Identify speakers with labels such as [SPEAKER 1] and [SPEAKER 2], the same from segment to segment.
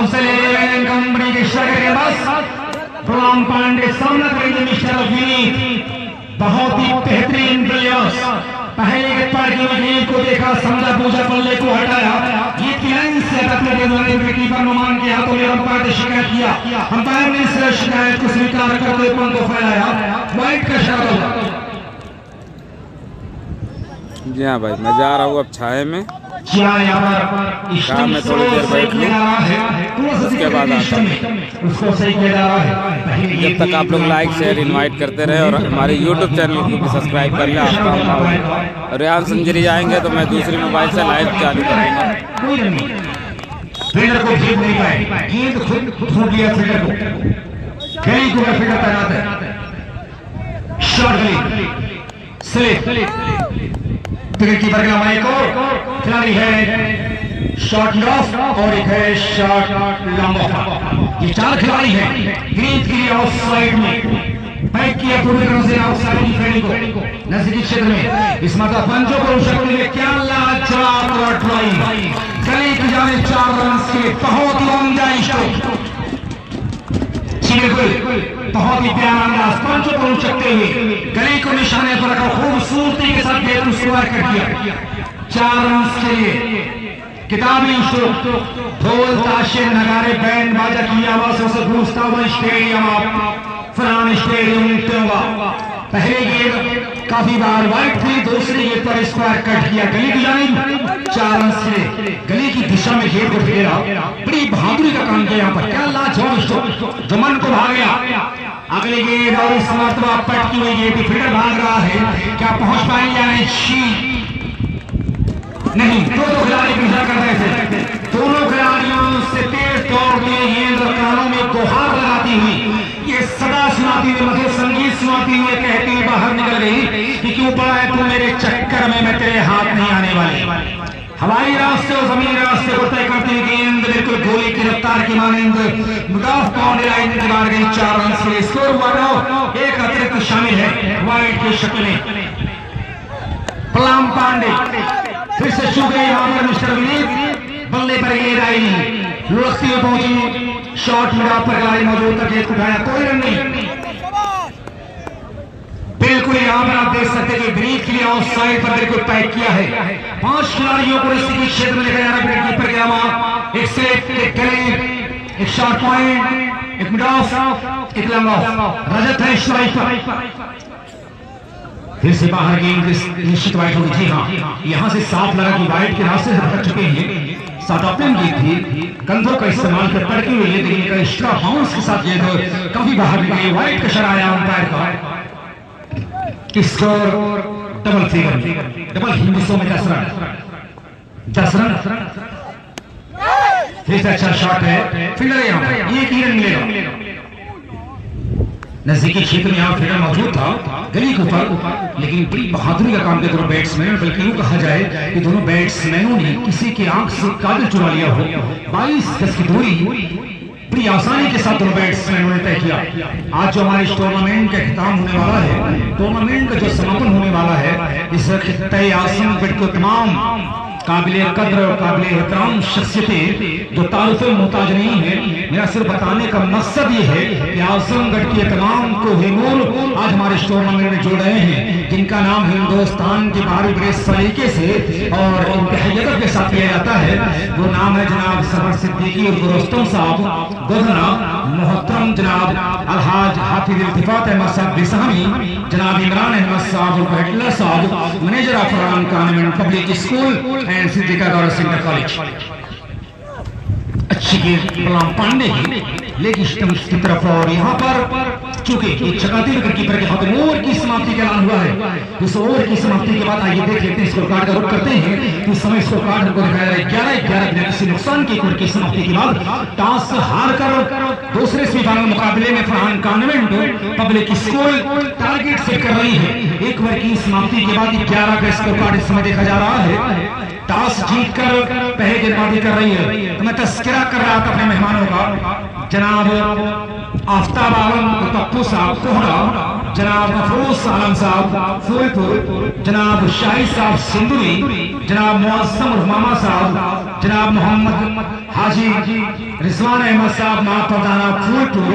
[SPEAKER 1] हौसले कंपनी के शहर बस गुलाम पांडे सामना करेंगे मिस्टर विनीत। बहुत ही बेहतरीन प्लेयर्स। पहले गेंद पर गेंद को देखा, समझा, पूजा, पल्ले को हटाया, जीत की लाइन से अपने कीपर नुमान के हाथों में अंपायर ने शिकायत किया। अंपायर ने इस शिकायत को स्वीकार करते हुए पंख को फैलाया, वाइट का इशारा।
[SPEAKER 2] जी हाँ भाई, मैं जा रहा हूँ अब छाए में,
[SPEAKER 1] काम
[SPEAKER 2] में थोड़ी देर बैठ लूँ, उसके बाद आता हूँ। जब तक आप लोग लाइक शेयर इनवाइट करते रहे और हमारे YouTube चैनल को भी सब्सक्राइब कर ले। आपका रेहान संजरी आएंगे तो मैं दूसरी मोबाइल से लाइव चालू करूँगा।
[SPEAKER 1] फील्डर को खेल नहीं पाए, गेंद खुद छोड़ लिया फील्डर को, खेल को फील्डर तैनात है। शॉट गली स्लिप कीपर का एक और खिलाड़ी है शॉट लॉफ और एक है शॉट लंबा। ये 4 खिलाड़ी हैं। ग्रीन की ऑफ साइड में पैक किया पूरी तरह से ऑफ साइड की फील्डिंग को नजदीकी क्षेत्र में। इस मतलब पंचों को शक्ल में क्या लाजवाब और ड्राइव गली की जाने 4 रन से बहुत ही उम्दा स्ट्रोक। बहुत ही प्यारा अंदाज पंचों को उछकते हुए गली को निशाने पर रखा, खूबसूरती के साथ गेंद को स्क्वायर कर दिया 4 रन के लिए। किताबी स्ट्रोक, ढोल ताशे नगारे बैंड बाजा की आवाजों से गूंजता हुआ स्टेडियम फरहान स्टेडियम तिरंगा। पहली गेंद काफी बार वाइट थी, दूसरी गेंद पर स्क्वायर कट किया गली की जानिब 4 रन से गली की दिशा में गेंद को फेरा। बड़ी बहादुरी का काम किया यहाँ पर, क्या लाजवाब स्ट्रोक जो मन को भा गया। अगली गेंद और इस मरतबा पटकी हुई गेंद, फील्डर भाग रहा है, क्या पहुंच पाएंगे या नहीं। दो खिलाड़ी पीछा कर रहे थे, दोनों खिलाड़ियों से तेज दौड़ते गेंद कानों में गुहार लगाती हुई, ये सदा सुनाती हुई, मधुर संगीत सुनाती हुई कहती हुई बाहर निकल गई कि क्यों पड़ा है तू मेरे चक्कर में, मैं तेरे हाथ नहीं आने वाली। हवाई रास्ते और जमीन रास्ते को तय करती हुई गेंद बिल्कुल गोली की रफ्तार की मानंद मुदाफ बाउंड्री लाइन के बाहर गई। 4 रन से स्कोर हुआ 9। एक अतिरिक्त शामिल है वाइट की शक्ल में। गुलाम पांडे फिर से छू गए यहाँ पर मिस्टर विनीत, बल्ले पर गेंद आई नहीं, लुढ़कती हुई पहुंची, शॉट मिला पर खिलाड़ी मौजूद था, गेंद उठाया, कोई रन नहीं। बिल्कुल यहाँ पर आप देख सकते हैं कि ब्रीक के लिए ऑफ साइड पर बिल्कुल पैक किया है। 5 खिलाड़ियों को इसी क्षेत्र में लेकर जा रहा है। कीपर के अलावा एक स्लिप, एक गले, एक शॉट पॉइंट, एक मिड ऑफ, एक लॉन्ग ऑफ। रजत है स्ट्राइक पर, फिर से बाहर गेंद निश्चित वाइट होगी। जी हाँ, यहाँ से साफ लगा कि वाइट के रास्ते से भटक चुके हैं। साउथ अफ्रीकन गेंद थी, कंधों का इस्तेमाल कर पड़की हुई गेंद, लेकिन एक्स्ट्रा बाउंस के साथ गेंद काफी बाहर निकली। वाइट का इशारा आया अंपायर का। Score double figure, double Hindustan में 10 रन। फिर से अच्छा शॉट है, फील्डर यहाँ पर 1 ही रन मिलेगा। नजदीकी क्षेत्र में यहाँ फील्डर मौजूद था गली के ऊपर, लेकिन बड़ी बहादुरी का काम किया दोनों बैट्समैन, बल्कि यूं कहा जाए कि दोनों बैट्समैनों ने किसी की आंख से काजल चुरा लिया हो। 22 गज की दूरी बड़ी आसानी के साथ दोनों बैट्समैनों ने तय किया। आज जो हमारे इस टूर्नामेंट का खिताब होने वाला है, टूर्नामेंट का जो समापन होने वाला है, इस तय आसम को तमाम काबिल कद्र और काबिल एहतराम शख्सियतें जो तारुफ मोहताज नहीं है, मेरा सिर्फ बताने का मकसद ये है कि आजमगढ़ के तमाम को हिमूल आज हमारे इस टूर्नामेंट में जोड़ रहे हैं, जिनका नाम हिंदुस्तान के बाहरी बड़े सलीके से और इंतहायत के साथ लिया जाता है। वो नाम है जनाब सफर सिद्दीकी और रुस्तम साहब गोधना, मोहतरम जनाब अलहाज हाफिज इल्तिफात अहमद साहब बिसामी, जनाब इमरान अहमद साहब और हेटलर साहब, manager of Farhan convent public school and Siddiqa Gaurav Singh college. अच्छी गेंद गुलाम पांडे की लेग स्टंप की तरफ, और यहाँ पर चूंकि एक चकाती विकेट कीपर के हाथ ओवर की समाप्ति का ऐलान हुआ है। इस ओवर की समाप्ति के बाद आइए देख लेते हैं स्कोर कार्ड का रुख करते हैं। इस समय स्कोर कार्ड हमको दिखाया जा रहा है 11-11 बिना किसी नुकसान के ओवर की समाप्ति के बाद टॉस हार कर दूसरे सेमीफाइनल मुकाबले में Farhan convent public school target set कर रही है। 1 ओवर की समाप्ति के बाद 11 का स्कोर कार्ड इस समय देखा जा रहा है। टॉस जीतकर पहले गेंदबाजी कर रही है। तो मैं तस्करा कर रहा था अपने मेहमानों का, जनाब आफ्ताब आलम पप्पू साहब कोहरा, जनाब मफरूज आलम साहब फूलपुर, जनाब शाही साहब सिंधुरी, जनाब मुअज्जम रहमामा साहब, जनाब मोहम्मद हाजी रिजवान अहमद साहब नापदाना फूलपुर,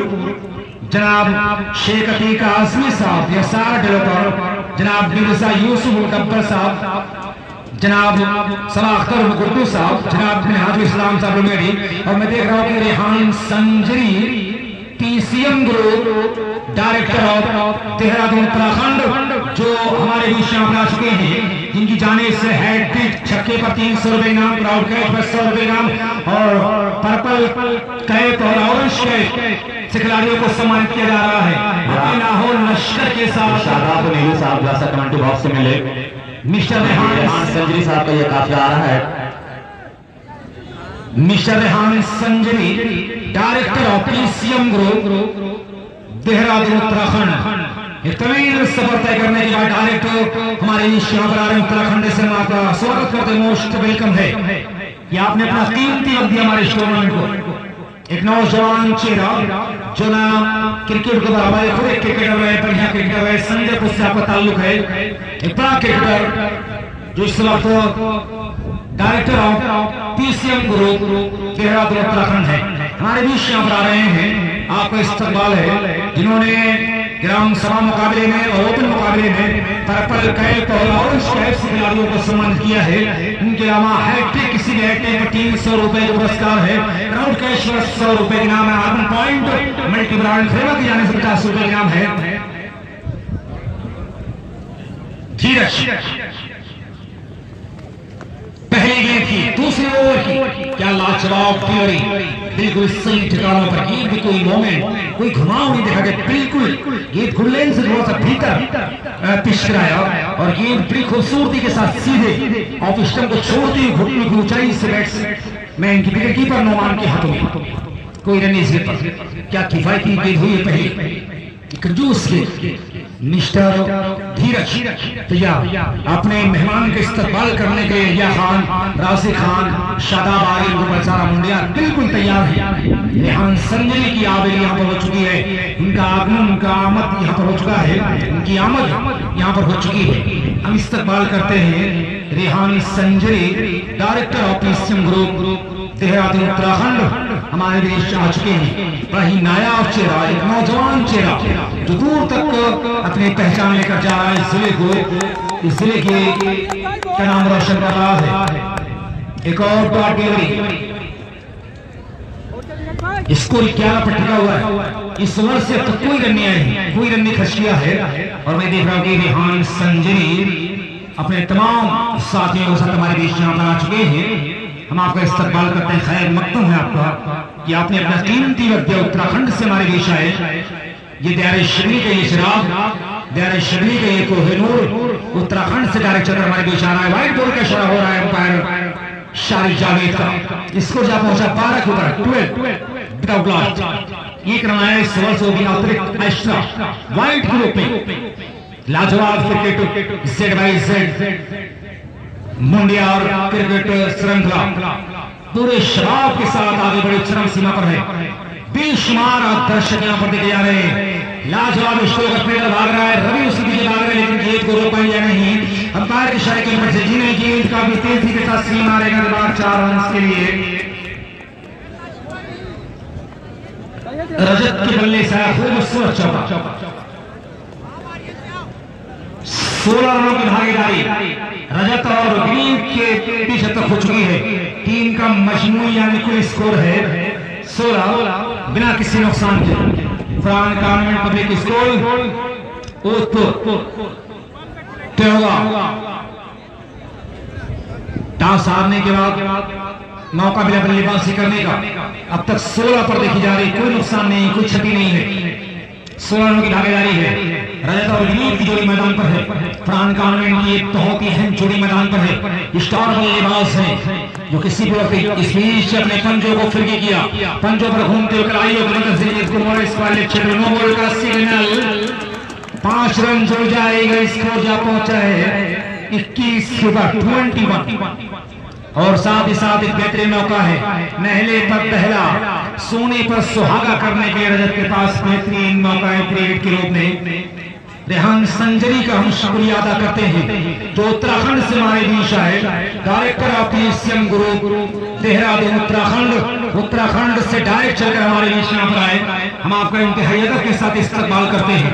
[SPEAKER 1] जनाब शेख अतीक आजमी साहब यसार डेवलपर, जनाब मिर्जा यूसुफ गब्बर साहब, जनाब सलाह अख्तर गुड्डू साहब, जनाब हाजी इस्लाम साहब मेरी, और मैं देख रहा हूँ कि Rehan Sanjari PCM group director of Dehradun Uttarakhand जो हमारे बीच में आ चुके हैं, जिनकी जाने से हैट्रिक छक्के पर 300 रुपए इनाम, क्राउड कैच पर 100 रुपए इनाम और पर्पल कैप और ऑरेंज कैप से खिलाड़ियों को सम्मानित किया जा रहा है। लाहौर लश्कर के साथ
[SPEAKER 3] शादाब नीलू साहब जैसा कमेंट्री बॉक्स से मिले,
[SPEAKER 1] मिस्टर रेहान
[SPEAKER 3] संजरी साहब का यह काफिला आ रहा है।
[SPEAKER 1] Mister Rehan Sanjari director of PCM group Dehradun Uttarakhand. एक तवील सफर तय करने के बाद डायरेक्टर हमारे यहाँ पर आ रहे हैं उत्तराखंड से। हम आपका स्वागत करते हैं, मोस्ट वेलकम है कि आपने अपना कीमती वक्त दिया हमारे इस टूर्नामेंट को। एक नौजवान चेहरा जो ना क्रिकेट को बराबर खुद एक क्रिकेटर है, बढ़िया क्रिकेटर है, संजय पुष्प से आपका ताल्लुक है, एक बड़ा क्रिकेटर जो इस वक्त director of PCM group Dehradun Uttarakhand है, हमारे बीच यहाँ पर आ रहे हैं। आपका इस्तकबाल है जिन्होंने ग्राम सभा मुकाबले में और ओपन मुकाबले में पर्पल कैप और ऑरेंज कैप से खिलाड़ियों को सम्मानित किया है। उनके अलावा हैट्रिक, किसी भी हैट्रिक में 300 रुपए का पुरस्कार है, क्राउड कैश 100 रुपए के नाम है, urban point multi brand flavour की जाने से 50 रुपए के नाम है। धीरज पहले गेंद की, दूसरी ओवर की, क्या लाजवाब थियरी, बिल्कुल सही ठिकानों पर गेंद की, कोई मोमेंट, कोई घुमाव नहीं देखा गया, बिल्कुल गेंद खुले से थोड़ा सा भीतर पिच कराया और गेंद बड़ी खूबसूरती के साथ सीधे ऑफ स्टंप को छोड़ते हुए घुटने की ऊंचाई से बैट्समैन की विकेट कीपर नोमान के हाथों में, कोई रन इस गेंद पर। क्या किफायती गेंद हुई है पहले, कंजूस गेंद। मिस्टर धीरज तैयार अपने मेहमान के इस्तकबाल करने के लिए, या खान, राशि खान, शादाब आरिफ बेचारा मुंडिया बिल्कुल तैयार है। रेहान संजरी की आवेरी यहाँ पर हो चुकी है, उनका आगमन, उनका आमद यहाँ पर हो चुका है, उनकी आमद यहाँ पर हो चुकी है। हम इस्तकबाल करते हैं Rehan Sanjari director of PCM group Dehradun Uttarakhand हमारे देश आ चुके हैं। बड़ा ही नायाब चेहरा, एक नौजवान चेहरा जो दूर तक अपनी पहचान लेकर जा रहा है इस जिले को, इस जिले के नाम रोशन कर रहा है। एक और डॉट डिलीवरी, स्कोर 11 पर टिका हुआ है। इस ओवर से तो कोई रन नहीं आई, कोई रन नहीं खर्च किया है। और मैं देख रहा हूँ कि रेहान संजरी अपने तमाम साथियों के साथ हमारे बीच यहाँ पर आ चुके हैं। हम आपका इस्तकबाल करते हैं, खैर मकदम है आपका कि आपने अपना कीमती वक्त दिया, उत्तराखंड से हमारे बीच आए। ये दयारे शबीर का ये शराब, दयारे शबीर का ये कोहिनूर उत्तराखंड से डायरेक्ट चलकर हमारे बीच आ रहा है। वाइट बॉल का इशारा हो रहा है अंपायर शारिक जावेद का। इसको जा पहुंचा 12 के ऊपर 12 विदाउट लॉस्ट। एक रन आया इस ओवर से, भी अतिरिक्त एक्स्ट्रा वाइट के रूप में। लाजवाब क्रिकेट जेड बाई जेड मुंडिया और क्रिकेट श्रृंखला पूरे शराब के साथ आगे बड़ी चरम सीमा पर है। बेशुमार दर्शक यहाँ पर देखे जा रहे हैं। लाजवाब स्ट्रोक अपने भाग रहा है, रवि उसके पीछे भाग रहे हैं, लेकिन गेंद को रोक पाए या नहीं। अंपायर के इशारे के ऊपर से जिन्हें गेंद का भी तेजी के साथ सीमा मारेगा के बाद 4 रन के लिए। रजत के बल्ले से खूबसूरत चौका, 16 रनों की भागीदारी रजत और ग्रीन के पीछे तक हो चुकी है। टीम का मजमू यानी कुल स्कोर है 16 बिना किसी नुकसान के। Farhan government public school toss हारने के बाद मौका मिला बल्लेबाजी करने का। अब तक 16 पर देखी जा रही, कोई नुकसान नहीं, कोई क्षति नहीं है। 16 रनों की भागीदारी है। रजत और ग्रीन की जोड़ी मैदान पर है। फरहान गवर्नमेंट की एक बहुत ही अहम जोड़ी मैदान पर है। स्टार बल्लेबाज है जो किसी भी वक्त इस बीच अपने पंजों को फिरकी किया, पंजों पर घूमते हुए कलाइयों की मदद से इसको नो बॉल का सिग्नल 5 रन जुड़ जाएगा। स्कोर जा पहुंचा है 21 के बाद 21। और साथ ही साथ एक बेहतरीन मौका है नहले पर पहला सोने पर सुहागा करने के लिए रजत के पास बेहतरीन मौका है क्रिकेट के रूप में। रेहान संजरी का हम शुक्रिया अदा करते हैं जो उत्तराखंड से हमारे बीच आए, director of PCM group Dehradun Uttarakhand से डायरेक्ट चलकर हमारे बीच यहाँ पर आए। हम आपका इंतहाई अदब के साथ इस्तकबाल करते हैं।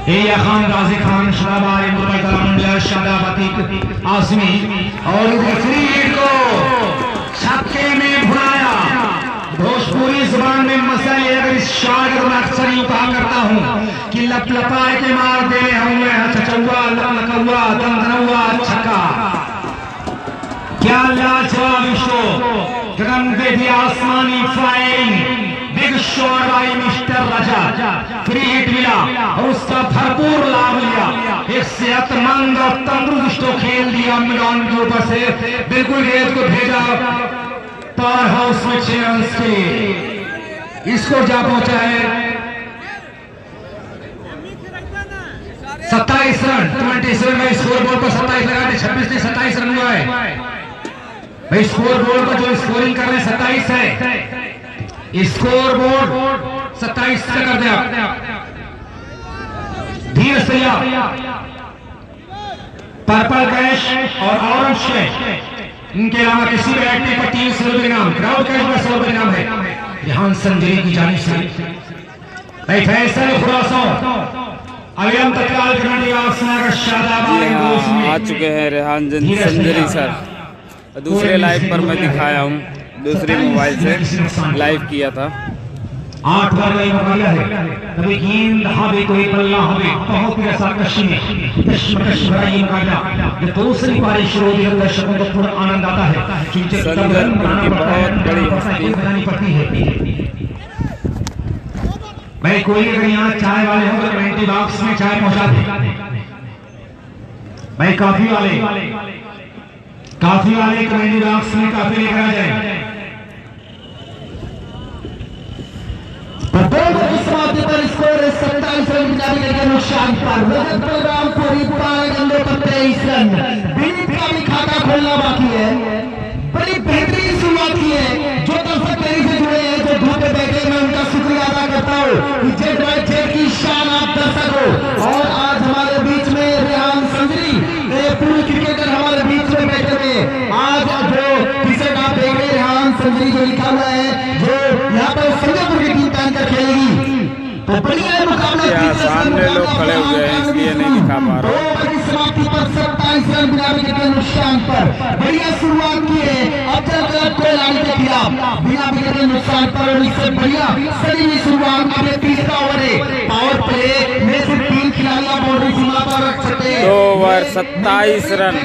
[SPEAKER 1] एया खान, राजी खान, शादाबाई, मंडल, शादाबाती, आसमी और फ्री हिट को छक्के में भुलाया। भोजपुरी जुबान में मसल है, अगर इस शायर को मैं अक्सर यूं कहा करता हूं कि लप लपाए के मार दे हमें चचौआ लपलकौआ दंदनौआ छक्का। क्या लाजवाब शो, गगन पे भी आसमानी firing, big shot bye mister राजा, फ्री हिट मिला और उसका भरपूर लाभ लिया। एक सेहतमंद और तंदुरुस्त खेल दिया मैदान के ऊपर से, बिल्कुल गेंद को भेजा पावर हाउस में 6 रन के स्कोर जा पहुंचा है 27 रन। 27 में स्कोर बोर्ड पर 27 लगा थे, 26 ने 27 रन हुआ है भाई। स्कोर बोर्ड पर जो स्कोरिंग कर रहे हैं 27 है, स्कोर बोर्ड 27 से कर दिया। धीरे से पर्पल कैश और ऑरेंज कैश, इनके अलावा किसी भी व्यक्ति पर 300 रुपए इनाम, क्राउड कैश में 100 रुपए इनाम है। रेहान संजरी की जानिब से भाई फैसल खुलासा अवियम तत्काल कमेटी का शादाबाद
[SPEAKER 2] आ चुके हैं रेहान संजरी सर। दूसरे लाइव पर मैं दिखाया हूँ, दूसरे मोबाइल से लाइव किया था।
[SPEAKER 1] 8 बार का मुकाबला है, कभी गेंद हावे कोई बल्ला हावे, बहुत ही ऐसा कश भरा ये मुकाबला। जब दूसरी पारी शुरू होती है दर्शकों को थोड़ा आनंद आता है, क्योंकि
[SPEAKER 2] बहुत बड़ी हस्ती
[SPEAKER 1] पड़ती है भाई। कोई अगर यहाँ चाय वाले हो तो कमेंटी बॉक्स में चाय पहुंचा दे भाई। काफी वाले कमेंटी बॉक्स में काफी लेकर आ जाए। समाप्ति पर स्कोर 27 रन के नुकसान पर बलराम पूरी 12 गेंदों पर 23 रन। विनीत का भी खाता खोलना बाकी है। बड़ी बेहतरीन शुरुआत की है। जो दर्शक मेरी से जुड़े हैं, जो धूप पे बैठे, मैं उनका शुक्रिया अदा करता हूँ। जेट वाइट जेट की शान आप दर्शक हो। और आज हमारे बीच में रेहान संजरी पूर्व क्रिकेटर हमारे बीच में बैठे हुए। आज जो टी-शर्ट आप देख रहे हैं रेहान संजरी जो लिखा हुआ है, जो यहाँ पर सिंगापुर की टीम पहनकर खेलेगी, तो बढ़िया मुकाबला।
[SPEAKER 2] सामने लोग खड़े हुए हैं इसलिए नहीं दिखा पा रहा हूं।
[SPEAKER 1] समाप्ति पर 27 रन बिना विकेट के नुकसान पर बढ़िया शुरुआत की है। अब तक खिलाड़ी के खिलाफ बिना विकेट के नुकसान पर और इससे बढ़िया सही हुई शुरुआत। अब तीसरा ओवर है, पावर प्ले में से 3 खिलाड़ियां बाउंड्री सीमा पर रख सकते हैं।
[SPEAKER 2] 2 ओवर 27 रन।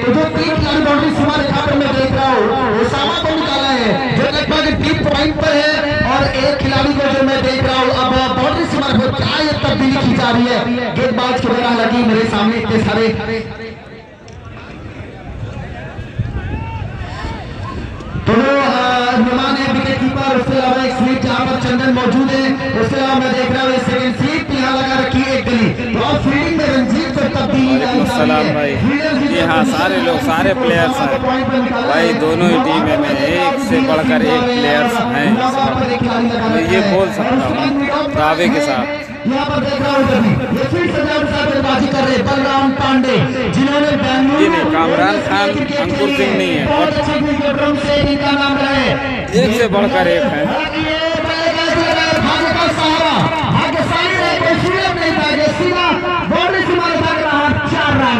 [SPEAKER 1] तो जो 3 खिलाड़ी बाउंड्री सीमा रेखा पर मैं देख रहा हूँ, ओसामा को निकाला है जो लगभग डीप पॉइंट पर है, और एक खिलाड़ी को जो मैं देख रहा हूँ अब बाउंड्री सीमा पर क्या ये तब्दीली की जा रही है। गेंदबाज की वजह लगी मेरे सामने इतने सारे तो मेहमान है विकेट कीपर, उसके अलावा एक स्लिप जहां पर चंदन मौजूद है। उसके अलावा मैं देख रहा हूँ सेकंड स्लिप यहाँ लगा रखी है एक गली। तो अब फील्डिंग में रंजीत को तब्दीली।
[SPEAKER 2] सलाम भाई, ये हाँ सारे लोग सारे प्लेयर्स हैं भाई, दोनों ही टीम में एक से बढ़कर एक प्लेयर्स हैं। मैं ये बोल सकता हूँ दावे के साथ। यहाँ पर देख रहा हूँ ये फील्ड से बल्लेबाजी कर रहे बलराम पांडे, जिन्होंने कामरान खान अंकुर सिंह नहीं है,
[SPEAKER 1] बहुत अच्छे क्रिकेटरों से इनका नाम रहा है।
[SPEAKER 2] एक से बढ़कर एक है।
[SPEAKER 1] भाग्य का सहारा, भाग्यशाली है, कोई सूरत नहीं था, सीमा बाउंड्री सीमा लगा रहा 4 रन।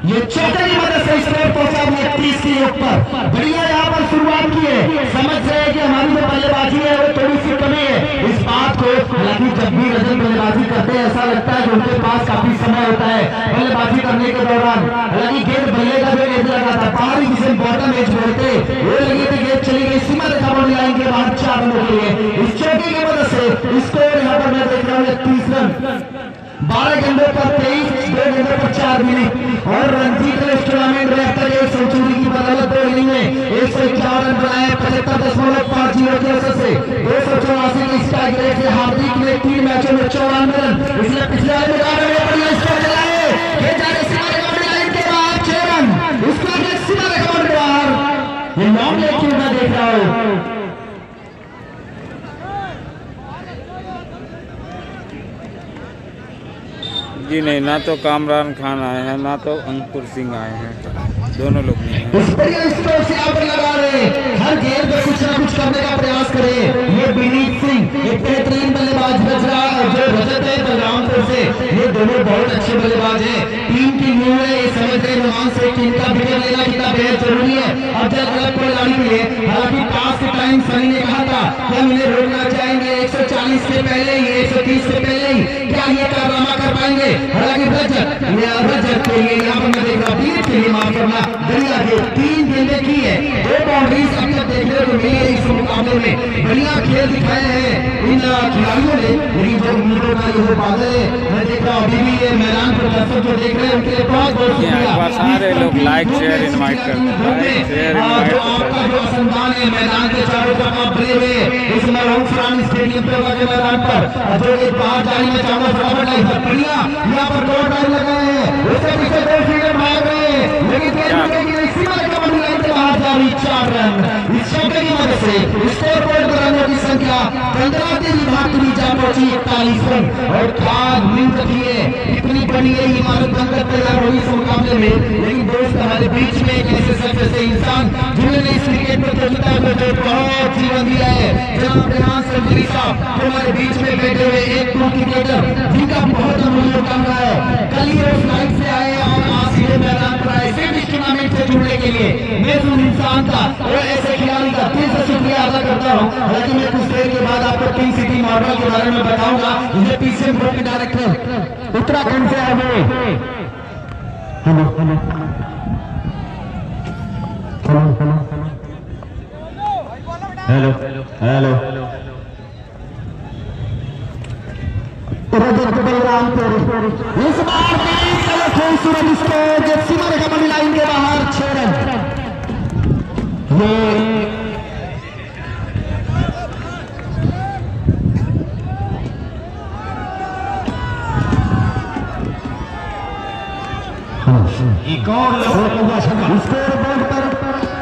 [SPEAKER 1] ये चौके की मदद से स्कोर पहुंचा 30 के ऊपर। बढ़िया यहाँ पर शुरुआत की है। समझ रहे हैं कि हमारी जो बल्लेबाजी है वो थोड़ी सी कमी है इस बात को। हालांकि जब भी रजत बल्लेबाजी करते हैं ऐसा लगता है कि उनके पास काफी समय होता है बल्लेबाजी करने के दौरान। हालांकि गेंद बल्ले का जो गेंद लगा था बाहरी जिसे बॉटम एज बोलते वो लगी थी, गेंद चली गई सीमा रेखा बाउंड्री लाइन के बाहर 4 रनों के लिए। इस चौके की मदद से स्कोर यहाँ पर मैं देख रहा हूँ 30 रन। 12 गेंदों पर 23, 2 गेंदों पर 4 मिली। और रणजीत ने इस टूर्नामेंट में अब तक एक सेंचुरी की बदौलत 2 इनिंग में 151 रन बनाए 75.50 के औसत से 284 की स्ट्राइक रेट से। हार्दिक ने 3 मैचों में 94 रन, इसलिए पिछले वाले मुकाबले में बढ़िया स्कोर चलाए। ये जाने सीमा रेखा बाउंड्री लाइन के
[SPEAKER 4] लॉन्ग लेग किक मैं देख रहा हूँ।
[SPEAKER 2] जी नहीं, ना तो कामरान खान आए हैं ना तो अंकुर सिंह आए हैं, दोनों लोग नहीं हैं।
[SPEAKER 4] इस पर यहाँ पर लगा रहे, हर गेंद पे कुछ ना कुछ करने का प्रयास करे। ये विनीत सिंह एक बेहतरीन बल्लेबाज बच रहा है, जो रजत है बलरामपुर से, ये दोनों बहुत अच्छे बल्लेबाज हैं। टीम की न्यू है, ये समझते हैं रोमांस से टीम का विकेट लेना कितना बेहद जरूरी है अब जब अलग खिलाड़ी के लिए। हालांकि पास के टाइम सनी ने कहा था कि हम इन्हें रोकना चाहेंगे 140 के पहले ही, 130 से पहले ही, क्या ये कारनामा कर पाएंगे? हालांकि रजत के लिए यहाँ पर मैं देख रहा हूँ के लिए माफ करना, बढ़िया के 3 गेंदें की है, 2 बाउंड्रीज अब तक देखने को मिली है इस मुकाबले में। बढ़िया खेल दिखाए हैं इन खिलाड़ियों ने, लेकिन जो उम्मीदों का ये बादल है, मैं देख रहा हूँ अभी भी ये मैदान पर दर्शक जो देख रहे हैं उनके लिए बहुत बहुत शुक्रिया।
[SPEAKER 2] सारे लोग लाइक शेयर इनवाइट करते हैं,
[SPEAKER 4] जो आपका जो संतान है मैदान के चारों तरफ आप बने हुए इस मरहूम फरानी स्टेडियम के मैदान पर, जो एक बाहर जाने में चाहूंगा फटाफट लाइव बढ़िया यहाँ पर 2 टाइम लगाए हैं, उसके पीछे 2 फील्डर भाग रहे हैं, लेकिन बाहर जा रही 4 रन। इस शब्द की मदद से स्कोर बोर्ड पर रनों की संख्या 15 के विभाग के नीचे पहुंची 41 रन। और क्या नींद रखी है, इतनी बड़ी है इमारत बनकर तैयार हुई इस मुकाबले में। लेकिन दोस्त हमारे बीच में एक ऐसे शख्स ऐसे इंसान जिन्होंने इस क्रिकेट प्रतियोगिता में जो बहुत जीवन दिया है, जनाब रेहान संजरी साहब जो हमारे बीच में बैठे हुए एक क्रिकेटर जिनका बहुत अमूल्य योगदान रहा है। कल ये उस लाइफ से आए और आज सीधे मैदान पर आए सिर्फ इस टूर्नामेंट से जुड़ने के लिए। मैं उस इंसान का और ऐसे खिलाड़ी का दिल से शुक्रिया अदा करता हूँ। हालांकि मैं कुछ देर के बाद आपको पिंक सिटी मॉडल के बारे में बताऊंगा। ये पीसीएम ग्रुप के डायरेक्टर उत्तराखंड से आए हुए। Hello hello hello hello hello Balrampur इस बार खूबसूरत स्कोर सीमा रेखा बनी लाइन के बाहर 6 रन।
[SPEAKER 1] एक और
[SPEAKER 4] स्कोर बोर्ड पर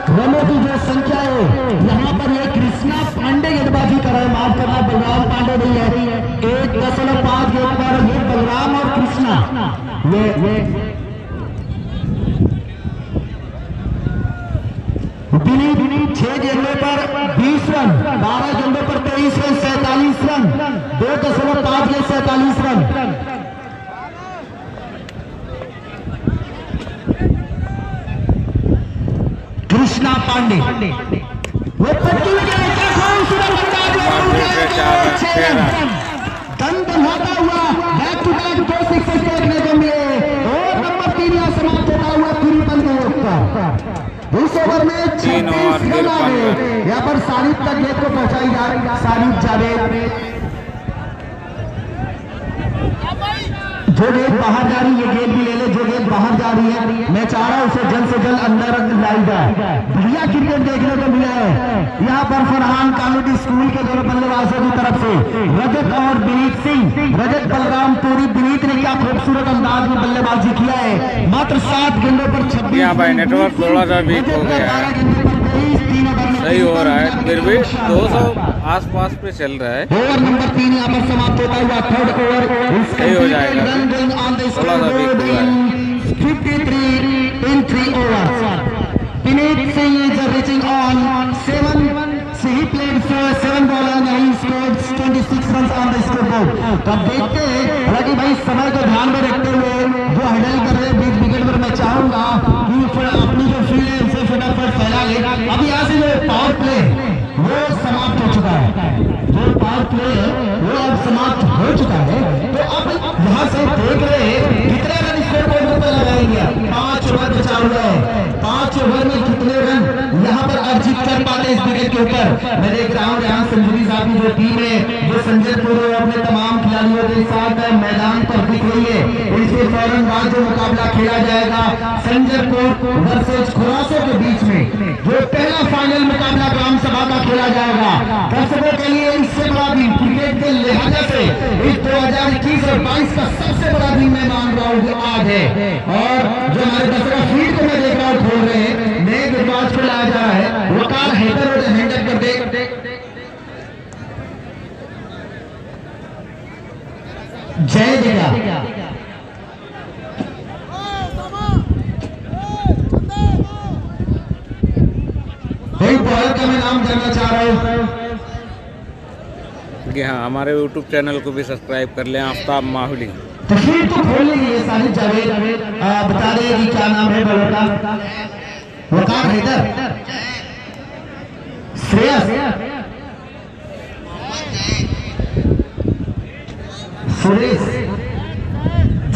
[SPEAKER 4] रनों की जो संख्या है, यहाँ पर ये कृष्णा पांडे गेंदबाजी कर रहे हैं, माफ करना बलराम पांडे नहीं है। 1.5 गेंद पर ये बलराम और कृष्णा ये विनीत 6 गेंदों पर 20 रन, 12 गेंदों पर 23 रन, 47 रन, 2.5 गेंद 47 रन। कृष्णा पांडे वो पट्टी दम होता हुआ बैक टू बैक 2 सिक्सेस देखने को मिले और नंबर 3 यहाँ समाप्त होता हुआ 53 का। इस ओवर में 36 रन आ गए। यहाँ पर सारिद तक गेंद को पहुंचाई जा रही है, सारिद जावेद जो गेंद बाहर जा रही है, ये गेंद भी ले ले, जो गेंद बाहर जा रही है मैं चाह रहा हूं उसे जल्द से जल्द अंदर लाई जाए। बढ़िया क्रिकेट देखने को मिला है यहाँ पर फरहान कॉमेडी स्कूल के दोनों बल्लेबाजों की तरफ से रजत और विनीत सिंह। रजत बलरामपुरी विनीत ने क्या खूबसूरत अंदाज में बल्लेबाजी किया है, मात्र 7 गेंदों पर 26।
[SPEAKER 2] भाई नेटवर्क थोड़ा सा वीक हो गया है, सही हो रहा है, फिर भी 200 आसपास पे चल रहा है।
[SPEAKER 4] ओवर नंबर 3 यहाँ पर समाप्त होता हुआ 3rd ओवर
[SPEAKER 2] सही हो जाएगा, थोड़ा सा वीक हुआ है।
[SPEAKER 4] 53 in 3 overs. Vineet Singh is reaching on 7. So he played for 7 ball and he scored 26 runs on the scoreboard. तो अब देखते हैं, हालांकि भाई समय को ध्यान में रखते हुए जो हैंडल कर रहे हैं 20 विकेट पर, मैं चाहूंगा कि अपनी जो फील्ड है उसे फटाफट फैला ले। अब यहाँ से जो पावर प्ले वो समाप्त हो चुका है, जो पावर प्ले है वो अब समाप्त हो चुका है। तो अब यहाँ से देख रहे हैं कितने रन स्कोर पर लगाएंगे। 5 ओवर बचा हुआ है, 5 ओवर में कितने रन यहाँ पर अर्जित कर पाते इस विकेट के ऊपर। मैं देख रहा हूँ यहाँ संजरी साहब की जो टीम है, जो संजयपुर अपने तमाम खिलाड़ियों के साथ मैदान पर दिख रही है। इसके फौरन बाद जो मुकाबला खेला जाएगा संजयपुर वर्सेज खुरासों के बीच में, जो पहला फाइनल मुकाबला ग्राम सभा का खेला जाएगा। दर्शकों के लिए इससे बड़ा दिन क्रिकेट के लिहाजा से इस 2021 और 22 का सबसे बड़ा दिन मैं मान रहा हूँ आज है। और जो हमारे दर्शक फील्ड को मैं देख रहा हूँ खोल रहे हैं, नए गेंदबाज को लाया जा रहा है। बॉलर का मैं नाम जानना चाह रहा हूँ।
[SPEAKER 2] कि हाँ, हमारे यूट्यूब चैनल को भी सब्सक्राइब कर लें, आफ्ताब माहुली।
[SPEAKER 4] तस्वीर तो खोल लेंगे ये साजिद जावेद, बता दे कि क्या नाम है बॉलर का। वकार हैदर, श्रेयस, सुरेश,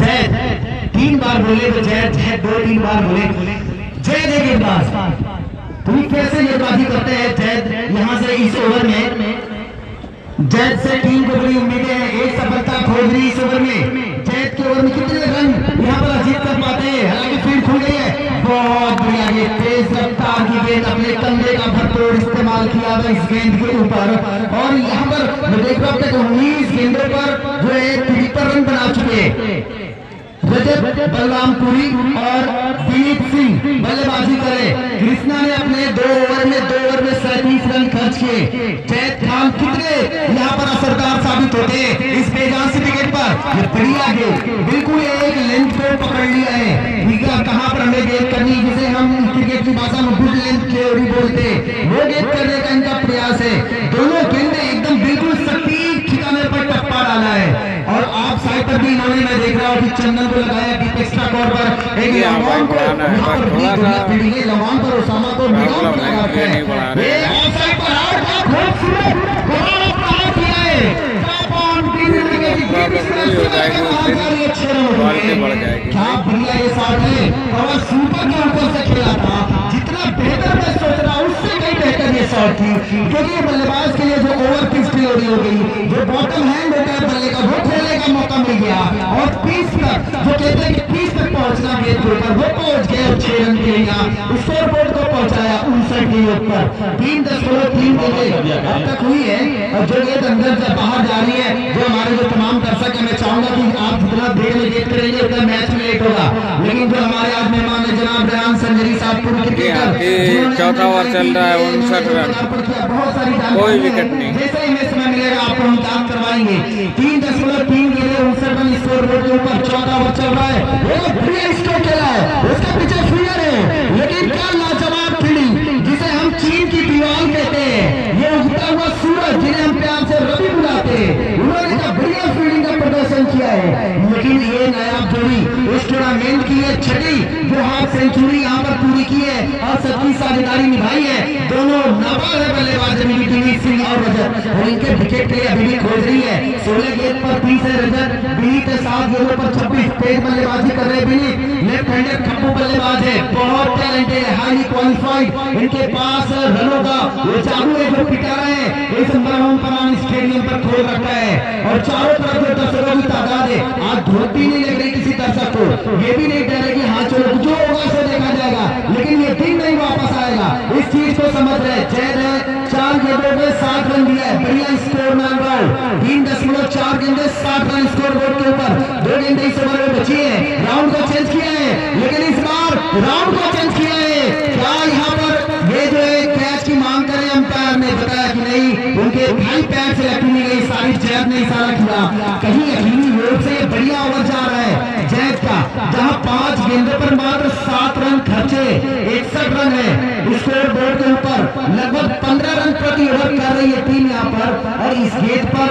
[SPEAKER 4] जैद। 3 बार बोले तो जैद, 2-3 बार बोले। जैद एक गेंदबाज, तुम कैसे गेंदबाजी करते हैं जैद? यहाँ से इस ओवर में जैद से टीम को बड़ी उम्मीदें हैं, एक सफलता खोज रही इस ओवर में। जैद के ओवर में कितने रन यहाँ पर अजीत कर पाते हैं? हालांकि फील्ड खुल गई है, बहुत बढ़िया। ये तेज रफ्तार की गेंद, अपने कंधे का भरपूर इस्तेमाल किया था इस गेंद के ऊपर। और यहाँ पर मैं देख रहा हूँ 19 गेंदों पर जो है 73 रन बना चुके हैं। रजत बलरामपुरी और दिलीप सिंह बल्लेबाजी करे। कृष्णा ने अपने 2 ओवर में 37 रन खर्च किए। जैद खान कितने यहाँ पर असरदार साबित होते हैं इस बेजान से विकेट पर। ये बढ़िया गेंद, बिल्कुल एक लेंथ को पकड़ लिया है। ठीक है, कहाँ पर हमें गेंद करनी, जिसे हम क्रिकेट की भाषा में गुड लेंथ थ्योरी बोलते हैं, वो गेंद करने का इनका प्रयास है। दोनों गेंदें एकदम बिल्कुल सटीक ठिकाने पर टप्पा डाला है। और आप साइड पर भी इन्होंने, मैं देख रहा हूँ कि चंदन को लगाया कि एक्स्ट्रा कॉर्ड पर एक लवान पर लवान पर उसामा को ऑफ साइड पर खूबसूरत किया है। क्या बढ़िया ये शॉट है, और सुपर के ऊपर से खेला था। जितना बेहतर मैं सोच रहा हूँ उससे कहीं बेहतर ये शॉट थी, क्योंकि बल्लेबाज के लिए जो ओवर पिच डिलीवरी हो गई, जो बॉटम हैंड होता है बल्ले का, वो खेलने का मौका मिल गया। और पिच तक जो कहते हैं कि पिच तक पहुंचना गेंद के ऊपर, वो पहुंच गए और 6 रन के लिए स्कोर बोर्ड को पहुंचाया 59 के ऊपर। 3.3 गेंदें अब तक हुई है। और जो गेंद अंदर से बाहर जा रही है, जो हमारे जो तमाम दर्शक है, मैं चाहूंगा कि आप जितना देर में गेंद करेंगे उतना मैच में लेट होगा। लेकिन जो हमारे आज मेहमान है जनाब रेहान संजरी साहब, पूर्व क्रिकेटर,
[SPEAKER 2] चौथा ओवर चल रहा है, 59 रन,
[SPEAKER 4] बहुत सारी
[SPEAKER 2] कोई विकेट नहीं।
[SPEAKER 4] जैसे ही समय मिलेगा आपको हम काम करवाएंगे। 3.3 गेंदें 59 रन स्कोर बोर्ड के ऊपर। 14 ओवर चल रहा है, वो बढ़िया स्ट्रोक खेला है, उसके पीछे फील्डर है, लेकिन क्या लाजवाब फील्डिंग, जिसे हम चीन की दीवार कहते हैं। ये उगता हुआ सूरज, जिन्हें हम प्यार से रवि बुलाते हैं, उन्होंने क्या बढ़िया फील्डिंग का प्रदर्शन किया है। लेकिन ये नायाब जोड़ी इस टूर्नामेंट की है 6ठी जो हाफ सेंचुरी यहाँ पर पूरी की है और 7वीं साझेदारी निभाई है। दोनों नाबाद बल्लेबाज दिलीप सिंह और रजत, और इनके विकेट के लिए अभी भी खोज रही है। 16 गेंद पर 30 है रजत, दिलीप 7 गेंदों पर 26। तेज बल्लेबाजी कर रहे दिलीप, लेफ्ट हैंडर खप्पू बल्लेबाज है, बहुत टैलेंटेड है, हाईली क्वालिफाइड। इनके पास रनों का वो जादू है जो पिटा रहे हैं इस मरहूम परान स्टेडियम पर खोल रखा है। और चारों तरफ जो दर्शकों की तादाद है, आज धूप भी नहीं लग रही किसी दर्शक को, ये भी नहीं डर है कि हाँ चलो जो होगा सो देखा जाएगा, लेकिन ये दिन नहीं वापस आएगा। इस चीज को समझ रहे। जैद है 4 गेंदों में 60 रन दिया है, बढ़िया स्कोर मान रहा हूँ। 3.4 गेंदे 60 रन स्कोर बोर्ड के ऊपर। 2 गेंदे इस ओवर में बची है। राउंड को चेंज किया है, लेकिन इस बार राउंड को चेंज किया है। क्या यहाँ पर ये जो है कैच की मांग करें, अंपायर ने बताया कि नहीं, उनके भाई पैर से लगी नहीं गई, सारी जैद ने इशारा किया। कहीं यकीनी योग से ये बढ़िया ओवर जा रहा है जैद का, जहां 5 गेंदों पर मात्र 7 रन खर्चे, 61 रन है स्कोर बोर्ड के ऊपर। लगभग 15 रन प्रति ओवर कर रही है टीम यहाँ पर। और इस गेंद पर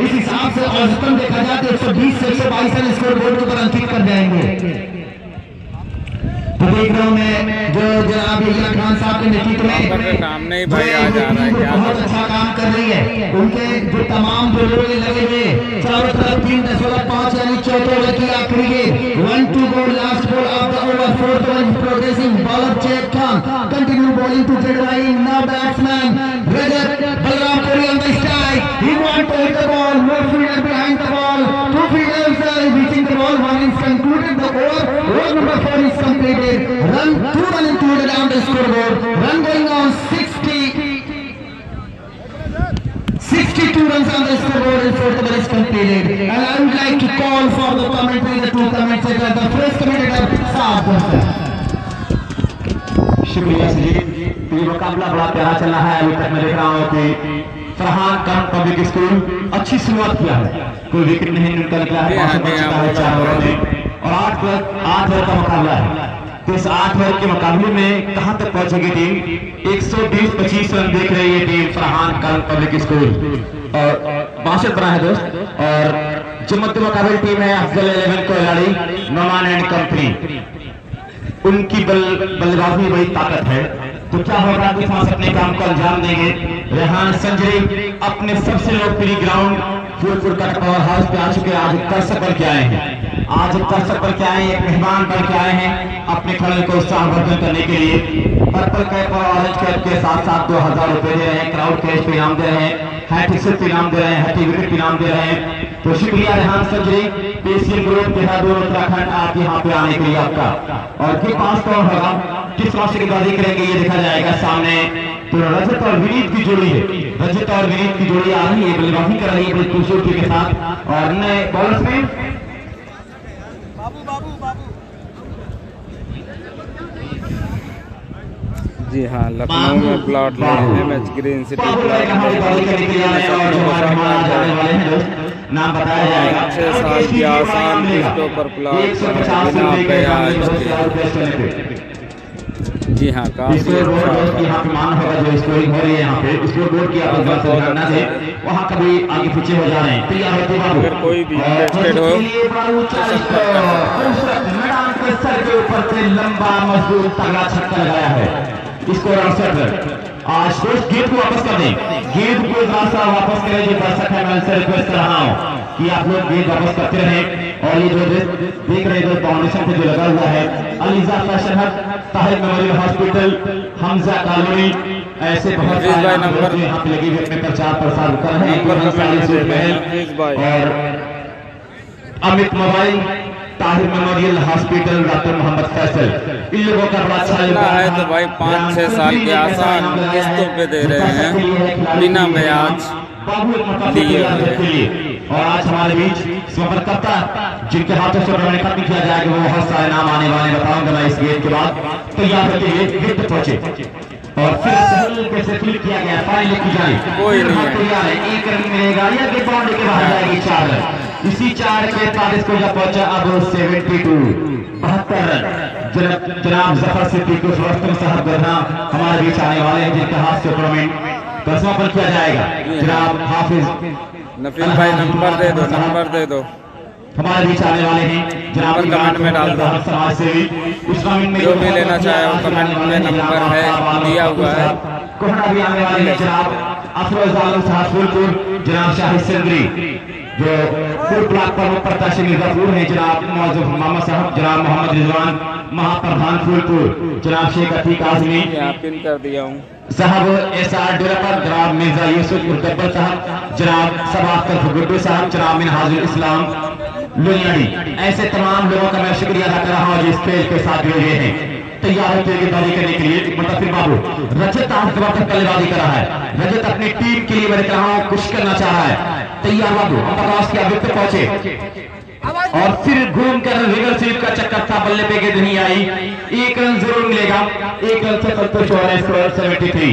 [SPEAKER 4] इस हिसाब से औसतन देखा जाए तो 120 से 122 रन स्कोर बोर्ड के ऊपर अंकित कर जाएंगे। तो देख रहा हूँ मैं जो जनाब इला खान साहब के नेतृत्व में
[SPEAKER 2] सामने ही भाई आ जा रहा है, क्या
[SPEAKER 4] बहुत अच्छा काम कर रही है। उनके जो तमाम जो लोग लगे हुए चारों तरफ 3.5 यानी चौथे ओवर की आखिरी गेंद। 1-2 गोल, last ball of the over, 4th over progressing bowler Zaid Khan continue bowling to Jed Rahim, now batsman Rajat Balrampuri on the strike. He want to hit the ball, no fielder behind the ball, 2 fielders reaching the ball, 1 is concluded the over. Over number 4 is completed. Run 2 run included on the scoreboard. Run going on 62 runs on the scoreboard and 4th over is completed. And I would like to call for the commentary, the 2 commentators, the first commentator Saab Gupta.
[SPEAKER 3] शुक्रिया जी। तो ये मुकाबला बड़ा प्यारा चल रहा है। अभी तक मैं देख रहा हूँ कि फरहान खान पब्लिक स्कूल अच्छी शुरुआत किया है, कोई विकेट नहीं उनका निकला है, 4 ओवर में और 8 ओवर का मुकाबला है। तो इस 8 ओवर के मुकाबले में कहां तक पहुंचेगी टीम? 120-25 रन देख रही है team Farhan Khan public school और 62 बना है दोस्त। और जो मध्य मुकाबले टीम है अफजल 11 को खिलाड़ी नोमान एंड कंपनी, उनकी बल्लेबाजी बड़ी ताकत है। तो क्या होगा कि सांस अपने काम को अंजाम देंगे। रेहान संजरी अपने सबसे लोकप्रिय ग्राउंड फूलपुर का पावर हाउस पे आ चुके, आज दर्शक बन के आए हैं, आज दर्शक बन के आए हैं, एक मेहमान बन के आए हैं अपने खिलाड़ियों को उत्साहवर्धन करने के लिए। पर्पल कैप और ऑरेंज कैप के साथ साथ 2000 रुपए दे रहे हैं, क्राउड कैश पे इनाम दे रहे हैं, हैट्रिक सिर्फ इनाम दे रहे हैं, हैट्रिक विकेट इनाम दे रहे हैं। तो शुक्रिया रेहान संजरी, पेशियन ग्रुप देहरादून उत्तराखंड, आप यहाँ पे आने के लिए आपका। और ये पास कौन होगा, किस राशि की बाजी करेंगे ये देखा जाएगा सामने। तो रजत और विनीत की जोड़ी है, रजत और विनीत की जोड़ी आ रही है, बल्लेबाजी कर रही है बड़ी खूबसूरती के साथ। और नए बॉलर्स में
[SPEAKER 2] जी हाँ, लखनऊ में प्लॉट ले रहे हैं मैच ग्रीन सिटी
[SPEAKER 3] नाम बताया जाएगा।
[SPEAKER 2] 6 साल की आसान किस्तों पर प्लॉट बिना ब्याज के। जी हाँ, काफी अच्छा
[SPEAKER 3] यहाँ पे मान होगा जो स्कोरिंग हो रही है यहाँ पे स्कोर बोर्ड की आप ध्यान ना दे, वहाँ कभी आगे पीछे हो जा रहे हैं। तैयार होते बाबू,
[SPEAKER 2] अगर कोई भी इंटरेस्टेड हो
[SPEAKER 3] मैदान के सर के ऊपर से लंबा मजबूत तगड़ा छक्का लगाया है। Score 68 run. आज दोस्त गेंद को वापस कर दें, गेंद को रास्ता वापस करें। जो दर्शक है मैं उनसे रिक्वेस्ट कर रहा हूँ कि आप लोग गेंद वापस करते रहें। और ये जो देख रहे हैं फाउंडेशन पे जो लगा हुआ है अलीजा फैशन हट, Tahir memorial hospital, Hamza colony, ऐसे बहुत सारे नंबर यहाँ पे लगे हुए अपने प्रचार प्रसार कर रहे हैं। और Amit mobile, Tahir memorial hospital, doctor Mohammad Faisal, इन लोगों का बड़ा अच्छा
[SPEAKER 2] है। तो भाई 5-6 साल के आसान किस्तों पे दे रहे हैं बिना ब्याज लिए हुए।
[SPEAKER 3] और आज हमारे बीच स्वतंत्रता जिनके हाथों से टूर्नामेंट खत्म किया जाएगा, वो बहुत सारे नाम आने वाले बताऊंगा मैं इस गेम के बाद। तैयार होते हुए विकेट पहुंचे और फिर हल्के से फ्लिक किया गया, पानी लिखी जाए,
[SPEAKER 2] कोई नहीं है।
[SPEAKER 3] तैयार है, 1 रन मिलेगा या कि बाउंड्री के बाहर जाएगी 4 रन। इसी 4 के 43 को जब पहुंचा अब 72 रन। जनाब जफर सिद्दीकी साहब गरना हमारे बीच आने वाले हैं, जिनके हाथ से टूर्नामेंट का समापन किया जाएगा। जनाब हाफिज
[SPEAKER 2] नफील भाई नंबर दे दो, नंबर दे दो,
[SPEAKER 3] हमारे बीच आने वाले हैं। जनाब
[SPEAKER 2] कमेंट में डाल दो,
[SPEAKER 3] समाज सेवी
[SPEAKER 2] जो भी लेना चाहे वो कमेंट में नंबर है दिया हुआ है।
[SPEAKER 3] कोहना भी आने वाले हैं। जनाब अफरोज आलम साहब फूलपुर, जनाब शाहिद सिंदरी जो फूल ब्लॉक पर प्रत्याशी मिर्जापुर है, जनाब मौजूद मोहम्मद साहब, जनाब मोहम्मद रिजवान महाप्रधान फूलपुर, जनाब शेख अतीक आजमी
[SPEAKER 2] पिन कर दिया हूँ
[SPEAKER 3] साहब, SR डेवलपर जनाब मिर्जा यूसुफ मुर्तब्बल साहब, जनाब सबाख्तर गुड्डू साहब, जनाब मिनहाजुल इस्लाम लुनियाड़ी, ऐसे तमाम लोगों का मैं शुक्रिया अदा कर रहा हूँ जिस पेज के साथ जुड़े हुए हैं। तैयार होते हुए गेंदबाजी करने के लिए मुंतफिर बाबू रजत आज बल्लेबाजी कर रहा है। रजत अपनी टीम के लिए मैं कह रहा हूँ कुछ करना चाह रहा है। तैयार बाबू अंतरराष्ट्रीय किया, विकेट पहुंचे और फिर घूमकर रिवर स्वीप का चक्कर था, बल्ले पे गेंद नहीं आई। 1 रन जरूर मिलेगा, 1 रन से संतोष हो रहा है। Score 73।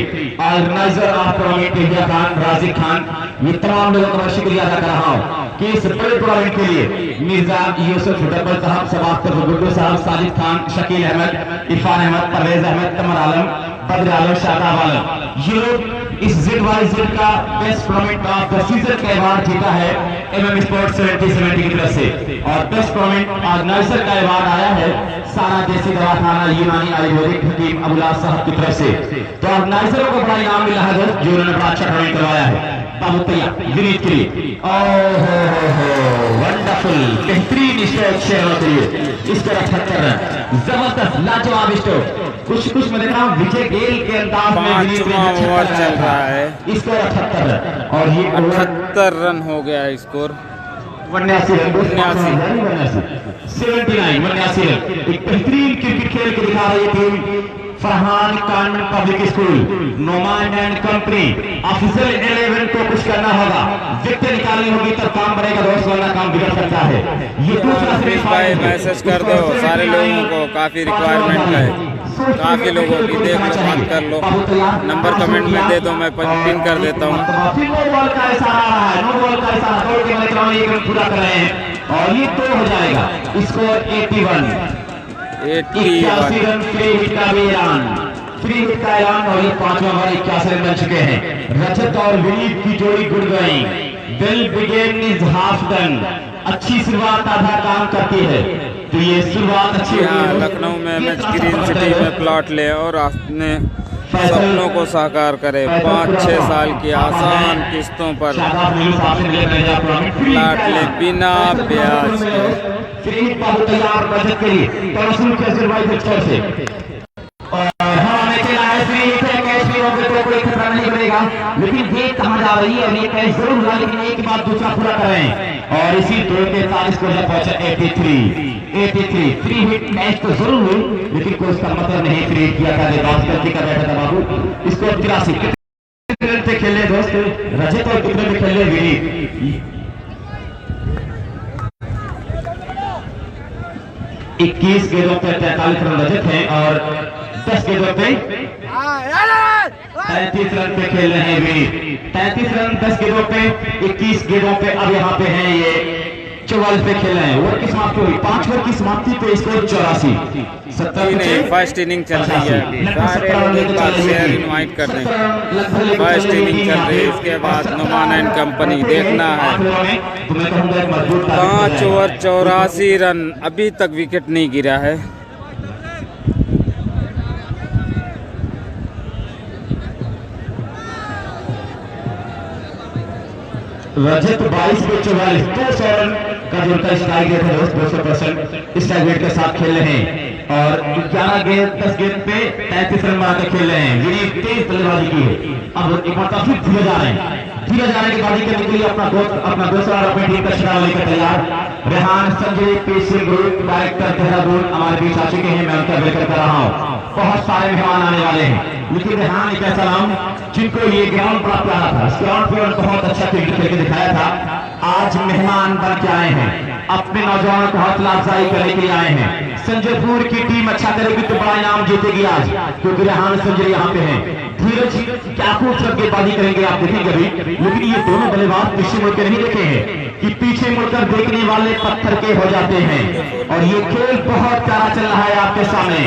[SPEAKER 3] Organiser of tournament India Khan, Rajik Khan, ये तमाम लोगों का मैं शुक्रिया अदा कर रहा हूँ कि इस बड़े टूर्नामेंट के लिए मिर्जा यूसुफ डब्बल साहब, सबाख्तर गुड्डू साहब, साजिद खान, शकील अहमद, इरफान अहमद, परवेज अहमद, तमर आलम, बद्र आलम, शादाब आलम, ये लोग इस ZYZ का best tournament of the season का अवार्ड जीता है MM स्पोर्ट्स 70 की तरफ से। और बेस्ट टूर्नामेंट ऑर्गेनाइजर का अवार्ड आया है सारा देसी दवाखाना यूनानी आयुर्वेदिक हकीम अबुल्ला साहब की तरफ से। तो ऑर्गेनाइजरों को बड़ा इनाम मिला है दोस्त, जो उन्होंने बड़ा अच्छा टूर्नामेंट करवाया है। बाबू तैयार विनीत के लिए, वंडरफुल, बेहतरीन स्ट्रोक शेयर के लिए। इसको 78 रन, जबरदस्त लाजवाब स्ट्रोक। कुछ मैं देख रहा हूँ विजय गेल के अंदाज में
[SPEAKER 2] ओवर चल रहा है।
[SPEAKER 3] इसको 78 रन और ये
[SPEAKER 2] 78 रन हो गया है स्कोर।
[SPEAKER 3] 89 run, 79 run. एक बेहतरीन क्रिकेट खेल के दिखा रही है team Farhan Khan public school, Noman and company. Official 11 को कुछ करना होगा, विकेट निकालनी होगी तब काम बनेगा दोस्त, वरना काम बिगड़ सकता है। ये दूसरा
[SPEAKER 2] भाई मैसेज कर दो सारे लोगों को, काफी रिक्वायरमेंट है, काफी लोगों की देख लो, बात कर लो, नंबर कमेंट में दे दो, मैं पिन कर देता हूँ।
[SPEAKER 3] नो बॉल का इशारा आ रहा है, नो बॉल का इशारा, दौड़ के 1 रन पूरा कर रहे हैं और ये 2 हो जाएगा। स्कोर 81। 81 रन फ्री हिट का भी ऐलान, फ्री हिट का ऐलान। और ये 5वां ओवर 81 रन बन चुके हैं। रजत और विनीत की जोड़ी good going, well begun is half done. अच्छी शुरुआत आधा काम करती है, तो ये शुरुआत अच्छी
[SPEAKER 2] यहाँ लखनऊ में मैच ग्रीन सिटी में प्लॉट ले और अपने सपनों को साकार करे। 5-6 साल की आसान किस्तों पर प्लॉट ले बिना ब्याज के।
[SPEAKER 3] तैयार बचत के लिए कोई खतरा नहीं बनेगा, लेकिन गेंद कहाँ जा रही है, ये कैच जरूर हुआ, लेकिन एक बात दूसरा पूरा कर रहे हैं। और इसी 2:43 को जब पहुंचा 83 फ्री हिट मैच तो जरूर हुई, लेकिन कोई उसका मतलब नहीं फ्री हिट किया था, गलती कर बैठा था बाबू। इसको 83 कितने रन पे खेले दोस्त रजत और कितने पे खेले विनीत? 21 गेंदों पे 43 रन रजत हैं और 10 गेंदों पे 33 रन पे खेल रहे हैं विनीत। 33 रन 10 गेंदों पे 21 गेंदों पे अब यहाँ पे हैं ये 44 पे खेल रहे हैं। ओवर की समाप्ति हुई, 5 ओवर की समाप्ति पे स्कोर 84।
[SPEAKER 2] 70 फर्स्ट इनिंग चल रही है अभी, सारे लोग एक बार शेयर इनवाइट कर दें। फर्स्ट इनिंग चल रही है, इसके बाद नुमान एंड कंपनी देखना है। 5 ओवर 84 रन, अभी तक विकेट नहीं गिरा है।
[SPEAKER 3] रजत 22 पे 44, 200 रन का जो उनका स्ट्राइक रेट है दोस्त 200% स्ट्राइक रेट के साथ खेल रहे हैं। और 11 गेंद 10 गेंद पे 33 रन बनाकर खेल रहे हैं। विनीत तेज बल्लेबाजी की है, अब एक बार फिर धीरे जा रहे हैं, धीरे जाने की बाजी करने के लिए अपना दूसरा अपनी टीम का शिकार लेकर तैयार। रेहान संजय पेशी ग्रुप डायरेक्टर देहरादून हमारे बीच आ चुके हैं, मैं उनका वेलकम कर रहा हूँ। बहुत सारे मेहमान आने वाले हैं, लेकिन रेहान एक ऐसा नाम जिनको ये ग्राउंड बड़ा प्यारा था, इस ग्राउंड पे उन्होंने बहुत अच्छा क्रिकेट खेल के दिखाया था। आज मेहमान बन के आए हैं, अपने नौजवानों को हौसला अफजाई करने के लिए आए हैं। संजयपुर की टीम अच्छा करेगी तो बड़ा इनाम जीतेगी आज, क्योंकि रेहान संजय यहाँ पे हैं। धीरज क्या खूबसूरत गेंदबाजी करेंगे आप देखेंगे अभी, लेकिन ये दोनों बल्लेबाज पीछे मुड़ के नहीं देखे हैं कि पीछे मुड़कर देखने वाले पत्थर के हो जाते हैं। और ये खेल बहुत प्यारा चल रहा है आपके सामने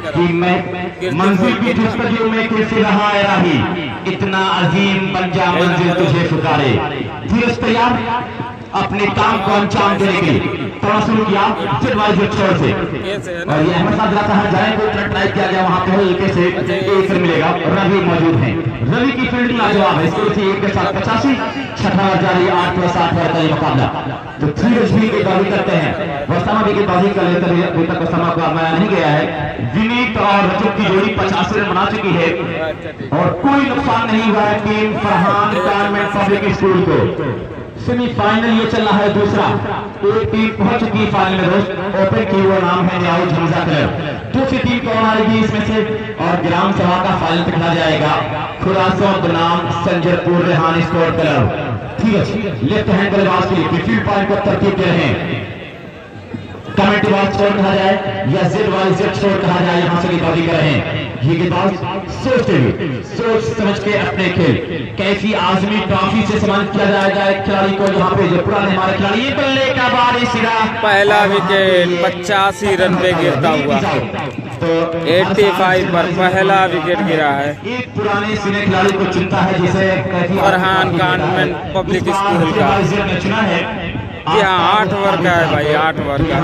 [SPEAKER 3] कि मैं मंजिल की जस्तजू में कैसे रहा है राही, इतना अजीम बन जा मंजिल तुझे पुकारे। धीरज तैयार अपने काम को अंजाम देने के लिए थोड़ा शुरू किया छोर से, और ये अहमद साहब जाए को ट्राई किया गया वहां पे एक से एक रन मिलेगा। रवि मौजूद है, रवि की फील्डिंग लाजवाब है, इसको 1 के साथ 85, छठा ओवर जारी 8 + 8 का ये मुकाबला। तो धीरज भी गेंदबाजी करते हैं, वस्तामा भी गेंदबाजी कर लेते हैं, अभी तक वस्तामा को आजमाया नहीं गया है। विनीत और रजत की जोड़ी 85 रन बना चुकी है और कोई नुकसान नहीं हुआ है team Farhan government public school को। सेमीफाइनल ये चल रहा है दूसरा, एक टीम पहुंच चुकी है फाइनल में दोस्त, ओपन की वो नाम है न्याउज हमजा क्लब। दूसरी टीम कौन आएगी इसमें से, और ग्राम सभा का फाइनल तक खेला जाएगा। खुलासों बनाम संजयपुर रेहान स्पोर्ट क्लब। ठीक है, लेफ्ट हैंड बल्लेबाज के लिए फील्ड पॉइंट को तरतीब दे रहे हैं। कमेंटी बॉक्स स्कोर कहा जाए या Z स्कोर कहा जाए, यहाँ से गेंदबाजी कर रहे हैं। ये गेंदबाज सोचते हुए सोच समझ के अपने खेल कैसी आजमी ट्रॉफी से सम्मानित किया जाएगा एक खिलाड़ी को, यहाँ पे जो पुराने हमारे खिलाड़ी। ये बल्ले का बारी सिरा,
[SPEAKER 2] पहला विकेट 85 रन पे गिरता हुआ, तो 85 पर पहला विकेट गिरा है।
[SPEAKER 3] एक पुराने सिने खिलाड़ी को चुनता है जिसे
[SPEAKER 2] फरहान गवर्नमेंट पब्लिक स्कूल का
[SPEAKER 3] चुना है।
[SPEAKER 2] जी हाँ, 8 ओवर का है भाई, 8 ओवर का।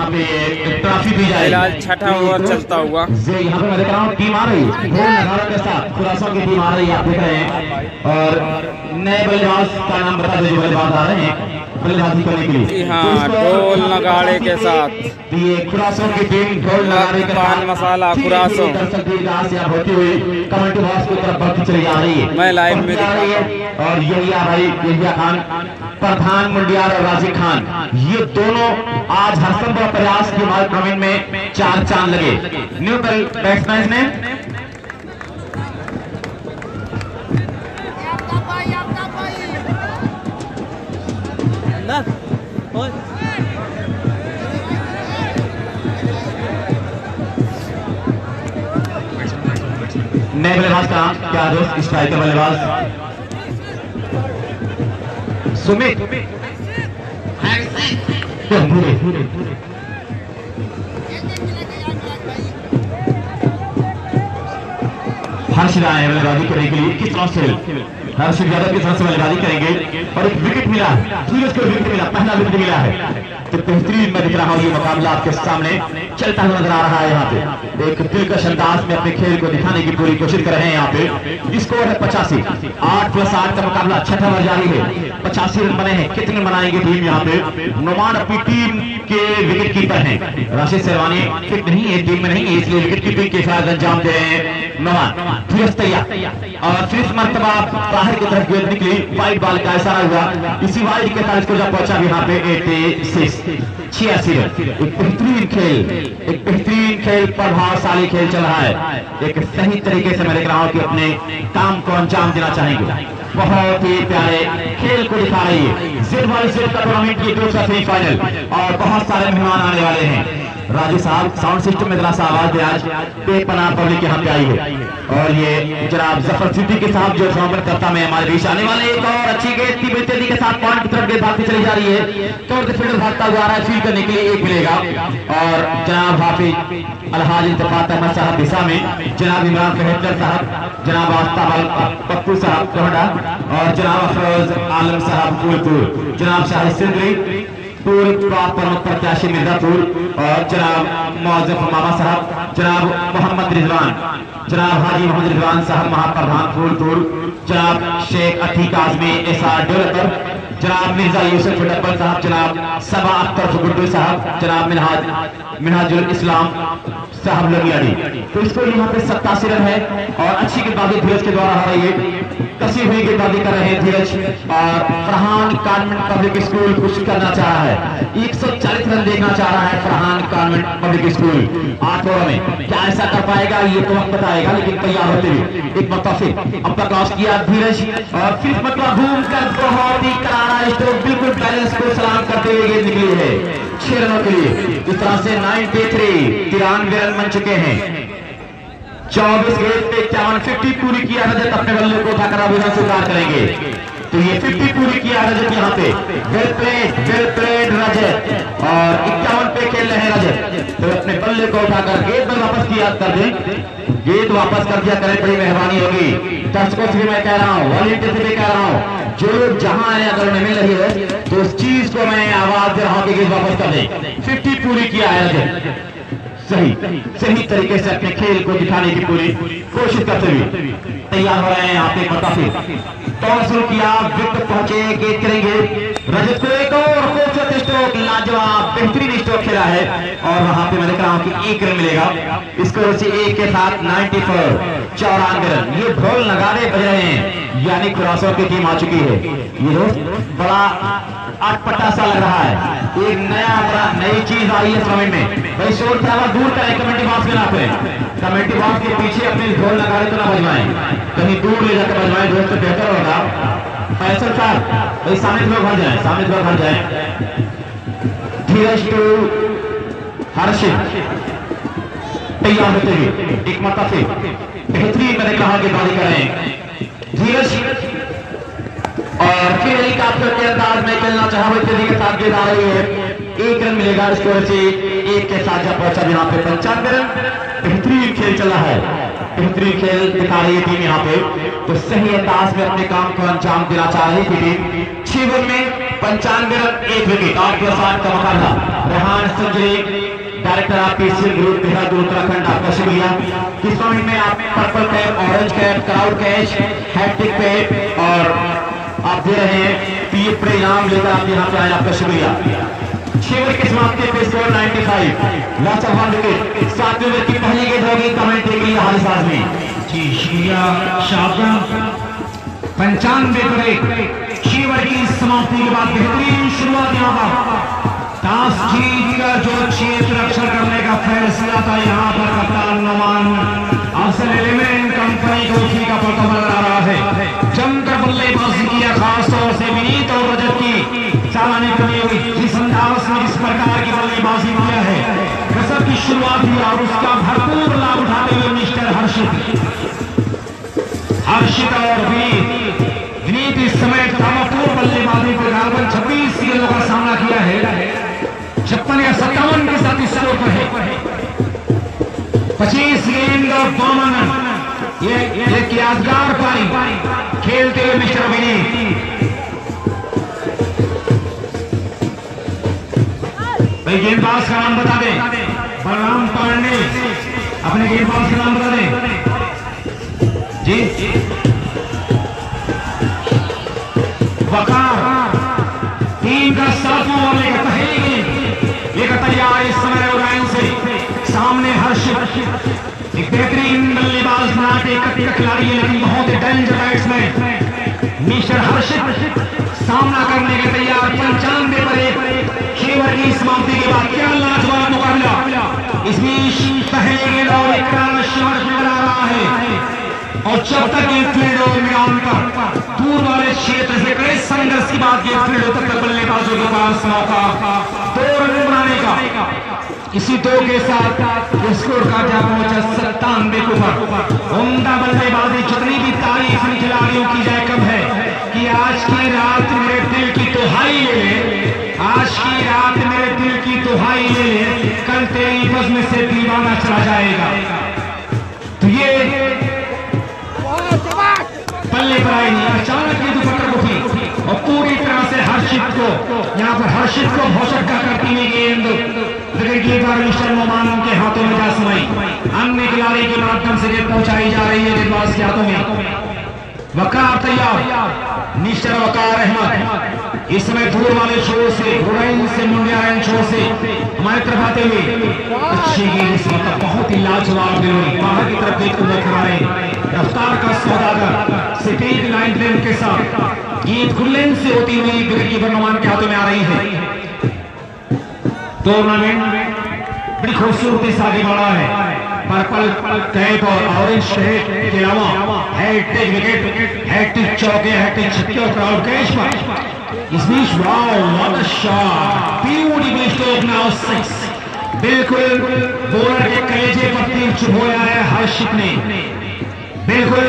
[SPEAKER 3] ट्रॉफी दी जाएगी,
[SPEAKER 2] फिलहाल छठा ओवर चलता हुआ।
[SPEAKER 3] यहाँ पे मैं देख रहा हूँ टीम आ रही है, ढोल नगाड़ों के साथ खुलासों की टीम आ रही है, आप देख रहे हैं। और नए बल्लेबाज का नाम बता दो जो बल्लेबाज आ रहे हैं बल्लेबाजी करने के लिए।
[SPEAKER 2] जी हाँ, ढोल नगाड़े के साथ
[SPEAKER 3] ये खुलासों की टीम ढोल नगाड़े के
[SPEAKER 2] पान मसाला खुलासों
[SPEAKER 3] होती हुई कमेंट बॉक्स की तरफ बढ़ती चली जा रही है।
[SPEAKER 2] मैं लाइव में दिखा रही
[SPEAKER 3] है। और यहिया भाई, यहिया खान, प्रधान मुंडियार और राजीव खान, ये दोनों आज हरसंभव प्रयास की मार्ग में 4 चांद लगे। न्यू बैट्समैन ने नए बल्लेबाज का नाम क्या दोस्त, स्ट्राइकर बल्लेबाज सुमित हर्षित आए हैं बल्लेबाजी करने के लिए। किस तरह से हर्षित यादव किस तरह से बल्लेबाजी करेंगे और एक विकेट मिला, धीरज को विकेट मिला, पहला विकेट मिला है। तो बेहतरीन मैं दिख रहा हूँ, ये मुकाबला आपके सामने चलता हुआ नजर आ रहा है। यहाँ पे एक दिलकश अंदाज में अपने खेल को दिखाने की पूरी कोशिश कर रहे हैं। यहाँ पे स्कोर है 85, 8+8 का मुकाबला छठा ओवर जारी है। 85 रन बने हैं, कितने बनाएंगे टीम? यहाँ पे नुमान अपनी टीम के विकेट कीपर हैं, राशिद शेरवानी फिट नहीं है, टीम में नहीं है, इसलिए विकेट कीपिंग के साथ अंजाम दे रहे हैं नुमान। धीरज तैयार और फिर इस मरतबा बाहर की तरफ गेंद निकली, वाइड बॉल का इशारा हुआ, इसी वाइड के साथ इसको जब पहुंचा यहाँ पे 86 रन। एक बेहतरीन खेल, प्रभावशाली खेल चल रहा है। एक सही तरीके से मैं देख रहा हूँ कि अपने काम को अंजाम देना चाहेंगे। बहुत ही प्यारे खेल को दिखा रही है। Z का टूर्नामेंट की दूसरा सेमीफाइनल और बहुत सारे मेहमान आने वाले हैं। राजू साहब साउंड सिस्टम में जरा सा आवाज दे, आज बेपनाह पब्लिक यहाँ पे आई है। और ये जनाब जफर सिद्दीकी साहब जो करता में हमारे बीच आने वाले, एक और अच्छी गेंद की बेतेजी के साथ पॉइंट की तरफ गेंद भागती चली जा रही है। तो फील्डर भागता हुआ आ रहा है, फील्ड करने के लिए एक मिलेगा। और जनाब हाफिज अलहाज इंतफात अहमद साहब दिशा में, जनाब इमरान फहद साहब, जनाब आफ्ताब पप्पू साहब कोहडा और जनाब अफरोज आलम साहब फूलपुर, जनाब शाहिद सिंधरी पूर्व प्रमुख प्रत्याशी मिर्जापुर और जनाब मौजूद मामा साहब, जनाब मोहम्मद रिजवान, जनाब हाजी मोहम्मद रिजवान साहब महाप्रधान फूलपुर, जनाब शेख अतीक आजमी एसआर डेवलपर, जनाब मिर्जा यूसुफ डब्बल साहब, जनाब सबा अख्तर गुड्डू साहब, जनाब मिनहाजुल इस्लाम साहब लोहियाड़ी। तो इसको यहाँ पे 87 रन है और अच्छी गेंदबाजी धीरज के द्वारा हो रही है, कसी हुई गेंदबाजी कर रहे हैं धीरज। और फरहान कॉन्वेंट पब्लिक स्कूल कुछ करना चाह रहा है, 140 रन देखना चाह रहा है Farhan convent public school 8 over में। क्या ऐसा कर पाएगा ये तो वक्त बताएगा, लेकिन तैयार होते हुए एक मरतबा फिर अब क्रॉस किया धीरज और फिर मतलब घूम कर बहुत ही करारा स्ट्रोक, बिल्कुल बैलेंस को सलाम करते हुए गेंद निकली है 6 रनों के लिए। इस तरह से 93 रन बन चुके हैं। 24 गेंद पे 51 पूरी किया रजत, अपने बल्ले को उठाकर अभियान स्वीकार करेंगे। तो ये 50 पूरी किया रजत यहाँ पे। वेल प्लेड रजत और 51 पे खेल रहे हैं रजत। तो अपने बल्ले को उठाकर गेंद में वापस किया कर दें, गेंद वापस कर दिया करें, बड़ी मेहरबानी होगी। दर्शकों से भी मैं कह रहा हूँ, वॉलंटियर से भी कह रहा हूँ, जो लोग जहां है अगर उन्हें मिल रही है तो उस चीज को मैं आवाज दे रहा हूँ कि गेंद वापस कर दें। 50 पूरी किया है रजत, सही तरीके से अपने खेल को दिखाने की पूरी कोशिश करते हुए तैयार हो रहे हैं। यहाँ पे मुताफिर टॉस शुरू किया, विकेट पहुंचे, गेंद करेंगे रजत को एक और खूबसूरत स्ट्रोक, लाजवाब बेहतरीन स्ट्रोक खेला है और वहां पे मैं देख रहा हूँ कि 1 रन मिलेगा। स्कोर से 1 के साथ 94 94 रन। ये ढोल नगाड़े बज रहे हैं, यानी क्रॉसर की टीम आ चुकी है। ये दोस्त बड़ा अटपटा सा लग रहा है, एक नई चीज आई है टूर्नामेंट में। भाई शोर थोड़ा दूर करें, कमेटी बॉक्स में ना करें, कमेटी बॉक्स के पीछे अपने ढोल नगाड़े तो ना बजवाएं, कहीं दूर ले जाकर बजवाएं दोस्त, तो बेहतर होगा। फैसल साहब भाई सामने लोग भर जाए, सामने लोग भर जाए। धीरज टू हर्षित तैयार होते हुए एक मरतबा फिर बेहतरीन मैंने कहा कि बाजी करें धीरज और फिर हेलीकॉप्टर के अंदाज में खेलना चाहा तेजी के साथ गेंद आ रही है। 1 रन मिलेगा स्कोर से 1 के साथ जब पहुंचा यहाँ पे 95 रन। बेहतरीन खेल चला है, बेहतरीन खेल दिखा रही है टीम यहाँ पे। तो सही अंदाज में अपने काम को अंजाम देना चाह रही थी टीम। 6 ओवर में 95 रन 1 विकेट, 8+8 का मुकाबला। Rehan Sanjay director of PCL group Dehradun Uttarakhand, आपका शुक्रिया। इस टूर्नामेंट में आप purple cap, orange cap, crowd catch, hattrick पे और आप दे रहे हैं पीएफ पर इनाम लेकर आप यहाँ पे आए, आपका शुक्रिया। 6 ओवर के समाप्ति पे स्कोर 95, लॉस ऑफ 1 विकेट। 7वें ओवर की पहली गेंद होगी कमेंट्री के लिए हारिस आजमी
[SPEAKER 1] जी, शुक्रिया शाहजहां। 95 पर 1 6 ओवर की समाप्ति के बाद बेहतरीन शुरुआत यहाँ पर टॉस जीतकर जो क्षेत्र रक्षण करने का फैसला था यहाँ पर कप्तान नुमान अफजल एलिमेंट कंपनी को उसी का पता बना रहा है। जमकर बल्लेबाजी किया, खासतौर से विनीत और रजत की सराहनीय करनी होगी। जिस अंदाज में जिस प्रकार की बल्लेबाजी किया है, गजब की शुरुआत हुई और उसका भरपूर लाभ उठाते हुए मिस्टर हर्षित और विनीत इस समय ताबड़तोड़ बल्लेबाजी को गालबन 26 गेंदों का सामना किया है। 56 या 57 के साथ स्कोर पर है। 25 गेंद और 52 रन। ये यादगार पारी खेलते हुए मिस्टर विनीत। भाई गेंदबाज का नाम बता दें, बलराम पांडे, अपने गेंदबाज का नाम बता दें जी। वकार टीम का 7वां ओवर लेकर पहली गेंद लेकर तैयार इस समय ओरायन से। सामने हर्षित एक बेहतरीन बल्लेबाज बनाते खिलाड़ी है, लेकिन बहुत ही डेंजर बैट्समैन मिस्टर हर्षित सामना करने के तैयार। 95 पर 1 खेवर की समाप्ति के बाद क्या लाजवाब मुकाबला। इस बीच पहले गेंद और एक नजर आ रहा है, और जब तक ये फील्ड और मैदान पर दूर वाले क्षेत्र से कड़े संघर्ष की बात ये फील्ड तब तक बल्लेबाजों के पास मौका 2 रन बनाने का। इसी 2 के साथ स्कोर का जा पहुंचा 97 के ऊपर। उम्दा बल्लेबाजी जितनी भी तारीफ इन खिलाड़ियों की जाए कम है कि आज की रात मेरे दिल की दुहाई ले ले, आज की रात मेरे दिल की दुहाई ले ले, कल तेरी बज़्म से दीवाना चला जाएगा। तो ये पल्ले पर आई नहीं, अचानक ये दुपट्टा उठी और पूरी तरह से हर्षित को यहाँ पर हर्षित को भौचक्का करती हुई गेंद मिस्टर नोमान के हाथों में जा समाई। अन्य खिलाड़ी के माध्यम से गेंद पहुंचाई जा रही है गेंदबाज के हाथों में। वकार तैयार, मिस्टर वकार अहमद इस समय दूर वाले छोर से हुरैन से मुंडियारन छोर से हमारी तरफ आते हुए अच्छी गेंद इस वक्त बहुत ही लाजवाब हुई। बाहर की तरफ देखते हुए खिलाड़ी रफ्तार का सौदागर सिटीक लाइन लेंथ के साथ गेंद खुलेन से होती हुई विकेट कीपर नोमान के हाथों में आ रही है। टूर्नामेंट बड़ी खूबसूरती से आगे बढ़ा है। पर्पल कैप और ऑरेंज शर्ट के अलावा हैट्रिक विकेट, हैट्रिक चौके, हैट्रिक छक्के और क्राउड कैच पर। इस बीच wow what a shot, beautiful stroke now 6। बिल्कुल बॉलर के कलेजे पर तीर चुभोया है हर्षित ने, बिल्कुल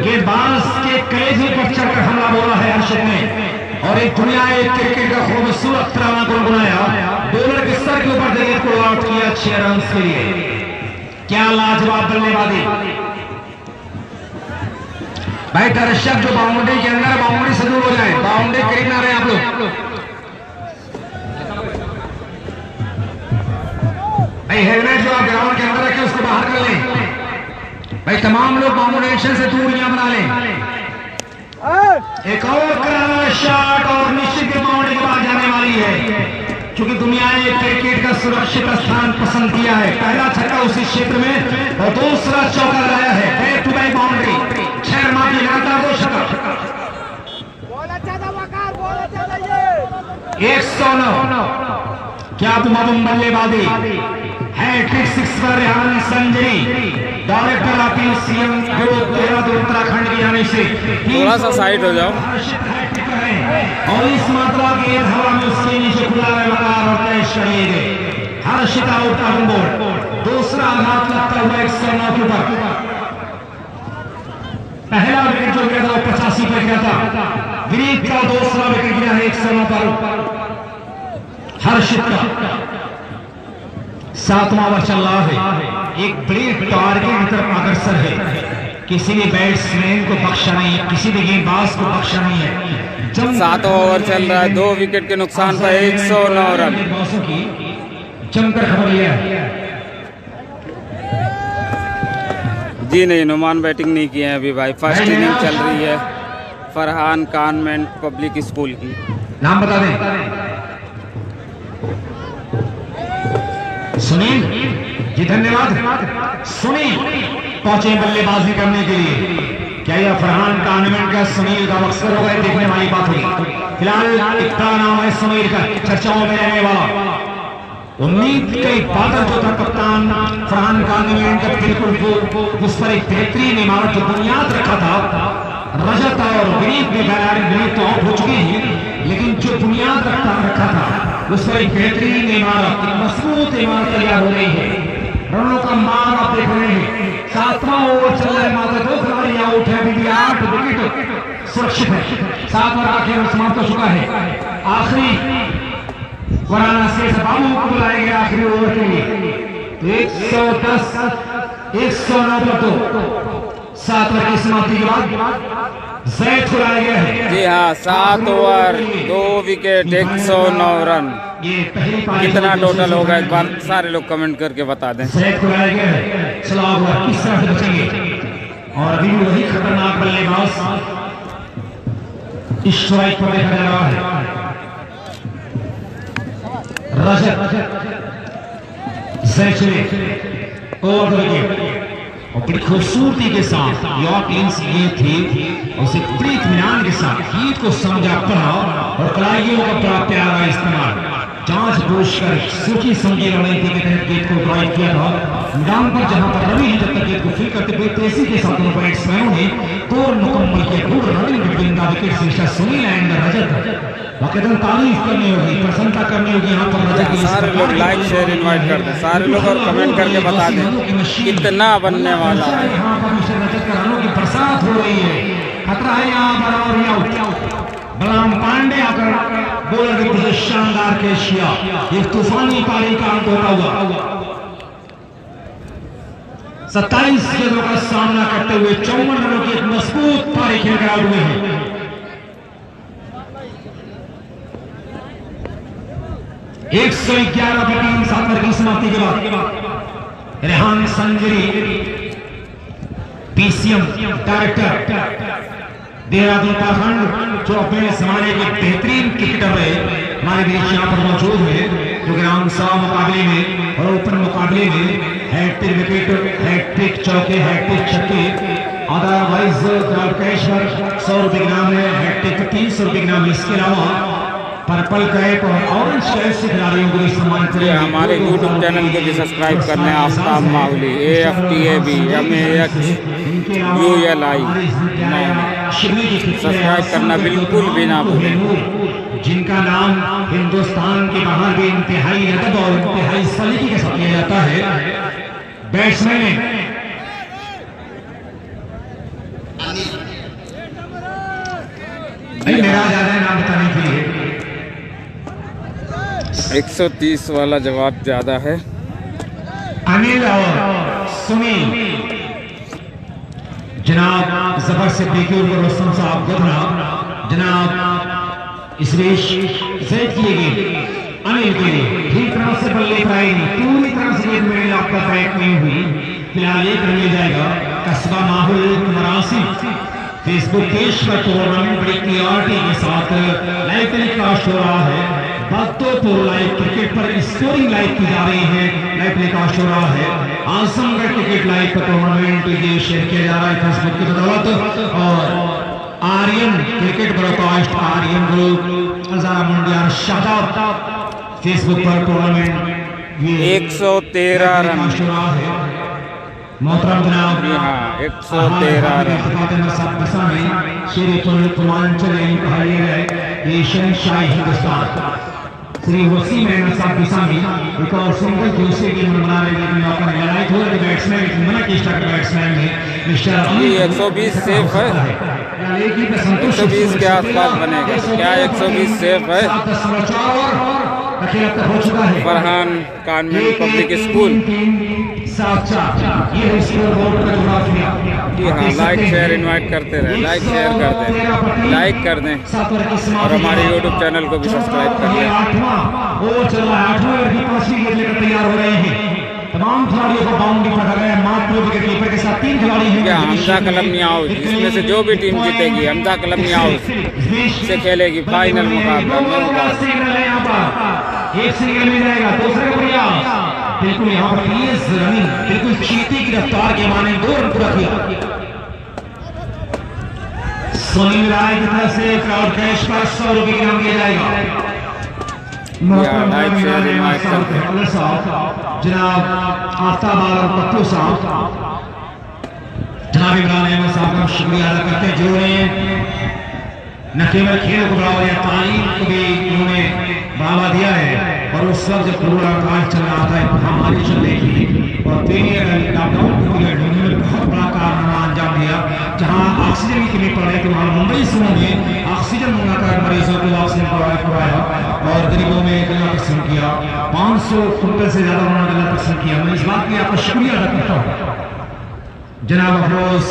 [SPEAKER 1] गेंदबाज के कलेजे पर चढ़कर हमला बोला है हर्षित ने, और एक दुनिया एक क्रिकेट का खूबसूरत तराना गुनगुनाया। बॉलर के सर के ऊपर गेंद को आउट किया 6 रन के लिए। क्या लाजवाब बल्लेबाजी। भाई दर्शक जो बाउंड्री के अंदर, बाउंड्री से दूर हो जाए, बाउंड्री करीब ना रहे आप लोग। भाई हेलमेट जो आप ग्राउंड के अंदर रखे उसको बाहर कर लें। भाई तमाम लोग बाउंड्री एक्शन से दूरियां बना लें। एक और करारा शॉट और निश्चित बाउंड्री के बाद जाने वाली है, क्योंकि दुनिया ने क्रिकेट का सुरक्षित स्थान पसंद किया है। पहला छक्का उसी क्षेत्र में और दूसरा चौका लगाया है। Back to back boundary, 6 run की लगातार 2 छक्का। 109 क्या तुम बल्लेबाजी। हैट्रिक 6 पर Rehan Sanjari, director appeal CM Dehradun Uttarakhand की जाने से
[SPEAKER 2] थोड़ा सा साइड हो जाओ।
[SPEAKER 1] और इस मात्रा के हवा में उसके नीचे खुला लगातार और तैश करिए गए। हर्षित आउट ऑन बोर्ड, दूसरा आघात लगता हुआ 109 के ऊपर। पहला विकेट जो गिरा था वो 85 पर गिरा था। विनीत का दूसरा विकेट गिरा है 109 पर। हर्षित का 7वां ओवर चल रहा है। एक बड़ी टारगेट की तरफ अग्रसर है, किसी भी बैट्समैन को बख्शा नहीं है, किसी भी गेंदबाज को बख्शा नहीं है।
[SPEAKER 2] 7वां ओवर चल रहा है, 2 विकेट के नुकसान पर 109 रन।
[SPEAKER 1] जमकर खबर लिया
[SPEAKER 2] जी नहीं, नुमान बैटिंग नहीं किए हैं अभी भाई। फर्स्ट इनिंग चल रही है फरहान कॉन्वेंट पब्लिक स्कूल की।
[SPEAKER 1] नाम बता दें। सुनील जी, धन्यवाद। सुनील पहुंचे बल्लेबाजी करने के लिए। क्या यह फरहान कॉन्वेंट का सुनील का अक्सर होगा, देखने वाली बात होगी। फिलहाल इतना नाम है सुनील का चर्चाओं में रहने वाला। उम्मीद के बादल जो था कप्तान फरहान कॉन्वेंट का, बिल्कुल उस पर एक बेहतरीन इमारत जो बुनियाद रखा था। रजत और विनीत ने विनीत तो आउट हो चुके हैं, लेकिन जो बुनियाद रखा था उस पर एक बेहतरीन इमारत, एक मजबूत इमारत तैयार हो रही है। रनों का मान आप देख रहे हैं। 7वां ओवर चल रहा है, मात्र 2 खिलाड़ी आउट है, अभी भी 8 विकेट सुरक्षित है। 7 ओवर आखिर समाप्त हो चुका है। आखिरी वाराणसी से बाबू को बुलाया गया आखिरी ओवर के लिए। 110 109 पर 2 7 ओवर की समाप्ति के बाद जैद को लाया गया है।
[SPEAKER 2] जी हाँ, 7 ओवर 2 विकेट 109 रन।
[SPEAKER 1] ये पहली पारी
[SPEAKER 2] कितना टोटल होगा एक बार सारे लोग कमेंट करके बता दें।
[SPEAKER 1] जैद को लाया गया है। चला हुआ किस तरह से बचेंगे और अभी भी वही खतरनाक बल्लेबाज स्ट्राइक पर देखा जा रहा है। रजत जैद ओवर विकेट और बड़ी खूबसूरती के साथ यॉर्क लिंक्स ये थी, उसे बड़ी इत्मीनान के साथ गीत को समझा पढ़ा और कलाइयों का बड़ा प्यारा इस्तेमाल जांच बूझ कर सूची समझी रणनीति के तहत गेट को ड्राइव किया था। मैदान पर जहां पर रवि ने जब तक गेट को फील करते हुए तेजी के साथ दोनों बैट्समैनों ने तोड़ मुकम्मल किया। Good running between the wicket से सुनील एंड रजत वाकईतन तारीफ करनी होगी, प्रशंसा करनी होगी यहाँ पर रजत की।
[SPEAKER 2] सारे लोग लाइक शेयर इनवाइट कर दें, सारे लोग और कमेंट करके बता दें कितना बनने वाला है।
[SPEAKER 1] यहाँ पर मिस्टर रजत का रनों की बरसात हो रही है, खतरा है यहाँ पर और यहाँ बलराम पांडे आकर बॉलर के पीछे शानदार कैच किया। एक तूफानी पारी का अंत होता हुआ 27 गेंदों का सामना करते हुए 54 रनों की एक मजबूत पारी खेलकर आउट हुए हैं। एक 111 पर टीम 7 ओवर की समाप्ति के बाद रेहान संजरी पीसीएम डायरेक्टर देहरादून उत्तराखंड जो अपने जमाने के बेहतरीन क्रिकेटर रहे हमारे बीच यहाँ पर मौजूद है, जो ग्राउंड 100 मुकाबले में और ओपन मुकाबले में हैट्रिक विकेट, हैट्रिक चौके, हैट्रिक छक्के, अदरवाइज कैश पर 100 रुपए इनाम है, हैट्रिक 300 रुपए इनाम। इसके अलावा पर्पल कैप और ऑरेंज कैप से खिलाड़ियों को भी सम्मानित करेंगे।
[SPEAKER 2] हमारे YouTube चैनल को भी सब्सक्राइब करने आफ्ताब माहौली AFTAB MAHULI सब्सक्राइब करना बिल्कुल भी ना भूलें।
[SPEAKER 1] जिनका नाम हिंदुस्तान के बाहर भी इंतहाई अदब और इंतहाई सलीके के साथ लिया जाता है। बैट्समैन मेरा ज्यादा नाम बताने के लिए
[SPEAKER 2] 130 वाला जवाब ज्यादा है।
[SPEAKER 1] अनिल और सुनील जनाब जबर से देखिए रोस्तम साहब गुदरा जनाब इस रेश सेट किए गए अनिल के लिए ठीक तरह से बल्ले पर आई पूरी तरह से गेंद में आपका बैट नहीं हुई। फिलहाल एक रन मिल जाएगा। कस्बा माहौल मरासी फेसबुक पेज पर टूर्नामेंट बड़ी क्लियरिटी के साथ लाइव टेलीकास्ट हो रहा है। भक्तों लाइव क्रिकेट पर स्कोरिंग लाइव की जा रही है, लाइव टेलीकास्ट हो रहा है। आजमगढ़ क्रिकेट लाइव का टूर्नामेंट ये शेयर किया जा रहा है फेसबुक की बदौलत और Aryan cricket broadcast Aryan group Hazara Mundiya Shadab Facebook पर टूर्नामेंट ये
[SPEAKER 2] 113 रन
[SPEAKER 1] मोहतरम जनाब
[SPEAKER 2] हाँ 113 रन
[SPEAKER 1] एशियन शाही हिंदुस्तान श्री वसीम अहमद साहब बिसामी एक और सिंगल दूसरे गेम बना रहे हैं। मौका मिला थोड़ा के बैट्समैन मना की स्टार्ट बैट्समैन में मिस्टर
[SPEAKER 2] 120 सेफ है, 120 के आसपास बनेगा क्या? 120 सेफ है।
[SPEAKER 1] हो चुका है
[SPEAKER 2] फरहान कानवेंट पब्लिक स्कूल। जी हाँ, लाइक शेयर इनवाइट करते रहे, लाइक शेयर कर दें, लाइक कर दें और हमारे YouTube चैनल को भी सब्सक्राइब कर दें।
[SPEAKER 1] 8वां ओवर चल रहा है, 8वें ओवर की 5वीं गेंद लेकर तैयार हो रहे हैं। तमाम खिलाड़ियों को बाउंड्री पर लगा है। मात्र विकेट कीपर के साथ 3 खिलाड़ी हैं।
[SPEAKER 2] क्या हमजा कलमनी हाउस, इसमें से जो भी टीम जीतेगी हमजा कलमनी हाउस से खेलेगी फाइनल मुकाबला।
[SPEAKER 1] एक सिंगल मिल जाएगा, दूसरे का प्रयास बिल्कुल यहाँ पर तेज रनिंग, बिल्कुल चीते की रफ्तार के माने 2 रन पूरा किया। सुनील राय की तरफ से क्राउड कैश पर 100 रुपए इनाम दिया जाएगा। जनाब आफ्ताब और पप्पू साहब जनाब इमरान अहमद साहब का शुक्रिया अदा करते हैं जिन्होंने न केवल खेल को बढ़ावा दिया, तालीम को भी उन्होंने बढ़ावा दिया है। और उस वक्त जब कोरोना काल चल रहा था, महामारी चल रही थी और लॉकडाउन पीरियड में उन्होंने बहुत बड़ा कारनामा अंजाम दिया। जहां ऑक्सीजन की कमी पड़ रही थी वहां मुंबई से उन्होंने ऑक्सीजन मंगाकर मरीजों को ऑक्सीजन प्रोवाइड करवाया और गरीबों में गला तकसीम किया। 500 कुंटल से ज्यादा उन्होंने गला तकसीम किया। मैं इस बात की आपका शुक्रिया अदा करता हूँ। जनाब अफरोज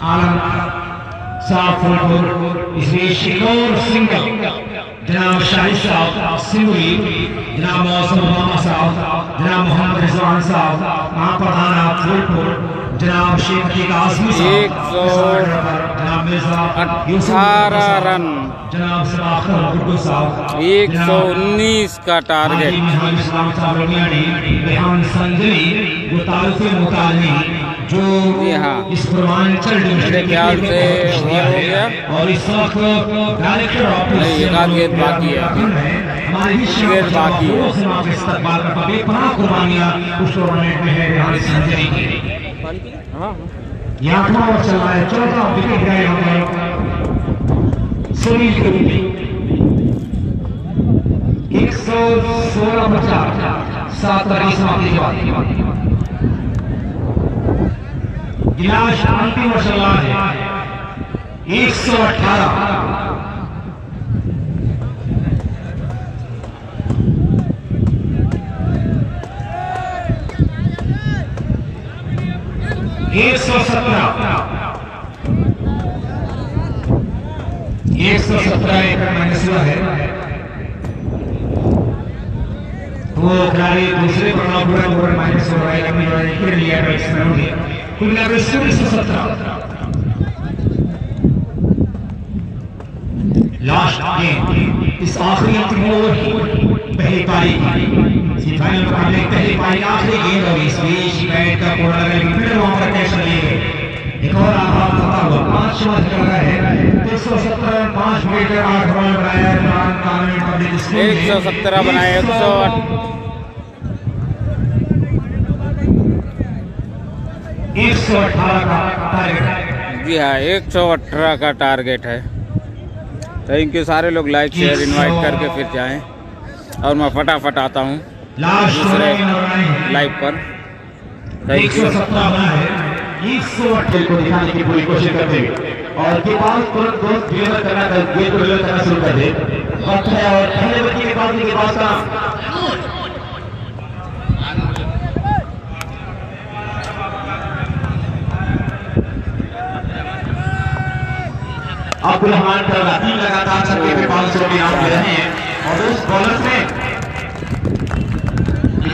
[SPEAKER 1] आलम साहब फुलपुर, इसमें शिकोर सिंगल जनाब शाहिद साहब सिंगुली, जनाब मौसम मामा साहब, जनाब मोहम्मद रिजवान साहब महाप्रधान फुलपुर, जनाब शेख अतीक आसमी साहब, जनाब मिर्जा
[SPEAKER 2] 18 रन,
[SPEAKER 1] जनाब सबाखर गुड्डू साहब
[SPEAKER 2] 119 का टारगेट।
[SPEAKER 1] इस्लाम साहब लोनियाड़ी, रेहान संजनी जो तारुफे मुतालमी जो इस पूर्वांचल
[SPEAKER 2] मेरे ख्याल से ओवर हो गया
[SPEAKER 1] और इस वक्त डायरेक्टर ऑफ
[SPEAKER 2] नहीं, एक आध गेंद बाकी है, गेंद बाकी है।
[SPEAKER 1] इस्तेमाल करता बेपनाह कुर्बानियां उस टूर्नामेंट में है रेहान संजनी की। यहाँ 8वां ओवर चल रहा है, 14 विकेट गए हमें सुनील के रूप में 116 बचा 7 रन समाप्ति के बाद। गिलास अंतिम ओवर चल रहा है 118। एक सौ 17 एकड़ माइनस हुआ है। वो खिलाड़ी दूसरे पर पूरा माइनस हो रहा है, लिया बैट्समैन हो गया कुल मिलाकर 117। लास्ट गेम इस आखिरी अंतिम ओवर की पहली पारी सेमीफाइनल मुकाबले पहली पारी आखिरी गेंद और इस बीच बैट का कोना लगा फिर वहां पर कैच लिए एक और आभार करता हुआ 5 मैच कर रहा है 117 5 विकेट 8 रन बनाया इमरान कामिल पब्लिक स्कूल
[SPEAKER 2] 117 बनाए
[SPEAKER 1] 118 का टारगेट है।
[SPEAKER 2] जी हाँ 118 का टारगेट है। थैंक यू सारे लोग लाइक शेयर इनवाइट करके फिर जाएं और मैं फटाफट आता हूँ दूसरे लाइव पर। Thank you.
[SPEAKER 3] 117 बना है 108 को दिखाने की पूरी कोशिश करते हुए और के पास तुरंत दोस्त डिलीवर करना गेंद को डिलीवर करना शुरू कर दे वक्त है और पहले बच्चे के पास का अब्दुल रहमान पर 3 लगातार छक्के पे 500 रन आउट ले रहे हैं और उस बॉलर ने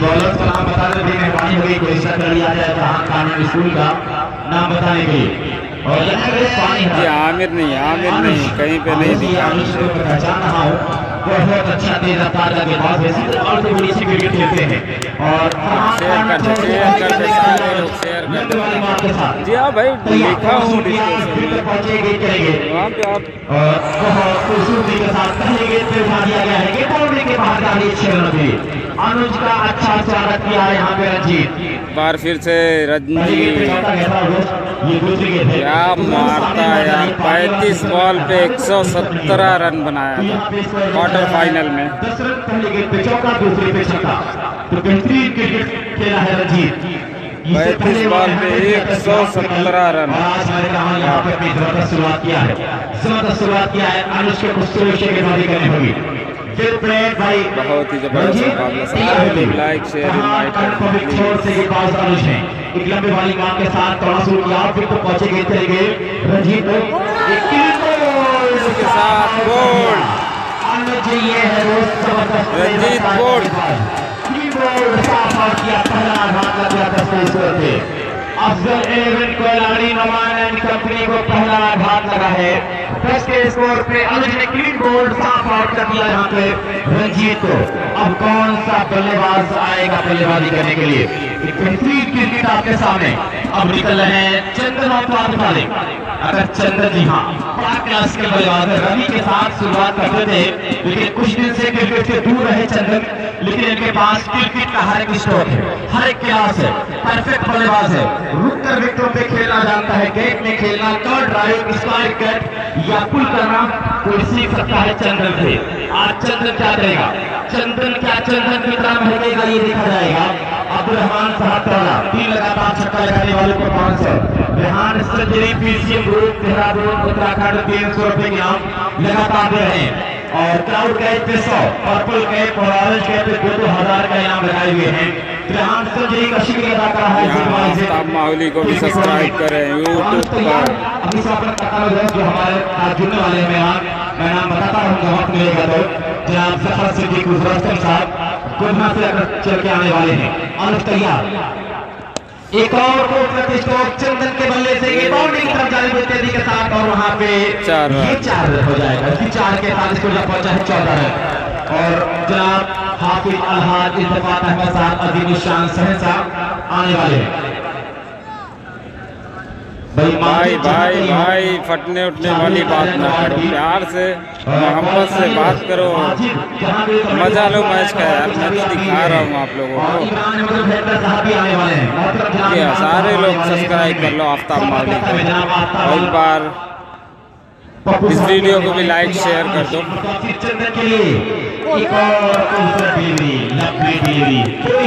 [SPEAKER 3] बॉलर का नाम बताने की मेहरबानी हो गई, कोई सा कर लिया जाए जहां कानून स्कूल का नाम बताने के लिए और
[SPEAKER 2] जी आमिर नहीं कहीं पे नहीं दिखा मुझे।
[SPEAKER 3] पहचान रहा हूँ बहुत अच्छा तेज रफ्तार का गेंदबाज है, सीधे बॉल से बड़ी सी क्रिकेट खेलते हैं और
[SPEAKER 2] शेयर करते सारे लोग शेयर करते। जी हाँ भाई लिखा हूँ वहाँ पे आप
[SPEAKER 3] और बहुत खूबसूरती के साथ पहले गेंद पे उठा दिया गया है, बाउंड्री के बाहर जा रही 6 रन पे अनुज का अच्छा स्वागत किया है यहाँ पे रंजीत।
[SPEAKER 2] बार फिर से रंजीत क्या मारता है यार, 35 बॉल पे 117 रन बनाया था क्वार्टर फाइनल में।
[SPEAKER 3] 10 रन पहले गेंद पे चौका, दूसरे पे छक्का, तो बेहतरीन क्रिकेट खेला है रंजीत।
[SPEAKER 2] 35 बॉल पे 117 रन।
[SPEAKER 3] आज मैंने कहा यहाँ पे अपनी जबरदस्त शुरुआत किया है अनुज के खुशरों के गेंदबाजी करनी होगी। भाई
[SPEAKER 2] बहुत ही जबरदस्त मुकाबला, सारे लोग लाइक शेयर इनवाइट
[SPEAKER 3] करें। एक लंबे वाली काम के साथ थोड़ा शुरू किया फिर तो पहुंचे गए रंजीत
[SPEAKER 2] के साथ गोल
[SPEAKER 3] ये है
[SPEAKER 2] रंजीत गोल
[SPEAKER 3] किया पहला आघात लग गया था अफजल 11 कोयलाड़ी नोमान एंड कंपनी को पहला आघात लगा है। 10 के स्कोर पे अनुज ने क्लीन बोल्ड साफ आउट कर दिया यहाँ पे रंजीत को। अब कौन सा बल्लेबाज आएगा बल्लेबाजी करने के लिए, एक बेहतरीन क्रिकेट आपके सामने अब निकल रहे हैं चंदन और वाले। अगर चंदन जी हाँ बड़ा क्लास के बल्लेबाज है, रवि के साथ शुरुआत करते थे लेकिन कुछ दिन से क्रिकेट से दूर रहे चंदन, लेकिन इनके पास क्रिकेट का हर एक स्ट्रोक है, हर एक क्लास है, परफेक्ट बल्लेबाज है, रुककर विकेटों पे खेलना जानता है, गेट में खेलना, कर्व ड्राइव, स्पाइक कट या पुल करना कोई सीख सकता है चंदन से। आज चंदन क्या करेगा, चंदन की तरह महकेगा ये देखा जाएगा। अब्दुल रहमान साहब 3 लगातार छक्का लगाने वाले को 500, Rehan surgery PCM group Dehradun Uttarakhand 300 रुपए के नाम लगातार दे रहे हैं और क्राउड कैप पे 100, पर्पल कैप और ऑरेंज कैप पे 2000 का इनाम लगाए हुए हैं। त्रिहान सेंचुरी का शुक्रिया अदा कर रहा है
[SPEAKER 2] यहाँ आफ्ताब माहौली को भी सब्सक्राइब करें यूट्यूब पर।
[SPEAKER 3] अभी से अपना कतार दोस्त जो हमारे साथ जुड़ने वाले हैं मेहमान, मैं नाम बताता रहूँगा वक्त मिलेगा तो। जनाब ज़फ़र सिद्दीक़ गुजरात साहब गुजना से अगर चल के आने वाले हैं। अनुफ तैयार, एक और खूबसूरत स्ट्रोक चंदन के बल्ले से ये बाउंड्री की तरफ जाने की तेजी के साथ, और वहां पे ये 4 रन हो जाएगा। इसकी 4 के साथ इसको जब पहुंचा है 14 रन। और जनाब हाफिज अलहाज इत्तेफाक अहमद साहब अजीम शान सहन साहब आने वाले हैं।
[SPEAKER 2] भाई भाई भाई फटने उठने वाली बात ना करो, प्यार से मोहब्बत से बात करो, मजा लो मैच का यार। मैच दिखा रहा हूँ आप लोगों को। सारे लोग सब्सक्राइब कर लो आफ्ताब माहौली को, और एक बार इस वीडियो को भी लाइक शेयर कर दो।
[SPEAKER 3] एक और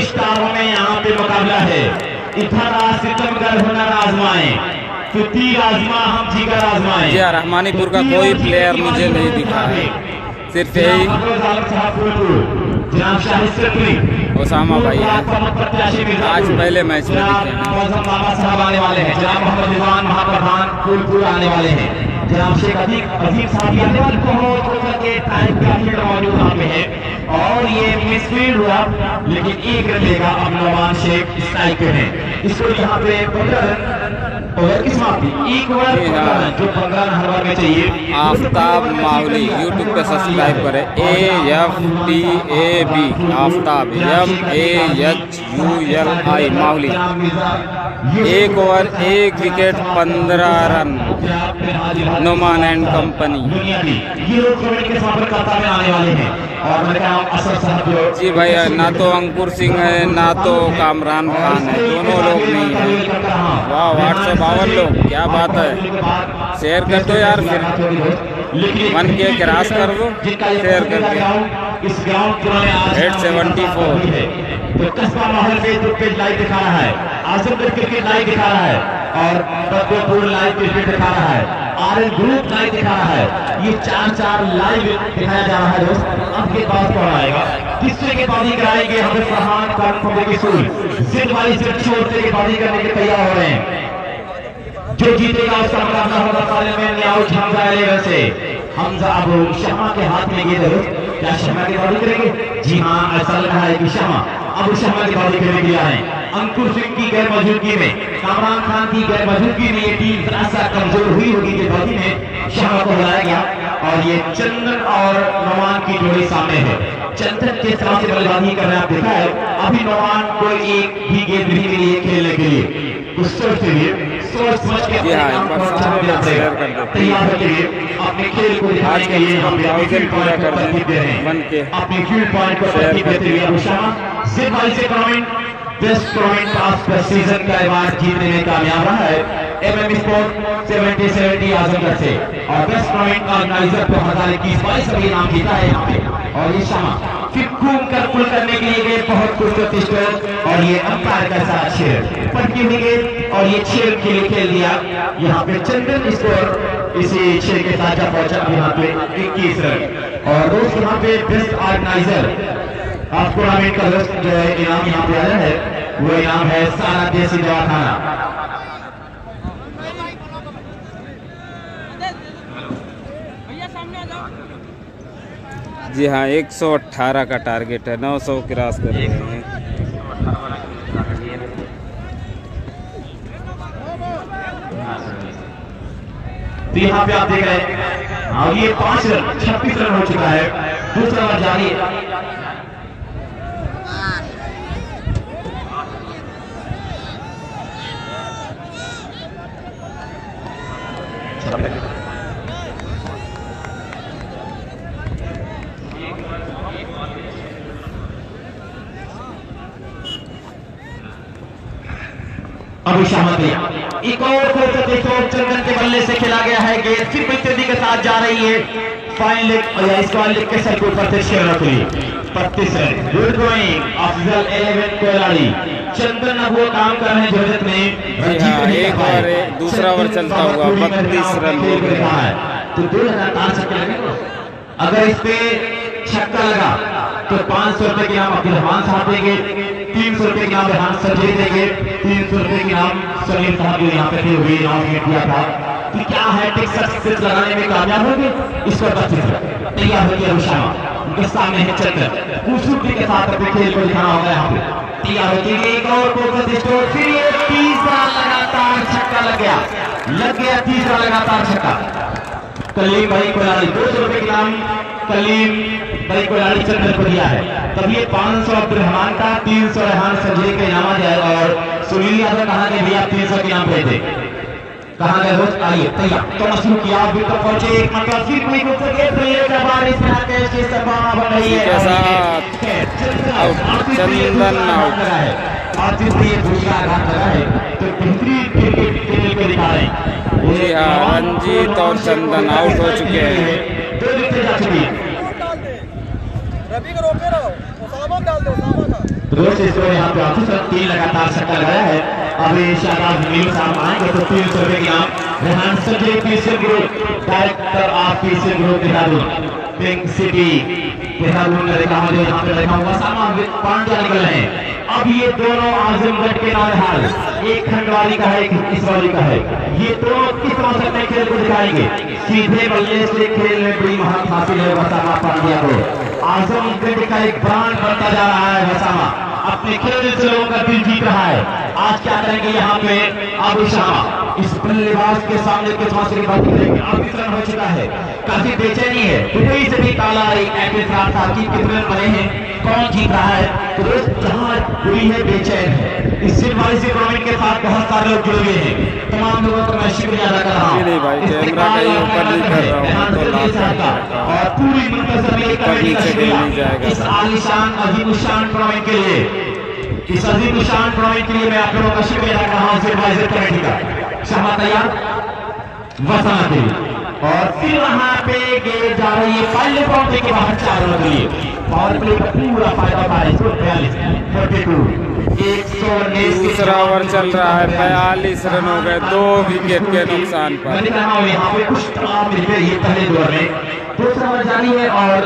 [SPEAKER 3] स्टारों में यहाँ पे मुकाबला है। इधर सितमगर हुनर आजमाए तो तीर आजमा हम जीकर आजमाए।
[SPEAKER 2] जी रहमानीपुर का कोई प्लेयर मुझे नहीं दिखा है, सिर्फ यही ओसामा भाई है आज पहले मैच में दिखे हैं।
[SPEAKER 3] बाबा साहब आने वाले हैं, जनाब मोहम्मद रिजवान महाप्रधान फूलपुर आने वाले हैं, जनाब शेख अजीम साहब आने वाले बहुत के टाइम का फील्ड मौजूद यहाँ पे है। और ये मिसफील्ड हुआ लेकिन एक रन लेगा अब नौमान शेख स्ट्राइक पे है। इसको यहाँ पे 15 रन ओवर की समाप्ति, एक ओवर जो 15 रन हर ओवर में चाहिए।
[SPEAKER 2] आफ्ताब माहौली यूट्यूब पे सब्सक्राइब करें, AFTAB आफ्ताब MAHULI माहौली। एक ओवर एक wicket 15 run Noman and company. जी भाई ना तो अंकुर सिंह है ना तो कामरान खान है, दोनों लोग नहीं है। वाह 852 लोग, क्या बात है। शेयर कर दो यार, फिर 1K क्रॉस कर दो शेयर करके। 874
[SPEAKER 3] तो कस्बा माहौल फेसबुक पेज लाइव दिखा रहा है, आजमगढ़ क्रिकेट लाइव दिखा रहा है, और बदपुर लाइव क्रिकेट दिखा रहा है, RL ग्रुप लाइव दिखा रहा है। ये 4 लाइव दिखाया जा रहा है दोस्त। अब के बाद कौन आएगा, किससे के बाजी कराएंगे हमें फरहान खान पब्लिक स्कूल जिद वाली जिद छोड़ते के बाजी करने के तैयार हो रहे हैं। जो जीतेगा उसका मुकाबला होगा पार्लियामेंट लाउज हमजा एलेवन से। हमजा अबू शमा के हाथ में ये दोस्त, क्या शमा की बाजी करेंगे? जी हाँ, ऐसा लग रहा है कि शमा अबू शमा की बाजी करने के लिए आए। अंकुर सिंह की गैर मौजूदगी में, कामरान खान की गैर मौजूदगी में ये टीम जरा सा कमजोर हुई होगी कि बाजी में शमा को बुलाया गया। और ये चंदन और नौमान की जोड़ी सामने है। चंदन के साथ से बल्लेबाजी कर रहे हैं, आप देखा है अभी नौमान को एक भी गेंद नहीं मिली है खेलने के लिए। उस सोच के लिए सोच समझ के तैयार होते हुए अपने खेल को दिखाने के लिए हम फील्ड पॉइंट को तरतीब दे रहे हैं। अपने फील्ड पॉइंट को तरतीब देते हुए अबू शमा जिद वाली से टूर्नामेंट बेस्ट टूर्नामेंट पास सीजन का अवार्ड जीतने में कामयाब रहा है MM स्पोर्ट 70 आजमगढ़ से। और बेस्ट टूर्नामेंट ऑर्गेनाइजर 2021-22 अभी नाम जीता है यहाँ पे। और ये शमा फिर घूम कर पुल करने के लिए गए, बहुत खूबसूरत स्ट्रोक, और ये अंपायर का साथ छेड़ पटकी हुई गेंद और ये छेड़ के लिए खेल दिया। यहाँ पे चंदन स्कोर इसी छेड़ के साथ जा पहुंचा यहाँ पे 21 रन। और दोस्त यहाँ पे बेस्ट ऑर्गेनाइजर आप टूर्नामेंट का दोस्त जो है इनाम यहाँ पे आया है, वो इनाम है सारा देसी दवाखाना।
[SPEAKER 2] जी हाँ 118 का टारगेट है, 900 क्रॉस कर रहे हैं।
[SPEAKER 3] तो यहाँ पे आप देख रहे हैं और ये 5 रन 26 रन हो चुका है, दूसरा ओवर जारी है। अबू शमा एक और चंदन के बल्ले से खेला गया है, गेंद फिर तेजी के साथ जा रही है। फाइन लेग और इसको लेग के सर के ऊपर से 6 रन हुई, 32 रन। गुड गोइंग अफजल 11 खिलाड़ी। चंदन अब वो काम कर रहे हैं जरूरत में।
[SPEAKER 2] एक और दूसरा ओवर चलता हुआ 32 रन हो गया है,
[SPEAKER 3] तो 2 लगातार छक्के लगे। अगर इस पे छक्का लगा तो 500 रुपए के नाम अब्दुल रहमान साहब देंगे। 300 रुपए के नाम रेहान सर देंगे, 300 रुपए के नाम सलीम साहब जो यहाँ पे थे हुए अनाउंसमेंट किया था कि क्या है टिक सक्सेस लगाने में कामयाब होगी। इस पर 25 तैयार होगी रुशामा, उनके सामने है चंद्र, खूबसूरती के साथ अपने खेल को दिखाना होगा। यहाँ पे तैयार होती है एक और फोकस स्टोर, फिर ये तीसरा लगातार छक्का लग गया तीसरा लगातार छक्का। कलीम भाई कोलाड़ी 200 रुपए के नाम कलीम भाई कोलाड़ी चंद्र को दिया है। तब ये 500 अब्दुल रहमान का, 300 रेहान संजय के इनाम जाए। और सुनील यादव कहा गए भैया 300 के नाम भेज दे, कहा गए रोज आइए तैयार तो शुरू किया विकेट पहुंचे एक मतलब फिर कोई को सके प्लेयर का बारिश में आके इसकी संभावना बन रही है
[SPEAKER 2] के साथ चंदन आउट
[SPEAKER 3] है। और तीसरी दूसरा आघात लगा है तो बेहतरीन क्रिकेट खेल के दिखा रहे हैं।
[SPEAKER 2] जी हाँ, रंजीत और चंदन आउट हो चुके हैं।
[SPEAKER 3] 2 विकेट जा चुकी है।
[SPEAKER 5] रवि को रोके रहो, उसामा डाल दो, उसामा का
[SPEAKER 3] दोस्त इसको यहाँ पे ऑफिस 3 लगातार छक्का लगाया है। अभी शाबाश नील साहब आएंगे तो 300 रुपए की नाम Rehan Sanjay PCL group, director of PCL group Dehradun, pink city Dehradun ने देखा मुझे यहाँ पे देखा हुआ सामान पांड्या निकल रहे हैं। अब ये दोनों आजमगढ़ के नौनिहाल, एक खंडवाली का है एक इसवाली का है, ये दोनों किस तरह से अपने खेल को दिखाएंगे। सीधे बल्ले से खेल में बड़ी महारत हासिल है वसामा पांड्या को। आजमगढ़ का एक ब्रांड बनता जा रहा है वसामा, अपने खेल से लोगों का दिल जीत रहा है। आज क्या करेंगे यहाँ पे अबू शामा, इस बल्लेबाज के सामने किस तरह से बात करेंगे। अब रन हो चुका है, काफी बेचैनी है, दुबई से भी ताला कितने बने हैं, कौन जीत रहा है। तो जहाँ हुई है बेचैन है। इस सिलवारी से टूर्नामेंट के साथ बहुत सारे लोग जुड़े हुए हैं, तमाम लोगों को मैं शुक्रिया अदा कर रहा हूँ।
[SPEAKER 2] कैमरा कहीं ऊपर नहीं कर रहा हूँ तो
[SPEAKER 3] और पूरी मुंतजमी कमेटी का शुक्रिया इस आलीशान अजीमुशान टूर्नामेंट के लिए, इस अजीमुशान टूर्नामेंट के लिए मैं आप लोगों का शुक्रिया अदा कर रहा हूँ सिलवारी कमेटी का। शामा तैयार वसाना के लिए और फिर वहां पे गेंद जा रही है पहले बाउंड्री के बाहर 4 रनों के लिए। पावर प्ले का पूरा फायदा उठा रहे 119
[SPEAKER 2] दूसरा ओवर चल रहा है, 42 रन हो गए 2 विकेट के नुकसान पर।
[SPEAKER 3] यहाँ पे कुछ तमाम मिलते ये पहले दौर में दूसरा ओवर जारी है और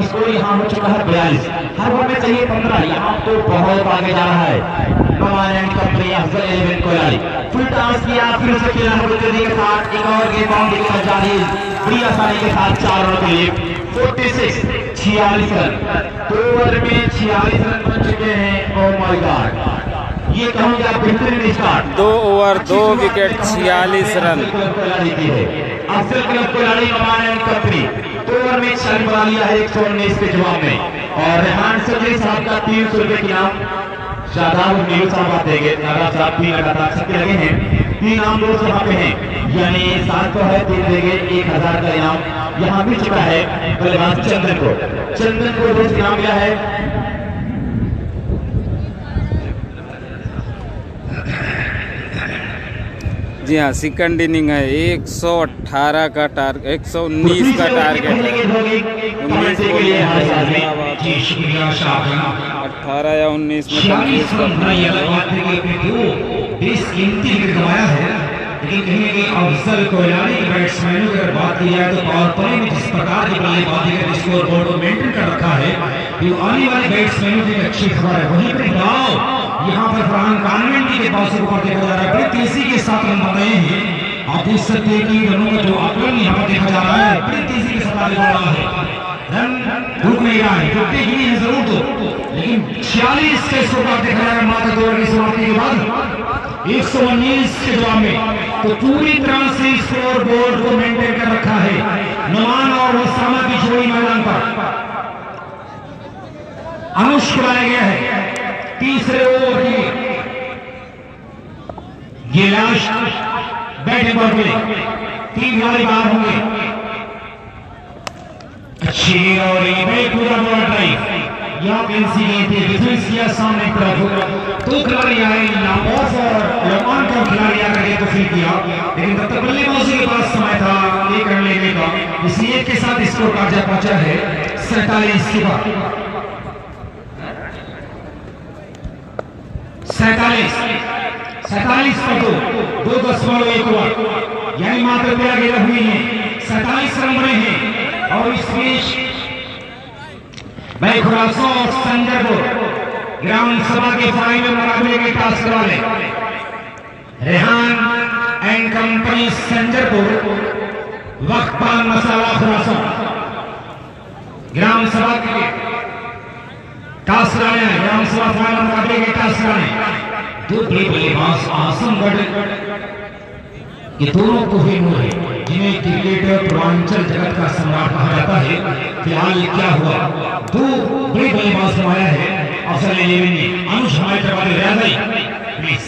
[SPEAKER 3] स्कोर यहाँ हो चुका है 42। हर ओवर में चाहिए 15, यहाँ तो बहुत आगे जा रहा है। कंपनी अफजल 11 कोलाड़ी फुल टॉस किया, फिर उसे खेला मुर्तजी के साथ एक और गेंद बाउंड्री के साथ जारी बड़ी आसानी के साथ 4 रनों के लिए 46 रन। 2 ओवर में 46 रन बन चुके हैं। ओह माय गॉड, ये कहूँगा बेहतरीन start.
[SPEAKER 2] 2 over 2 wicket 46 run.
[SPEAKER 3] Afzal club Koladi company 2 over में 46 बना लिया है 119 के जवाब में। और रेहान संजय साहब का 300 रुपए के नाम शादाब नीलू साहब आप देंगे। नागा साहब 3 लगातार छक्के लगे हैं, 3 नाम दोस्त यहाँ पे हैं, यानी 700 है, 3 देंगे 1000 का इनाम यहाँ मिल चुका है बल्लेबाज चंदन को दोस्त इनाम मिला है।
[SPEAKER 2] जी हाँ, सेकंड इनिंग है, 118 का टारगेट, 119 का टारगेट है। 19
[SPEAKER 1] जी शुक्रिया शाबाश।
[SPEAKER 2] 18 या 19 में
[SPEAKER 1] 46 रन बनाया बेसकीमती विकेट गंवाया है। लेकिन कहीं ना कहीं अफजल कोलाड़ी के बैट्समैनों की अगर बात की जाए तो पावर प्ले में जिस प्रकार की बल्लेबाजी का स्कोर बोर्ड को मेंटेन कर रखा है, ये आने वाले बैट्समैनों की एक अच्छी खबर है। वहीं पर दाव यहाँ पर फरहान कानवेंटी के पास ऊपर देखा जा रहा है, बड़ी तेजी के साथ रन बन रहे हैं। आप देख सकते हैं कि रनों का जो आकलन यहाँ पर देखा जा रहा है, बड़ी तेजी के साथ आगे बढ़ रहा है, रन रुक नहीं रहा है, रुकते ही नहीं है जरूर तो, लेकिन 46 के स्कोर पर देखा जा रहा है मात्र 2 ओवर की समाप्ति के बाद 119 के जवाब में। तो पूरी तरह से स्कोर बोर्ड को मेंटेन कर रखा है। नुमान और वसामा की जोड़ी मैदान पर अनुष्क बनाया गया है। तीसरे ओवर की ये लास्ट बैटिंग पर मिले 3 खिलाड़ी बाहर होंगे। अच्छी और पूरा बॉल ड्राइव यहाँ पेंसी गई थी, डिफेंस किया सामने तरफ, 2 खिलाड़ी आए नामोस और लमान का खिलाड़ी आकर के तस्वीर किया, लेकिन तब तक बल्लेबाजी के पास समय था 1 रन लेने का, इसलिए के साथ स्कोर काजा पहुंचा है 47 के बाद 47 पर 2.1 ओवर यानी मात्र 13 गेंदें हुई हैं, 47 रन बने हैं। और इस बीच मैं खुलासों और संजय को ग्राम सभा के फाइनल मुकाबले के टास्क वाले रेहान एंड कंपनी संजरपुर वक्त पान मसाला खुरासा ग्राम सभा के टास्क वाले हैं। ग्राम सभा फाइनल मुकाबले के टास्क वाले दो बल्लेबाज आजमगढ़, ये दोनों कोहिनूर है जिन्हें क्रिकेट पूर्वांचल जगत का सम्राट कहा जाता है। फिलहाल क्या हुआ, दो बड़े बल्लेबाज नमाया है अफजल इलेवन ने अनुज हमारे करवाने प्लीज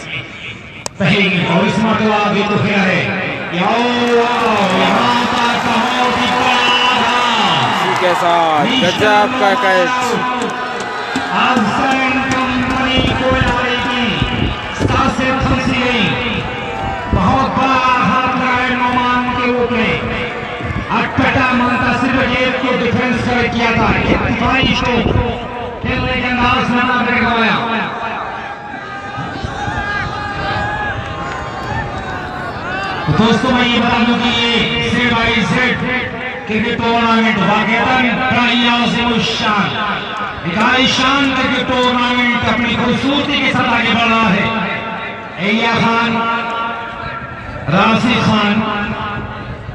[SPEAKER 1] पहले और इस मरतबा आगे तो खेला है
[SPEAKER 2] के साथ गजब का कैच।
[SPEAKER 1] बहुत बड़ा हाथ लगाए नौमान के रूप में अटपटा मानता सिर्फ एक को डिफेंस कर किया था। दिफाई स्ट्रोक खेलने के अंदाज में ना ब्रेक आया। तो दोस्तों मैं ये बता दूं कि ये said by said cricket tournament शान क्रिकेट टूर्नामेंट अपनी खूबसूरती के साथ आगे बढ़ रहा है। एया खान, राशि खान,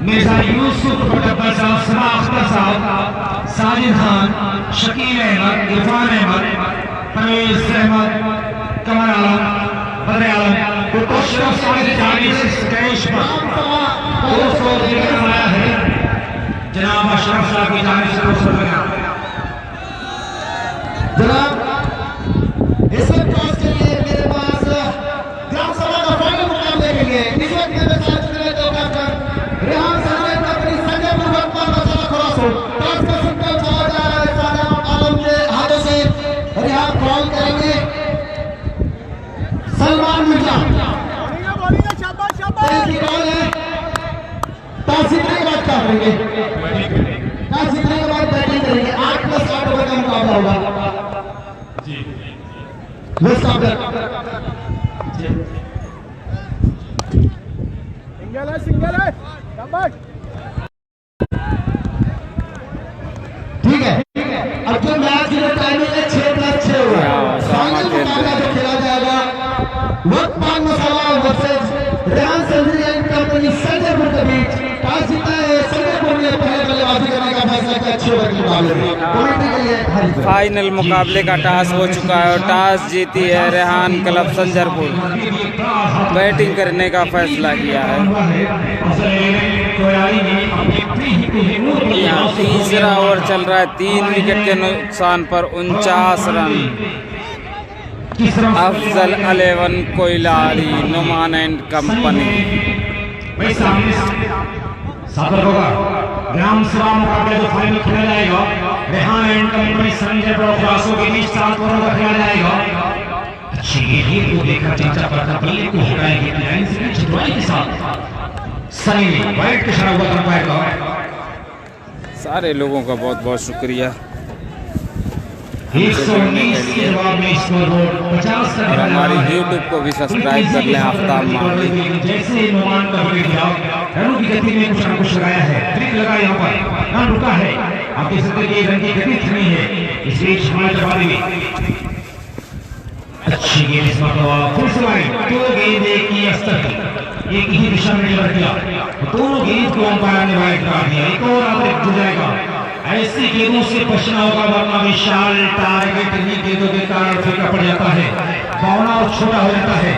[SPEAKER 1] मिर्जा यूसुफ मुजफ्फर साहब, समा अख्तर साहब, साजिद खान, शकील अहमद, इरफान अहमद, परवेज अहमद, कमर आलम, बदर आलम, अशरफ साहिद जानी से स्टेज पर 200 रुपये कमाया है। जनाब अशरफ साहब की जानी से 200 रुपये
[SPEAKER 4] जनाब इस वक्त टॉस के लिए मेरे पास ग्राम सभा का फाइनल मुकाबले के लिए इस वक्त मेरे साथ चुने तो कैप्टन रेहान साहब कंपनी संजयपुर वक्त पर मसाला खुरासो टॉस का सिंपल चला जा रहा है सादा आलम के हाथों से और यहाँ कॉल करेंगे सलमान मिर्जा। शाबाश कॉल है टॉस जीतने के बाद क्या करेंगे, टॉस जीतने के बाद बैटिंग करेंगे। 8+8 ओवर का मुकाबला होगा।
[SPEAKER 5] सिंगल है शाबाश।
[SPEAKER 4] ठीक है अब जो मैच की टाइमिंग है 6+6 होगा। फाइनल मुकाबला जो खेला जाएगा वक्त Pan Masala versus Rehan Sanjari and company Sanjaypur के बीच। टॉस जीता है संजयपुर ने, पहले बल्लेबाजी करने का फैसला किया 6 ओवर के मुकाबले में। कमेटी के लिए
[SPEAKER 2] फाइनल मुकाबले का टॉस हो चुका है और टॉस जीती है रेहान क्लब संजरपुर। बैटिंग करने का फैसला किया है। यहाँ तीसरा ओवर चल रहा है, 3 विकेट के नुकसान पर 49 run. Afzal 11 Koyladi, Numan and company.
[SPEAKER 1] होगा ग्राम सभा मुकाबले जो फाइनल खेला जाएगा रेहान एंड कंपनी संजयपुर खुरासों के बीच 7 ओवर का खेला जाएगा। अच्छी ये तो देखकर चाचा पड़ता बल्ले को हटाएंगे लाइन से चतुराई के साथ सनी ने वाइड के इशारा हुआ अंपायर का।
[SPEAKER 2] सारे लोगों का बहुत बहुत शुक्रिया।
[SPEAKER 1] 119 के जवाब में स्कोरबोर्ड 50 का
[SPEAKER 2] और हमारी YouTube को भी सब्सक्राइब कर लें। आफ्ताब माली
[SPEAKER 1] जैसे नुमान का विकेट गिरा, रनों की गति में कुछ न कुछ लगाया है, ट्रिक लगा यहाँ पर, रन रुका है। आप देख सकते हैं रन की गति थमी है। इस बीच हमारे जवाबी में अच्छी गेंद इस मरतबा फिर से मारी, 2 गेंद एक ही स्तर की, एक ही दिशा में डिलीवर किया, दोनों गेंद को अंपायर ने वाइड करा दिया। एक और आउट जुड़ जाएगा। ऐसी गेंदों से बचना होगा वरना विशाल टारगेट इन्हीं गेंदों के कारण फीका पड़ जाता है, बौना और छोटा हो जाता है।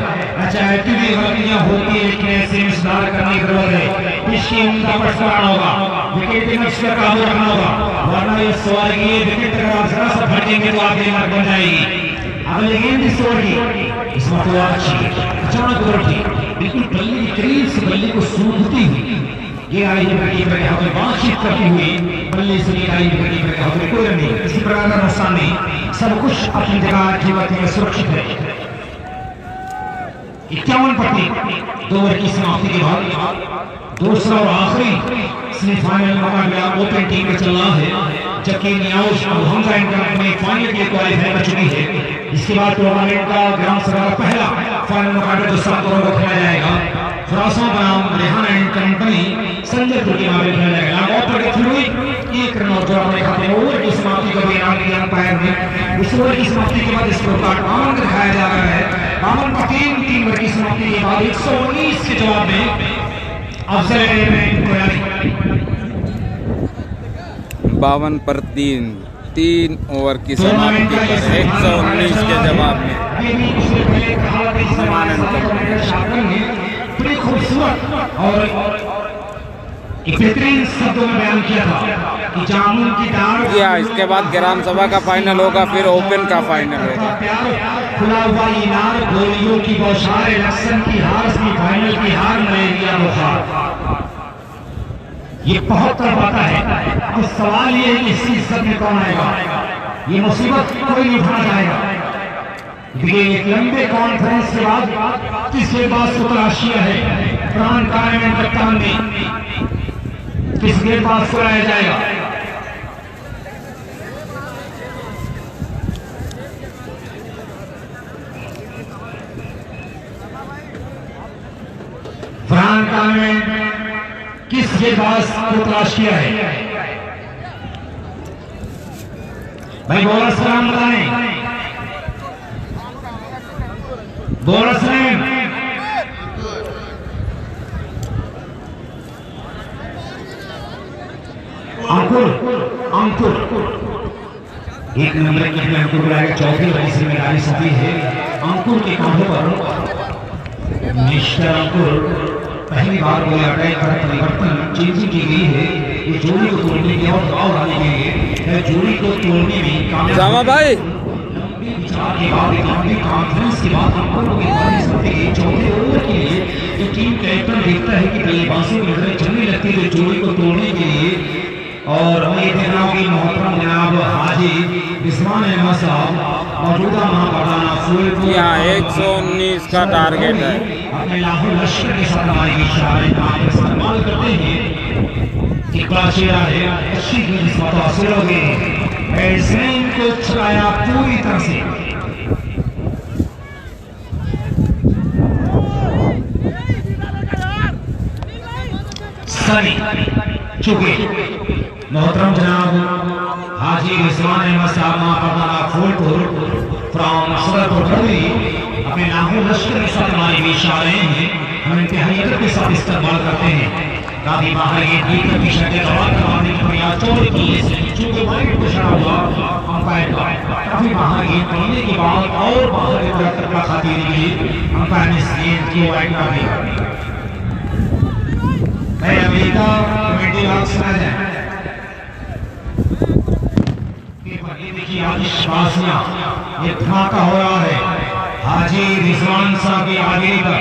[SPEAKER 1] चाहती भी गलतियां होती है लेकिन ऐसे में सुधार करने की जरूरत है। इसकी उनका पटकाना होगा, विकेट पर काबू रखना होगा वरना ये सवाल की विकेट अगर आप जरा सा भटकेंगे तो आपकी मार बन जाएगी। अगली गेंद इस ओवर की इस बात अच्छी अचानक उलटी, बिल्कुल बल्ले की करीब से बल्ले को सूंघती हुई ये आई विकेट के हाथ में बातचीत करती हुई बल्ले से ये आई विकेट के हाथ में कोई रन नहीं, किसी प्रकार का नुकसान नहीं, सब कुछ अपनी जगह कीमत में सुरक्षित है। 51 पट्टी 2 ओवर की समाप्ति के बाद दूसरा और आखिरी सेमीफाइनल मुकाबला ओपन टीम में चल रहा है, जबकि न्याउस अब हमजा एंड कंपनी फाइनल के लिए क्वालिफाई कर चुकी है। इसके बाद टूर्नामेंट का ग्राम सभा का पहला फाइनल मुकाबला जो 7 ओवर का खेला जाएगा खुरासों बनाम रेहान एंड कंपनी संजयपुर के मामले खेला जाएगा। ऑफर के थ्रू एक रन और जो अपने खाते में ओवर की समाप्ति का भी ऐलान किया अंपायर ने। इस ओवर की समाप्ति के बाद स्कोर कार्ड 52 दिखाया जा रहा है। 52 पर 3 ओवर की समाप्ति के बाद 119 के जवाब में अफजल में
[SPEAKER 2] 52 पर 3 ओवर की समाप्ति पर 119 के जवाब में
[SPEAKER 1] बड़ी खूबसूरत और एक बेहतरीन शब्दों में बयान किया था कि जामुन की डाल।
[SPEAKER 2] जी हाँ, इसके बाद ग्राम सभा का फाइनल होगा, फिर ओपन का फाइनल होगा।
[SPEAKER 1] खुला हुआ इनार, गोलियों की बौछार, इलेक्शन की हार, फाइनल की हार, मलेरिया बुखार, ये बहुत करवाता है। अब सवाल ये है कि इस इज्जत में कौन आएगा, ये मुसीबत कोई नहीं उठा जाएगा। देखिए एक लंबे कॉन्फ्रेंस के बाद किसके पास को तलाशिया है, प्राण कायम में कप्तान ने किसके पास को लाया जाएगा। प्राण कायम में किसके पास को तलाश किया है भाई? बोला सलाम बताएं, बोला सलाम। अंकुर एक नंबर की अंकुर बुलाएगा, चौथी वाली जिम्मेदारी सभी है अंकुर के कांधों पर। मिस्टर अंकुर पहली बार कोई अटैक पर परिवर्तन चेंजिंग की गई है, ये जोड़ी को तोड़ने के और दबाव डालने के लिए जोड़ी को तोड़ने में कामयाब
[SPEAKER 2] भाई
[SPEAKER 1] लंबे विचार के बाद, एक लंबी कॉन्फ्रेंस के बाद अंकुर को चौथे ओवर के लिए जो टीम कैप्टन देखता है कि बल्लेबाजों की नजरें चलने लगती है जोड़ी को तोड़ने के लिए। और मैं ये देख रहा हूँ कि मोहतरम जनाब हाजी रिजवान अहमद साहब मौजूदा महापौराना फूल
[SPEAKER 2] यहाँ 119 का टारगेट है।
[SPEAKER 1] अपने लाहौर लश्कर के साथ हमारे इशारे का इस्तेमाल करते हैं। एक बड़ा चेहरा है, अच्छी गेंद हासिल हो गई, बैट्समैन को छुड़ाया पूरी तरह से। सनी चुके मोहतरम जनाब हाजी रिजवान अहमद साहब महापौराना फूलपुर फ्रॉम सदरपुर खड़ी अपने लाहौर लश्कर के साथ हमारे बीच आ रहे हैं। हम इंतहाई अदब के साथ इस्तेमाल करते हैं। काफी बाहर ये भीतर की शक्ल दवा करवाने की प्रयास चोरी की, चूंकि वाइड को छड़ा हुआ अंपायर का काफी बाहर ये पड़ने के बाद और बाहर की तरफ तक खातिर अंपायर ने गेंद की वाइड का भी। मैं अमेरिका कमेटी बात सुना जाए देखिए ये धमाका हो रहा है। हाजी रिजवान साहब के आगे पर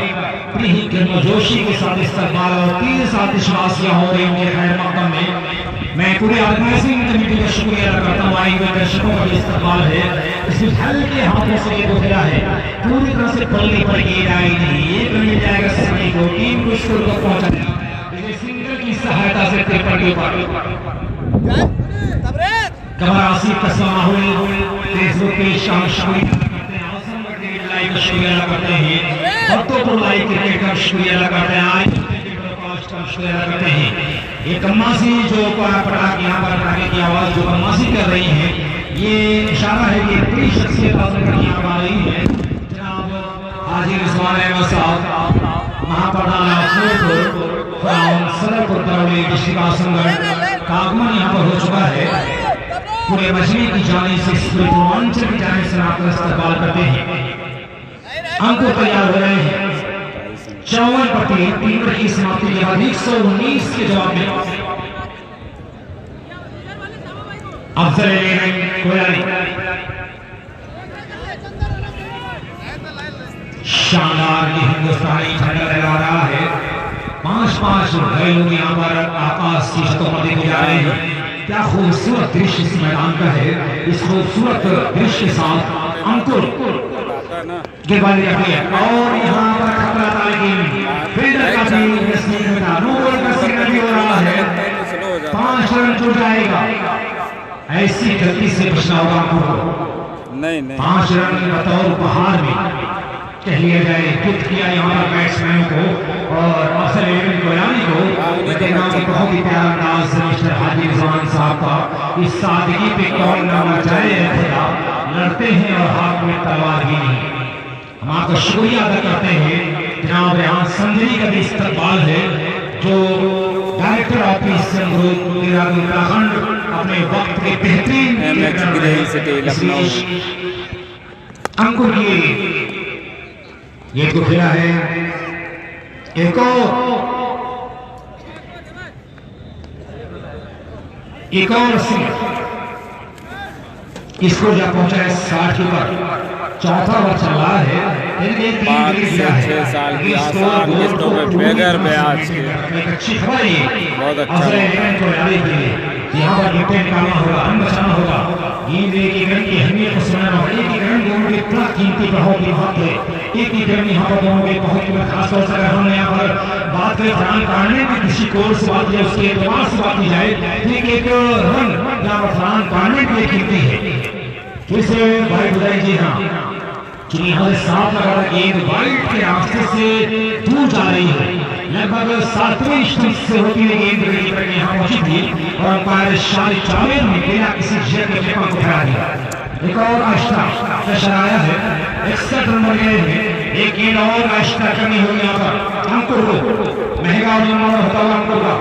[SPEAKER 1] बड़ी ही गर्मजोशी के साथ इस्तेमाल और 3 आतिशबाजियां हो रही उनके खैर मकदम में। मैं पूरे ऑर्गेनाइजिंग कमेटी का शुक्रिया अदा करता हूँ। आए हुए दर्शकों का भी इस्तेमाल है, इसमें हल्के हाथों से ये खेला है, पूरी तरह से पल्ले पर गेंद आई नहीं, ये मिल जाएगा सनी को, टीम को स्कोर तक पहुंचाना सिंगल की सहायता से पेपर के ऊपर कमर आसिफ का समाहुल फेसबुक पे शुक्रिया करते हैं, भक्तों को लाइव क्रिकेट का शुक्रिया लगाते हैं, आज का शुक्रिया करते हैं। ये कम्मासी जो पटाख यहाँ पर पटाखे की आवाज जो कम्मासी कर रही है, ये इशारा है कि बड़ी शख्सियत यहाँ पर आ रही है। जनाब हाजी रिजवान अहमद साहब महापौराना सदरपुर करौली डिस्ट्रिक्ट आजमगढ़ का आगमन यहाँ पर हो चुका है। पूरे मजमे की जाने से पूर्वांचल की जाने से आप इस्तेमाल करते हैं। अंकों तैयार हो रहे हैं 54 पर 3 की समाप्ति के बाद 119 के जवाब में अफजल कोयरानी शानदार की हिंदुस्तानी झंडा लगा रहा है। 5-5 घायलों यहाँ पर आकाश की छतों पर देखे जा रहे हैं। क्या खूबसूरत दृश्य इस मैदान का है। इस खूबसूरत दृश्य के साथ अंकुर गेंदबाजी रखी है और यहाँ पर खतरा था, लेकिन फील्डर का भी नो बॉल का सिग्नल भी हो रहा है। 5 रन जुड़ जाएगा, ऐसी गलती से बचना होगा अंकुर को। 5 रन बतौर उपहार में कह लिया जाए गिफ्ट किया यहाँ पर बैट्समैन को और अफसर एवन कोलानी को। देखना कि बहुत ही प्यारा अंदाज मिस्टर हाजी रिजवान साहब का, इस सादगी पे कौन ना मचाए खुदा, लड़ते हैं और हाथ में तलवार भी नहीं। हम आपका शुक्रिया अदा करते हैं जनाब यहाँ संजनी का भी इस्तकबाल है जो डायरेक्टर ऑफिस उत्तराखंड अपने वक्त के बेहतरीन
[SPEAKER 2] ग्रीन सिटी लखनऊ
[SPEAKER 1] अंकुर ये तो खेला है एक और इसको जा पहुंचा है 60 पर, चौथा ओवर चल रहा है।
[SPEAKER 2] 5 से 6 साल की आसान किस्तों में बगैर ब्याज के
[SPEAKER 1] अच्छी खबर है,
[SPEAKER 2] बहुत अच्छा
[SPEAKER 1] यहाँ पर विकेट निकालना होगा, रन बचाना होगा। गेंद एक रन की अहमियत को समझना होगा। एक रन दोनों के इतना कीमती बहुत ही महत्व है। एक रन यहाँ पर दोनों के बहुत कीमत, खासतौर से अगर हम यहाँ पर बात करें फरहान कांडे की किसी कोर्स से बात की जाए, उसके एतबार से बात की जाए, एक रन यहाँ पर फरहान कांडे के लिए कीमती है। फिर से भाई बुधाई जी हाँ, चूंकि यहाँ से साफ लगा गेंद वाइट के रास्ते से दूर जा रही है, लगभग 7वें स्टंप से होती हुई गेंद यहाँ पहुंची थी और अंपायर शालिक जावेद ने बिना किसी जगह के टेपा को उठा दिया। एक और आश्ता प्रेशर आया है, 61 रन बन गए हैं। एक गेंद और आश्ता करनी होगी यहाँ पर अंकुर को, महंगा और होता हुआ अंकुर का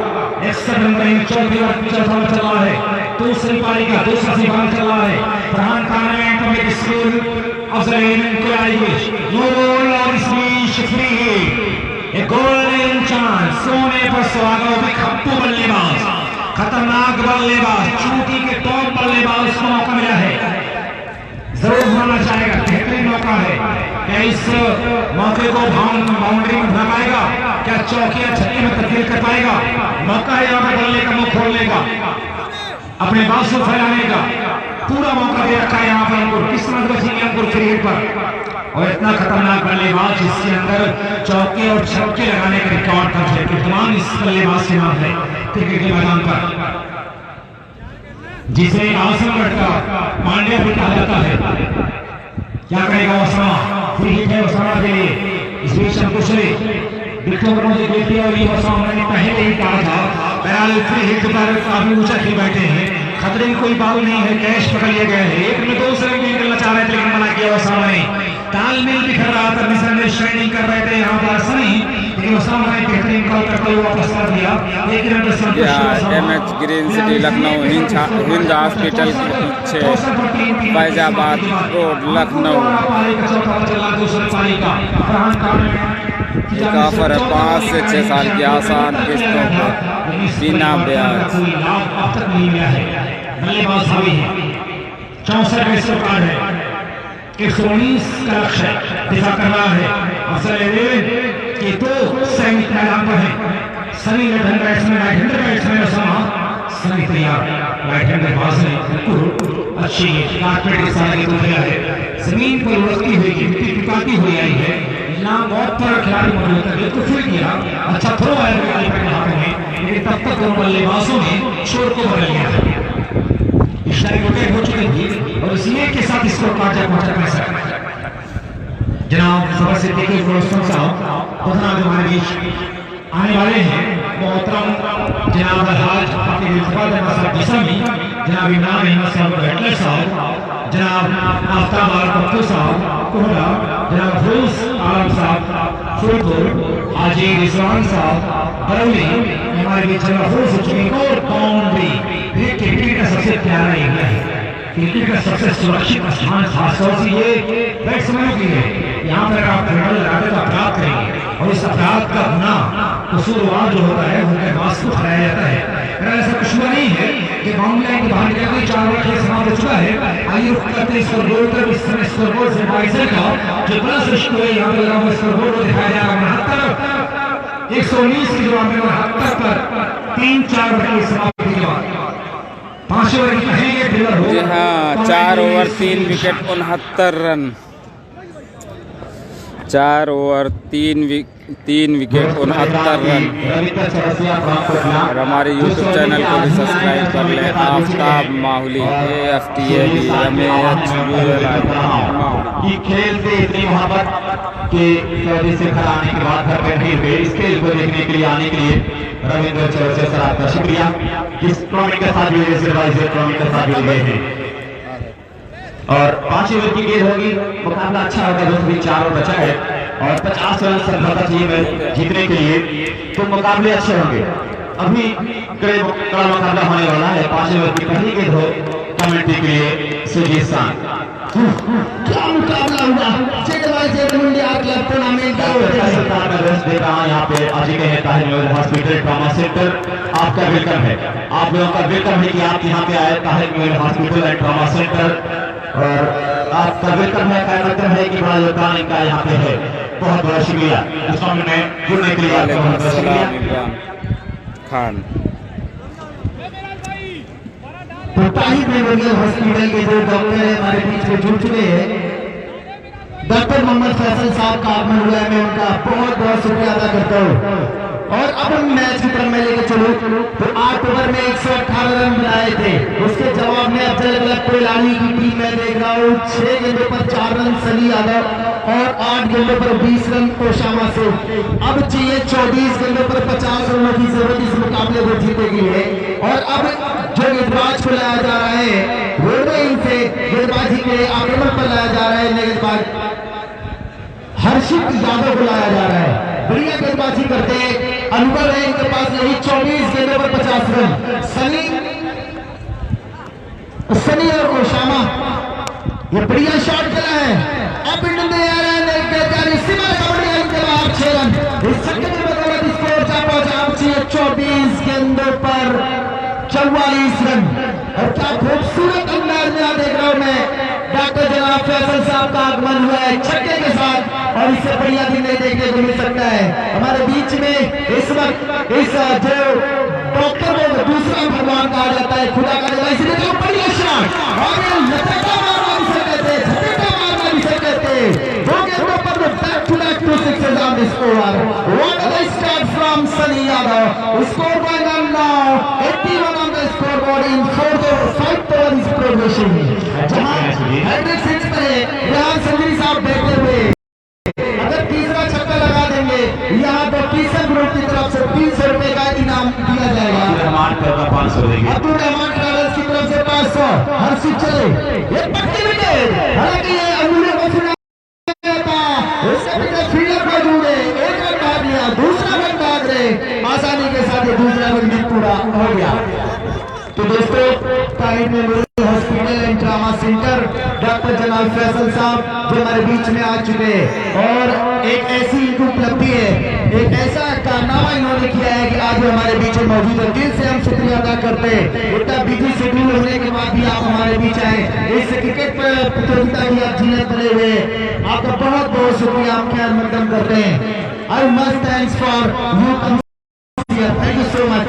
[SPEAKER 1] 61 रन बने। चौथा चल रहा है, दूसरी पारी का दूसरा सिपाही चल रहा है। फरहान कांडे पब्लिक स्कूल एक गोल्डन चांस, सोने पर सुहागा भी खप्पू बल्लेबाज, खतरनाक बल्लेबाज, चूटी के टॉप बल्लेबाज को मौका मिला है, जरूर होना चाहेगा, बेहतरीन मौका है। क्या इस मौके को बाउंड्री में भगा पाएगा? क्या चौकिया छक्के में तब्दील कर पाएगा? मौका है यहाँ पर बल्ले का मुंह खोलने का, अपने बाजू फैलाने का पूरा मौका दे रखा है यहाँ पर अंकुर। किस तरह बचेंगे अंकुर क्रिकेट पर? और इतना खतरनाक बल्लेबाज जिसके अंदर चौके और छक्के लगाने का रिकॉर्ड दर्ज है, तमाम इस बल्लेबाज के नाम है क्रिकेट के मैदान पर, जिसे आजमगढ़ का पांड्या भी कहा जाता है। क्या करेगा ओसामा? फ्री हिट है ओसामा के लिए। इस बीच अंकुश ने विकेट मुझे देती है और ये ओसामा मैंने पहले ही कहा था, बहरहाल फ्री हिट पर काफी ऊंचा खेल बैठे हैं, खतरे की कोई बात नहीं है, कैश पकड़ लिया गया है। एक में 2 रन निकलना चाह रहे थे लेकिन मना किया ओसामा ने। तालमेल बिखर रहा था, मिसअंडरस्टैंडिंग कर रहे थे यहाँ पर सनी, लेकिन ओसामा ने बेहतरीन कॉल करते हुए वापस कर दिया। एक रन पर
[SPEAKER 2] MH green city Lucknow Hind hospital के पीछे फैजाबाद रोड लखनऊ। एक ऑफर है 5 से 6 साल की आसान किस्तों पर बिना ब्याज।
[SPEAKER 1] बल्लेबाज हावी है, 64 का स्कोर है, 119 का लक्ष्य दिफा कर रहा है। अफसर के 2 सैनिक मैदान पर है। Sunny left hand batsman, right hand batsman Osama, Sunny तैयार, राइट हैंड बाज ने अच्छी कारपेट के साथ ये खेला है। जमीन पर लुढ़कती हुई मिट्टी पिकाती हुई आई है, यहाँ बहुत पर खिलाड़ी मौजूद है, तो फिर किया अच्छा थ्रो आया हाथों में, लेकिन तब तक दोनों बल्लेबाजों ने शोर को बदल लिया। विकेट हो चुकी थी और इसी के साथ इसको काटा पहुंचा पैसा। जनाब सभा से देखिए साहब जो हमारे बीच आने वाले हैं, मोहतरम जनाब अलहाज जनाब इमरान अहमद साहब बैटलर साहब, जनाब आफ्ताब पप्पू साहब कोहरा, जनाब फरूज आलम साहब फूलपुर, हाजी रिजवान साहब बरौली हमारे बीच महफूज हो चुके। और बाउंड्री क्रिकेट का सबसे प्यारा एरिया है, क्रिकेट का सबसे सुरक्षित स्थान खासतौर से ये बैट्समैनों के लिए। यहाँ पर आप खिलाड़ी लगाते तो अपराध करेंगे और इस अपराध का गुनाह कसूरवार जो होता है उनके पास को ठहराया जाता है। ऐसा कुछ नहीं है कि बाउंड्री लाइन के बाहर निकलकर 4 ओवर खेल समाप्त हो चुका है। आइए रुक करते हैं स्कोरबोर्ड पर। इस समय स्कोरबोर्ड से एडवाइजर का जो बड़ा सृष्टि है यहाँ पर लगा हुआ स्कोरबोर्ड को दिखाया जा रहा है 119 के जवाब में 72 पर 3-4 ओवर की समाप्ति के बाद 5 ओवर की कहेंगे फिलहाल हो।
[SPEAKER 2] जी हाँ, 4 over 3 wicket 69 run, 4 over 3 wicket 69 run. और हमारे यूट्यूब चैनल को भी सब्सक्राइब कर लें, आफ्ताब माहुली AFTAB।
[SPEAKER 3] खेल से इतनी मोहब्बत कि सऊदी से घर आने के बाद घर पे नहीं हुए, इस खेल को देखने के लिए आने के लिए रविंद्र चौरसिया सर आपका शुक्रिया। इस टूर्नामेंट के साथ जुड़े टूर्नामेंट के साथ जुड़ गए हैं। और 5 ओवर की गेंद होगी, मुकाबला अच्छा होगा दोस्तों, भी 4 ओवर बचा है और 50 रन संभवतः चाहिए मैच जीतने के लिए, तो मुकाबले अच्छे होंगे। अभी कड़ा मुकाबला होने वाला है। 5 ओवर की पहली गेंद हो कमेंट्री के लिए सुजीत सांग।
[SPEAKER 4] क्या मुकाबला हुआ इंडिया क्लब टूर्नामेंट
[SPEAKER 3] का यहाँ पे आज के हैं ताहिर हॉस्पिटल ट्रॉमा सेंटर, आपका वेलकम है, आप लोगों का वेलकम है कि आप यहाँ पे आए Tahir hospital and trauma centre, और आपका वेलकम है, क्या मतलब है कि बड़ा योगदान इनका यहाँ पे है। बहुत बहुत शुक्रिया इस मामले में जुड़ने के लिए, आपका बहुत बहुत शुक्रिया।
[SPEAKER 2] खान
[SPEAKER 4] तो ताहिर मेमोरियल हॉस्पिटल के जो डॉक्टर है हमारे बीच में जुड़ चुके हैं, डॉक्टर मोहम्मद फैसल साहब का आगमन हुआ है, मैं उनका बहुत बहुत शुक्रिया अदा करता हूँ। और अब हम मैच की तरफ में लेके चलो, तो 8 ओवर में 118 रन बनाए थे, उसके जवाब में अफजल अगलब कोयलानी की टीम में देख रहा हूँ 6 गेंदों पर 4 रन सनी यादव और 8 गेंदों पर 20 रन ओशामा से। अब चाहिए 24 गेंदों पर 50 रनों की जरूरत इस मुकाबले को जीतने के लिए। और अब जो गेंदबाज को लाया जा रहा है रोडवे इनसे गेंदबाजी के आक्रमण पर लाया जा रहा है, गेंदबाज हर्षित यादव को लाया जा रहा है, बढ़िया गेंदबाजी करते हैं, अनुभव है इनके पास, यही 24 गेंदों पर 50 रन। सनी और ओशामा ये बढ़िया शॉट खेला है, अब इनके बाद 6 रन, इस छक्के के बदौलत स्कोर पहुंचा 24 गेंदों पर 44 रन। और क्या खूबसूरत अंदाज में देख रहा हूं मैं, डॉक्टर जनाब फैसल साहब का आगमन हुआ है छक्के के साथ, और इससे बढ़िया दिन नहीं देखने को मिल सकता है। हमारे बीच में इस वक्त इस जो डॉक्टर को दूसरा भगवान कहा जाता है, खुदा का जगह, इसलिए तो बढ़िया शॉट और ये लटका मारना भी सकते थे, झटका मारना भी सकते थे, 2 गेंदों पर back to back 2 sixes on this over. What a start from Sunny Yadav, score going on now 81 on the scoreboard in 5 over progression, जहां हैट्रिक सिक्स पे रेहान संजरी साहब बैठे हुए, अगर तीसरा छक्का लगा देंगे यहाँ तो किशन ग्रुप की तरफ से 300 रुपए का इनाम दिया जाएगा।
[SPEAKER 3] अब्दुल रहमान ट्रेवल्स
[SPEAKER 4] की तरफ से 500। हर्षित चले, ये पक्की विकेट, हालांकि ये अमूल्य को सुना था, उससे पहले फील्डर मौजूद है, 1 रन भाग लिया, दूसरा रन भाग रहे, आसानी के साथ ये दूसरा रन भी पूरा हो गया। तो दोस्तों Tahir memorial hospital and trauma centre doctor जनाब फैसल साहब जो हमारे बीच में आ चुके हैं, और एक ऐसी उपलब्धि है, एक ऐसा कारनामा इन्होंने किया है कि आज हमारे बीच में मौजूद है, दिल से हम शुक्रिया अदा करते हैं। इतना बिजी शेड्यूल होने के बाद भी आप हमारे बीच आए, इस क्रिकेट प्रतियोगिता की आप जीनत बने हुए, आपका बहुत बहुत शुक्रिया हम ख्याल मकदम करते हैं। I must thanks for you, thank you so much.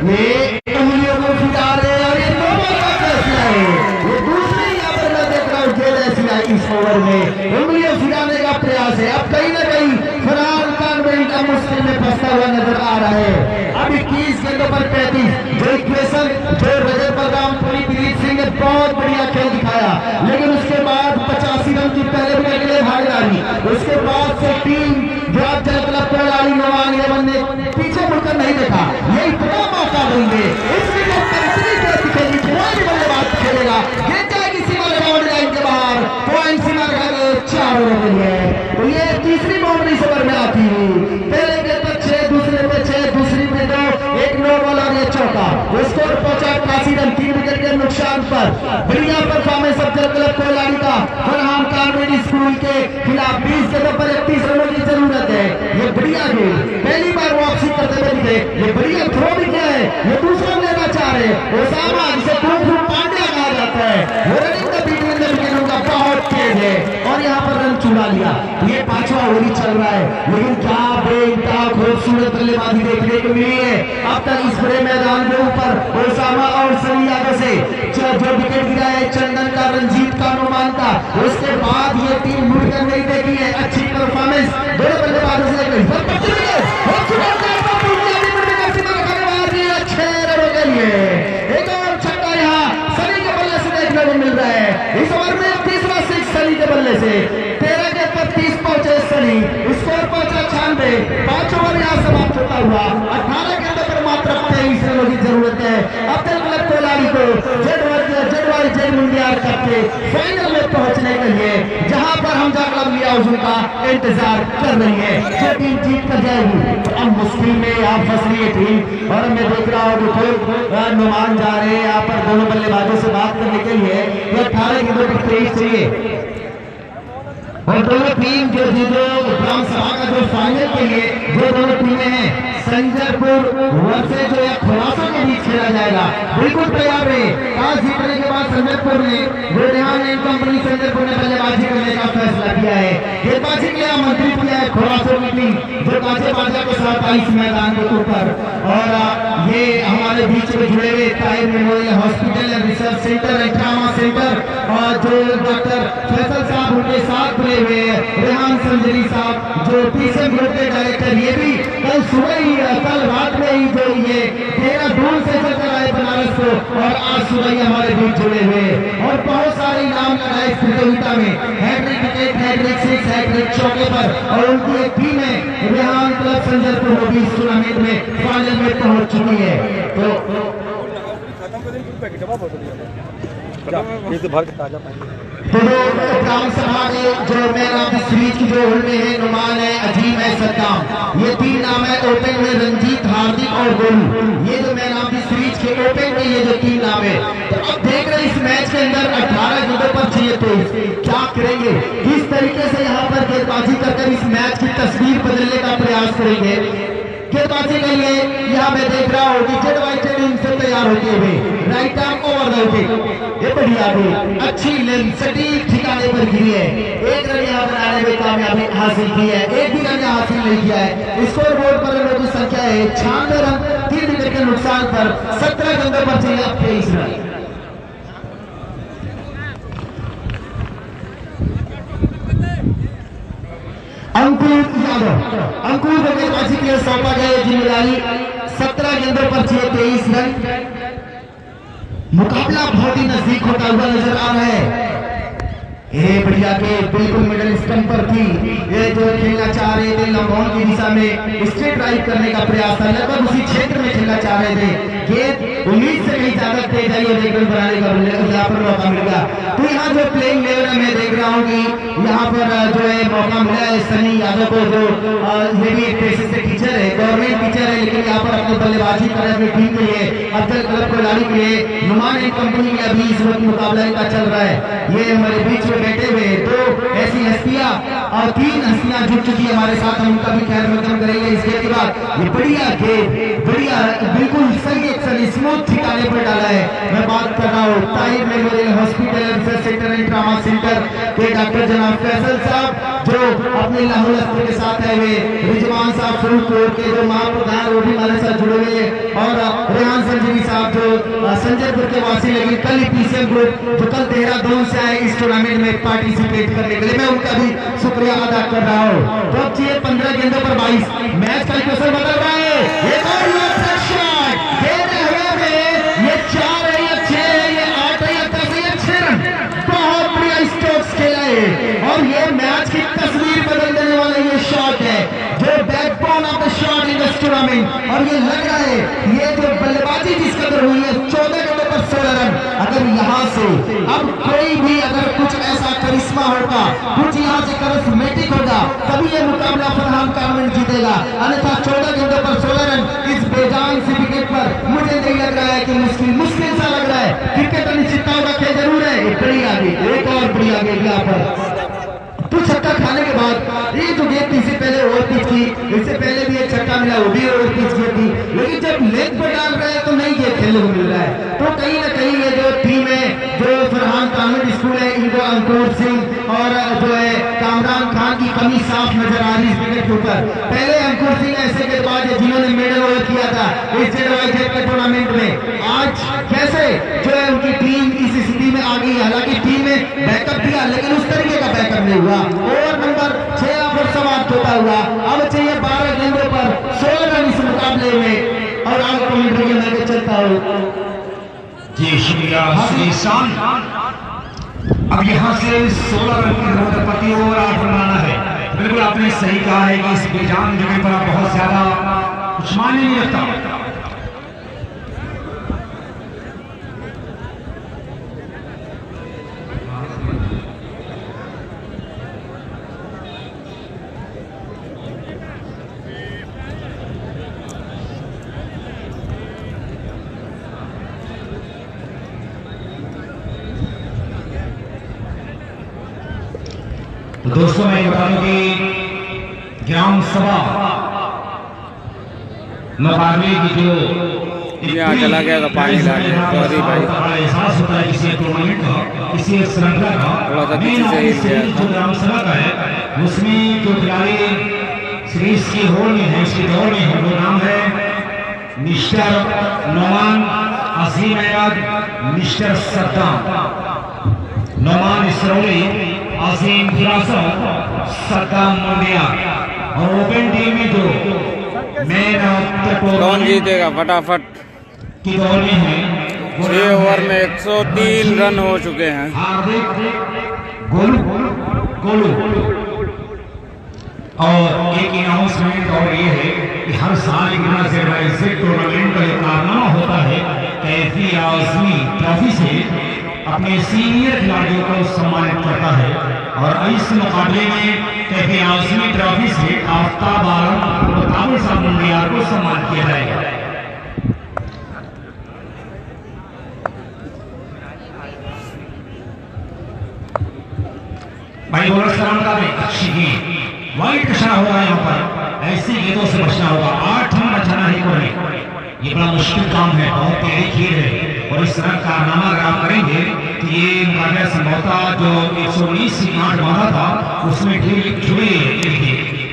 [SPEAKER 4] ये उंगलियों को फिरा रहे और ये 2 बॉल का फैसला है, ये दूसरी यहाँ पर मैं देख रहा हूँ गेंद ऐसी आई इस ओवर में, उंगलियों फिराने का प्रयास है। अब कहीं ना कहीं फरहान खान का मुश्किल में फंसता हुआ नजर आ रहा है। अब 21 गेंदों पर 35, जो इक्वेशन जो रजत बलरामपुरी दिलीप सिंह ने बहुत बढ़िया खेल दिखाया, लेकिन उसके बाद 85 रन की पहले विकेट के लिए भागीदारी, उसके बाद से टीम जो आप जलकलब कोयलानी नवान यमन ने पीछे मुड़कर नहीं देखा, ये इतना मौका देंगे इस विकेट पर, इतनी तेज दिखेगी, कोई भी बल्लेबाज खेलेगा, ये जाएगी सीमा बाउंड्री लाइन के बाहर, पॉइंट सीमा रह गए 4 ओवर के लिए। तो ये तीसरी बाउंड्री से ओवर में आती हुई, पहले गेंद पर 6, दूसरे पे 6, दूसरी पे 2, 1 नो बॉल और ये चौका, स्कोर पहुंचा 88 रन, 3 विकेट के नुकसान पर। बढ़िया परफॉर्मेंस अब जलकलब कोयलानी का फरहान कॉन्वेंट स्कूल के खिलाफ 20 गेंदों पर 31 रनों की जरूरत है। ये बढ़िया गेंद, पहली बार वापसी करते हुए दिखे, ये बढ़िया थ्रो भी किया है, ये दूसरा लेना चाह रहे ओसामा, जिसे पांड्या कहा जाता है, वो running the between the wicket का बहुत तेज है और यहाँ पर रन चुरा लिया। ये 5वां ओवर ही चल रहा है, लेकिन क्या बेइंतहा खूबसूरत बल्लेबाजी देखने को मिली है अब तक इस बड़े मैदान के ऊपर ओसामा और सनी यादव से। जो विकेट गिरा है चंदन का, रंजीत का, अनुमान का, उसके बाद ये टीम मुड़कर नहीं देखी है, अच्छी परफॉर्मेंस दोनों बल्लेबाजों से देख रही है। 6 रनों के लिए एक और छक्का यहाँ सनी के बल्ले से देखने को मिल रहा है। इस ओवर में तीसरा 6 सनी के बल्ले से 13 के 30 पहुंचे तवाज़ुन का इंतजार कर रही है। जो टीम जीत कर जाएगी अब मुश्किल में आप फंस रही है टीम। और मैं देख रहा हूँ कि खुद नुमान जा रहे हैं यहाँ पर दोनों बल्लेबाजों से बात करने के लिए। ये 18 गेंदों पर 23 चाहिए और दोनों टीम जो जीतो ग्राम सभा का जो फाइनल के लिए जो दोनों टीमें हैं संजरपुर वर्सेस जो है खुलासों के बीच खेला जाएगा। बिल्कुल तैयार है। टॉस जीतने के बाद संजरपुर ने जो रेहान एंड कंपनी संजरपुर ने बल्लेबाजी करने का फैसला किया है। गेंदबाजी के लिए आमंत्रित किया है खुलासों की टीम जो काजे बाजा के साथ आई इस मैदान के ऊपर। और ये हमारे बीच में जुड़े हुए Tahir memorial hospital and research centre and trauma centre और जो डॉक्टर फैसल साहब उनके साथ जुड़े हुए रेहान संजरी साहब जो पीसीएम ग्रुप के डायरेक्टर। ये भी कल सुबह ही कल रात में ही जो ये देहरादून से चलकर आए बनारस को और आज सुबह ही हमारे बीच जुड़े हुए और बहुत सारे इनाम लगाए इस प्रतियोगिता में। Hattrick wicket, hattrick six, hattrick चौके पर और उनकी एक टीम है रेहान क्लब संजरपुर भी इस टूर्नामेंट में फाइनल में पहुंच चुकी है। तो ग्राम सभा में जो मैन ऑफ द सीरीज की जो उनमें है नुमान है, अजीम है, सद्दाम। ये तीन नाम है ओपन में रंजीत, हार्दिक और गोलू। ये जो मैन ऑफ द सीरीज के ओपन में ये जो तीन नाम है। तो अब देख रहे इस मैच के अंदर 18 गेंदों पर चाहिए तो क्या करेंगे, किस तरीके से यहाँ पर गेंदबाजी कर इस मैच की तस्वीर बदलने का प्रयास करेंगे। गेंदबाजी के लिए यहाँ मैं देख रहा हूँ कि जेड वाइट से तैयार होते हुए right arm over the wicket. ये बढ़िया भी अच्छी लेंथ सटीक ठिकाने पर गिरी है। एक रन यहाँ बनाने में कामयाबी हासिल की है, एक भी रन हासिल नहीं किया है। स्कोर बोर्ड पर रनों की संख्या है 96 रन, 3 विकेट के नुकसान पर 17 गेंदों पर चाहिए 23 रन। अंकुर यादव, अंकुर को गेंदबाजी के लिए सौंपा गया जिम्मेदारी। 17 गेंदों पर चाहिए 23 रन। मुकाबला बहुत ही नजदीक होता हुआ नजर आ रहा है। ये बढ़िया के बिल्कुल मिडल स्टंप पर थी। ये जो खेलना चाह रहे थे लंबॉन की दिशा में स्ट्रेट ड्राइव करने का प्रयास था, लगभग उसी क्षेत्र में खेलना चाह रहे थे। गेंद उम्मीद से कहीं ज्यादा तेज आई और एक रन बनाने का यहाँ पर मौका मिल गया। तो यहाँ जो प्लेइंग लेवल है मैं देख रहा हूँ कि यहाँ पर जो है मौका मिला है सनी यादव को जो ये भी एक पेशे से टीचर है, गवर्नमेंट टीचर है, लेकिन यहाँ पर अपनी बल्लेबाजी कर अपनी टीम के लिए अब्दुल क्लब को लाने के लिए नुमान एंड कंपनी में अभी इस वक्त मुकाबला इनका चल रहा है। ये हमारे बीच में बैठे हुए दो ऐसी हस्तियां और 3 हस्तियां जुट चुकी है हमारे साथ। हम उनका भी खैर मकदम करेंगे इस गेम के बाद। ये बढ़िया गेम, बढ़िया बिल्कुल सही स्मूथ ठिकाने पर डाला है। मैं बात कर रहा हूँ Tahir memorial hospital and research centre and trauma centre के डॉक्टर जनाब फैसल साहब जो अपने लाहौल अस्पताल के साथ आए हुए, रिजवान साहब फरूखपुर के जो महाप्रधान वो भी हमारे साथ जुड़े हुए और रेहान संजरी साहब जो संजयपुर के वासी, लेकिन कल ही पीसीएम ग्रुप जो कल देहरादून से आए इस टूर्नामेंट में पार्टिसिपेट करने के लिए, मैं उनका भी शुक्रिया अदा कर रहा हूँ। तो अब चाहिए 15 गेंदों पर 22। मैच का क्वेश्चन बदल रहा है। ये 4 है या 6 है, ये 8 है या 10 है या 6 रन। बहुत बढ़िया स्ट्रोक्स खेला है और ये मैच की तस्वीर बदल देने वाला ये शॉट है जो backbone of the shot in this tournament. और ये लग रहा है ये जो बल्लेबाजी जिस कदर हुई है 14 गेंदों पर 16 रन। अगर यहाँ से अब कोई भी अगर कुछ ऐसा करिश्मा होगा, कुछ यहाँ से करिश्मेटिक होगा, तभी ये मुकाबला फरहान कार्मेंट जीतेगा। अन्यथा 14 गेंदों पर 16 रन इस बेजान से विकेट पर मुझे नहीं लग रहा है कि मुश्किल सा लग रहा है। क्रिकेट अनिश्चितताओं का खेल जरूर है। बढ़िया गेंद, एक और बढ़िया गेंद यहाँ पर तो छक्का खाने के बाद ये जो गेंद इससे पहले ओवर पिच की, इससे पहले भी एक छक्का मिला वो भी ओवर पिच की थी, लेकिन जब लेग पर डाल रहे हैं तो नहीं ये खेलने को मिल रहा है। तो कहीं ना कहीं ये जो टीम है जो फरहान कॉन्वेंट स्कूल है इनको अंकुर सिंह और जो है कामरान खान की कमी साफ नजर आ रही इस विकेट के ऊपर। पहले अंकुर सिंह ऐसे गेंदबाज है जिन्होंने मेडल ओवर किया था इस के टूर्नामेंट में। आज कैसे जो है उनकी टीम इस स्थिति में आ गई, हालांकि टीम में बैकअप दिया लेकिन उस तरीके का बैकअप नहीं हुआ। ओवर नंबर 6 पर समाप्त होता हुआ अब चाहिए 12 गेंदों पर 16 रन इस मुकाबले में। और आज कमेंट्री में मैं चलता हूँ
[SPEAKER 1] जी शुक्रिया शान। अब यहाँ से 16 रन की जरूरत पड़ती है और 8 बनाना है। बिल्कुल आपने सही कहा है कि इस बेजान जगह पर बहुत ज्यादा कुछ मायने नहीं रखता। तो दोस्तों मैं बता दूं कि ग्राम सभा मुकाबले की जो
[SPEAKER 2] यहाँ चला गया था पानी लाने, सॉरी भाई।
[SPEAKER 1] बड़ा एहसास होता है किसी टूर्नामेंट का, किसी एक श्रृंखला का।
[SPEAKER 2] थोड़ा सा पीछे
[SPEAKER 1] मेन
[SPEAKER 2] से ही गया
[SPEAKER 1] जो ग्राम सभा का है उसमें जो खिलाड़ी सीरीज की होड़ में है, इसकी दौड़ में है, वो नाम है मिस्टर नोमान अजीम अहमद, मिस्टर सद्दाम नोमान इसरौली, अजीम फिरासत, सद्दाम मुंडिया। और ओपन टीम में जो मैन ऑफ द
[SPEAKER 2] कौन
[SPEAKER 1] टूर्नामेंट
[SPEAKER 2] जीतेगा फटाफट?
[SPEAKER 1] की दौड़ में है
[SPEAKER 2] 6 ओवर में 103 रन हो चुके हैं।
[SPEAKER 1] हार्दिक गोलू। और एक अनाउंसमेंट और ये है कि हर साल इस टूर्नामेंट का जो कारनामा होता है, कैफी आजमी ट्रॉफी से अपने सीनियर खिलाड़ियों को सम्मानित करता है। और इस मुकाबले में कैफी आजमी ट्रॉफी से आफ्ताब आलम और काबुल साहब मुंडियार को सम्मानित किया जाएगा। भाई बोलो सलाम का अच्छी गेंद, वाइट कशा होगा यहाँ पर, ऐसी गेंदों से बचना होगा। 8 रन बचाना है को, ये बड़ा मुश्किल काम है, बहुत तेरी खेल है। और इस तरह कारनामा अगर आप करेंगे तो ये मुकाबला संभवतः जो 119 की गांठ बांधा था उसमें ठीक जुड़े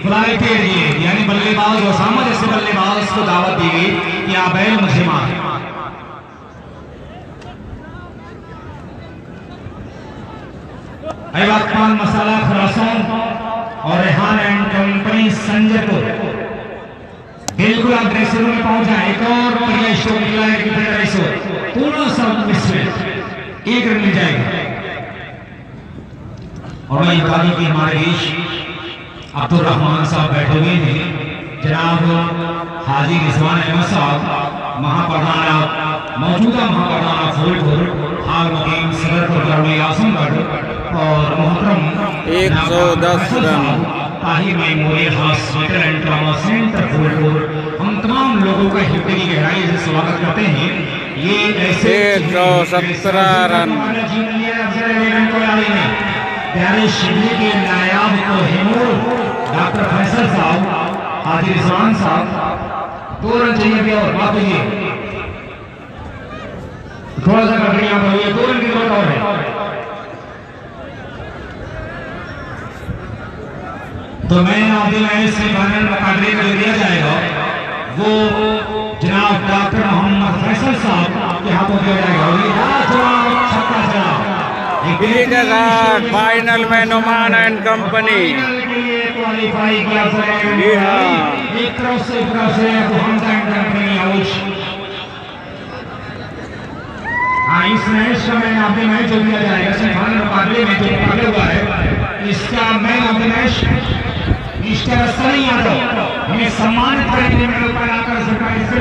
[SPEAKER 1] फ्लाई के लिए, यानी बल्लेबाज ओसामा जैसे बल्लेबाज को दावत दी गई कि आप बैल मुझे मार। खान मसाला खुरासान और रेहान एंड कंपनी संजयपुर बिल्कुल आप ड्रेसिंग रूम में पहुंच जाए। एक और बढ़िया स्ट्रोक निकला है कि पूर्ण सब मिसमेच, 1 रन मिल जाएगा। और मैं बता दूं कि हमारे देश अब्दुल रहमान साहब बैठे हुए थे, जनाब हाजी रिजवान अहमद साहब महाप्रधान, मौजूदा महाप्रधान फूलपुर, हाल मुकीम सदर आजमगढ़, और मोहतरम
[SPEAKER 2] 110 run
[SPEAKER 1] Tahir memorial hospital and trauma centre Phulpur. हम तमाम लोगों का हृदय की गहराई से स्वागत करते हैं। ये ऐसे
[SPEAKER 2] 117 रन
[SPEAKER 1] प्यारे शिवली के नायाब कोहिनूर डॉक्टर फैसल साहब, हाजी रिजवान साहब, 2 रन चाहिए भी और बात हुई थोड़ा सा गड़बड़ियां हुई है, 2 रन की जरूरत और है। तो मैं आपके मैच से फाइनल मुकाबले को दिया जाएगा वो जनाब डॉक्टर मोहम्मद फैसल साहब के हाथों दिया जाएगा। और ये लाजवाब छक्का जनाब
[SPEAKER 2] फाइनल में नुमान एंड कंपनी।
[SPEAKER 1] क्वालिफाई किया
[SPEAKER 2] जी हाँ,
[SPEAKER 1] एक तरफ से हमजा एंड कंपनी आउट। हाँ, इस मैच का मैन ऑफ द मैच जो दिया जाएगा सेमीफाइनल मुकाबले में जो मुकाबला हुआ है, इसका man of the match mister Sunny Yadav, हमें सम्मानित करने में बनाकर सरकारी से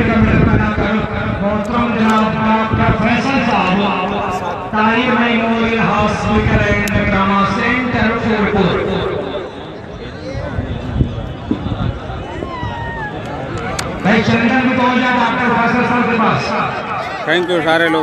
[SPEAKER 1] बनाकर मोहतरम जनाब डॉक्टर फैसल साहब, Tahir memorial hospital and trauma centre Phulpur. भाई चंदन भी पहुंच जाए डॉक्टर फैसल साहब के पास।
[SPEAKER 2] थैंक यू सारे लोग।